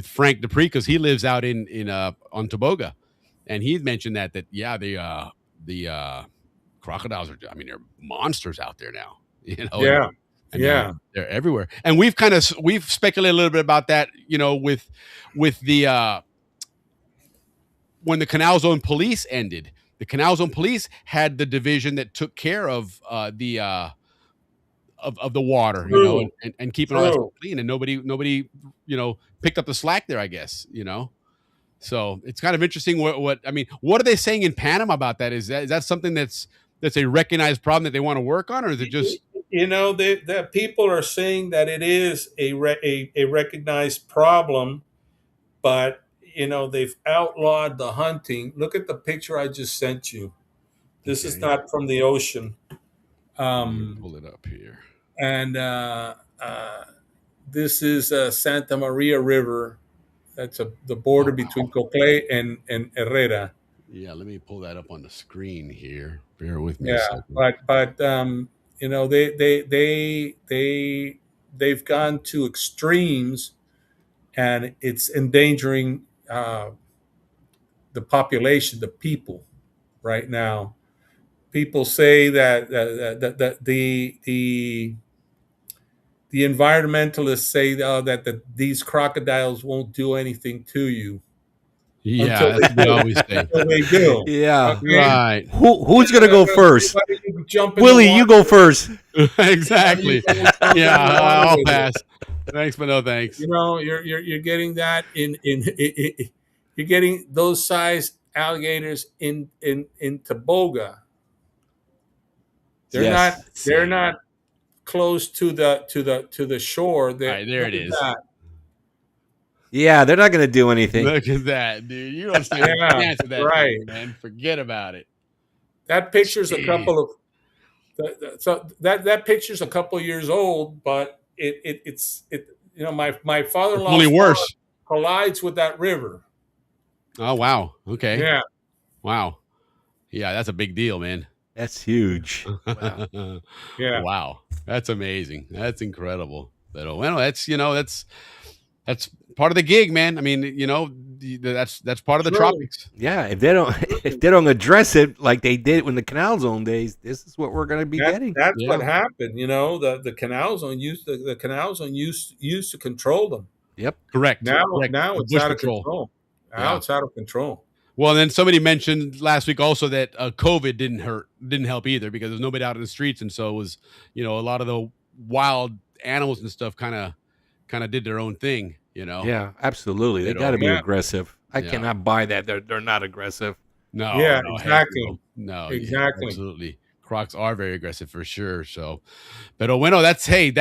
S2: Frank Dupree, because he lives out in on Toboga, and he mentioned that the crocodiles are. I mean, they're monsters out there now.
S8: Yeah.
S2: They're everywhere, and we've speculated a little bit about that. With the when the Canal Zone Police ended, the Canal Zone Police had the division that took care of the water, and keeping all that stuff clean, and nobody picked up the slack there, I guess. So it's kind of interesting. What are they saying in Panama about that? Is that something that's a recognized problem that they want to work on, or is it just
S8: that people are saying that it is a recognized problem, but they've outlawed the hunting. Look at the picture I just sent you. This is not from the ocean.
S2: Pull it up here.
S8: And this is Santa Maria River. That's the border between Coclé and Herrera.
S2: Yeah, let me pull that up on the screen here. Bear with me.
S8: Yeah, but they've gone to extremes, and it's endangering the population, the people, right now. People say that the environmentalists say that these crocodiles won't do anything to you.
S2: Yeah, that's what they always say.
S8: Until they do.
S1: Yeah,
S8: Okay?
S2: Right.
S1: Who's gonna go first? Willie, you go first.
S2: Exactly. Yeah, I'll pass. Thanks, but no thanks.
S8: You're getting that in you're getting those size alligators in Toboga. They're not close to the shore.
S2: All right, there it is.
S1: Yeah, they're not going to do anything.
S2: Look at that, dude. You don't stand a chance of that,
S8: right,
S2: thing, man. Forget about it.
S8: That picture's a couple of that picture's a couple years old, but it's my father-in-law
S2: only worse.
S8: Collides with that river.
S2: Oh wow. Okay.
S8: Yeah.
S2: Wow. Yeah, that's a big deal, man.
S1: That's huge. Wow.
S8: Yeah.
S2: Wow. That's amazing. That's incredible. But well, that's part of the gig, man. I mean, that's part of the tropics.
S1: Yeah, if they don't address it like they did in the Canal Zone days, this is what we're going to be getting.
S8: That's what happened. The Canal Zone used to control them.
S2: Yep, correct.
S8: Now
S2: Correct.
S8: it's out of control. Now it's out of control.
S2: Well, then somebody mentioned last week also that COVID didn't help either, because there's nobody out in the streets, and so it was a lot of the wild animals and stuff kind of did their own thing.
S1: Yeah, absolutely. They got to be aggressive. I cannot buy that. They're not aggressive.
S2: No.
S8: Yeah,
S2: no,
S8: exactly.
S2: No,
S8: exactly.
S2: Absolutely. Crocs are very aggressive for sure. So, but that's the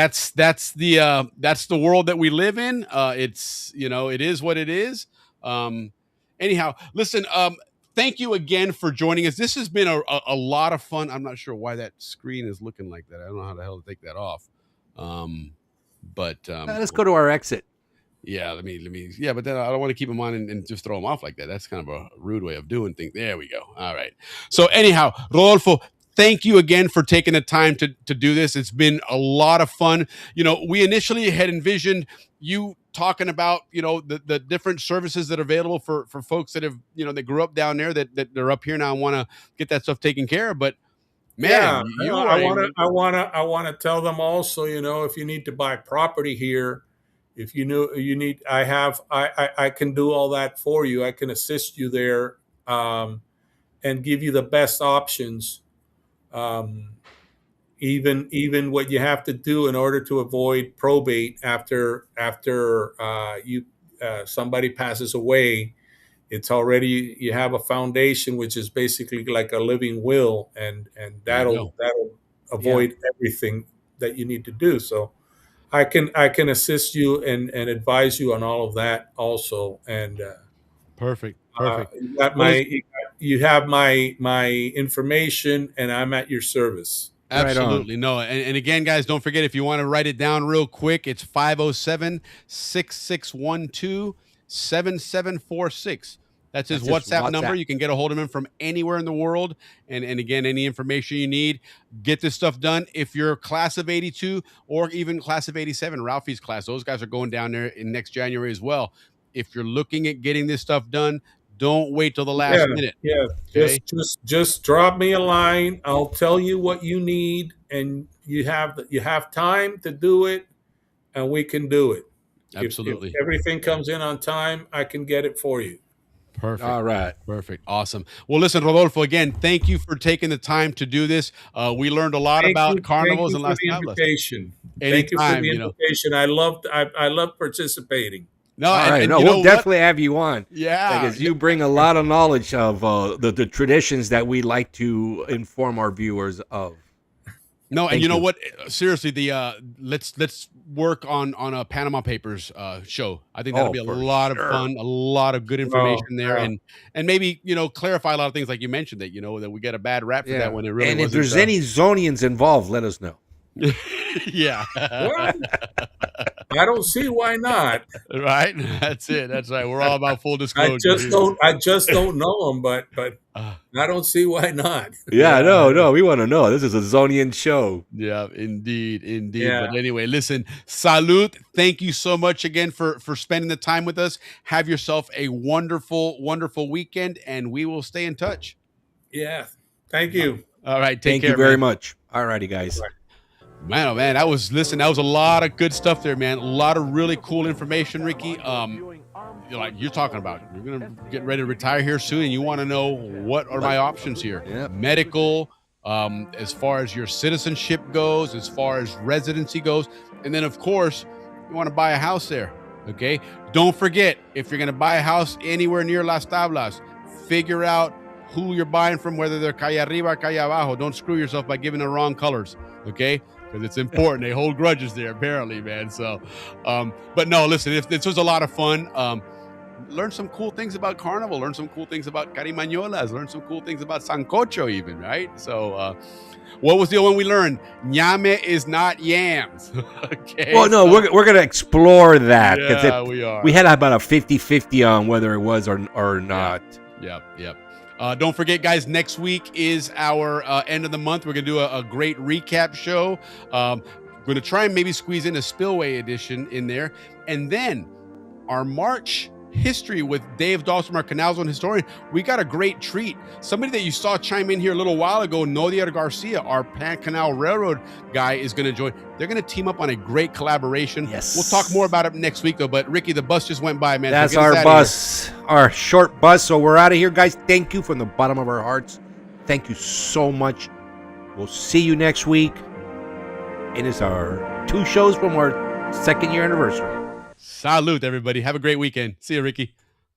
S2: world that we live in. It's it is what it is. Anyhow, listen. Thank you again for joining us. This has been a lot of fun. I'm not sure why that screen is looking like that. I don't know how the hell to take that off.
S1: Let's go to our exit.
S2: Yeah, let me. Yeah, but then I don't want to keep them on and just throw them off like that. That's kind of a rude way of doing things. There we go. All right. So anyhow, Rodolfo, thank you again for taking the time to do this. It's been a lot of fun. We initially had envisioned you talking about the different services that are available for folks that have that grew up down there that they're up here now and want to get that stuff taken care of. But man,
S8: I want to tell them also. If you need to buy property here. If you need, I can do all that for you. I can assist you there, and give you the best options. Even what you have to do in order to avoid probate after somebody passes away. It's already, you have a foundation, which is basically like a living will, and that'll avoid everything that you need to do. So. I can assist you and advise you on all of that also. And
S2: perfect.
S8: You have my information, and I'm at your service.
S2: Absolutely. No. And again, guys, don't forget, if you want to write it down real quick, it's 507-6612-7746. That's his WhatsApp number. You can get a hold of him from anywhere in the world. And again, any information you need, get this stuff done. If you're class of 82 or even class of 87, Ralphie's class, those guys are going down there in next January as well. If you're looking at getting this stuff done, don't wait till the last minute.
S8: Yeah. Okay? Just drop me a line. I'll tell you what you need, and you have time to do it, and we can do it.
S2: Absolutely.
S8: If everything comes in on time, I can get it for you.
S2: Perfect.
S1: All right.
S2: Perfect. Awesome. Well, listen, Rodolfo, again, thank you for taking the time to do this. We learned a lot about carnivals and Las Tablas.
S8: Thank you for the invitation. I love participating.
S2: No,
S1: all right. We'll definitely have you on.
S2: Yeah,
S1: because you bring a lot of knowledge of the traditions that we like to inform our viewers of.
S2: No, and
S1: Thank
S2: you know
S1: you.
S2: what? Seriously, the let's work on a Panama Papers show. I think that'll
S1: Oh,
S2: be a
S1: for
S2: lot of
S1: sure.
S2: fun, a lot of good
S8: Oh,
S2: information there,
S8: yeah.
S2: and maybe clarify a lot of things like you mentioned that that we get a bad rap for that when it really
S1: and if
S2: wasn't.
S1: there's any Zonians involved, let us know.
S2: Yeah.
S8: Well, I don't see why not.
S2: Right. That's it. That's right. We're all about full
S8: I
S2: disclosure.
S8: just don't know them, but I don't see why not.
S1: Yeah, no, we want to know. This is a Zonian show.
S2: Yeah, indeed.
S8: Yeah.
S2: But anyway, listen, salud. Thank you so much again for spending the time with us. Have yourself a wonderful, wonderful weekend, and we will stay in touch.
S8: Yeah. Thank you.
S2: All right.
S1: Thank
S2: care,
S1: you very
S2: man.
S1: much. All righty, guys.
S2: Man, oh man, that was a lot of good stuff there, man. A lot of really cool information, Ricky. Like you're talking about, you're gonna get ready to retire here soon, and you want to know what are my options here?
S1: Yep.
S2: Medical, as far as your citizenship goes, as far as residency goes, and then of course you want to buy a house there. Okay, don't forget, if you're gonna buy a house anywhere near Las Tablas, figure out who you're buying from, whether they're calle arriba, calle abajo. Don't screw yourself by giving the wrong colors. Okay. Because it's important. They hold grudges there, apparently, man. So, but no, listen, if this was a lot of fun, learn some cool things about Carnival, learn some cool things about Carimañolas, learn some cool things about Sancocho even, right? So, what was the other one we learned? Ñame is not yams. Okay.
S1: Well, no, we're going to explore that. 'Cause
S2: Yeah, we are.
S1: We had about a 50-50 on whether it was or not.
S2: Yep. Don't forget, guys, next week is our end of the month. We're going to do a great recap show. We're going to try and maybe squeeze in a Spillway edition in there. And then our March history with Dave Dawson, our Canal Zone historian. We got a great treat. Somebody that you saw chime in here a little while ago, Nodier Garcia, our Pan Canal Railroad guy, is going to join. They're going to team up on a great collaboration.
S1: Yes.
S2: We'll talk more about it next week, though. But Ricky, the bus just went by, man.
S1: That's
S2: So get us
S1: our
S2: outta
S1: bus, our short bus. So we're out of here, guys. Thank you from the bottom of our hearts. Thank you so much. We'll see you next week. It is our 2 shows from our 2nd year anniversary.
S2: Salute, everybody. Have a great weekend. See you, Ricky.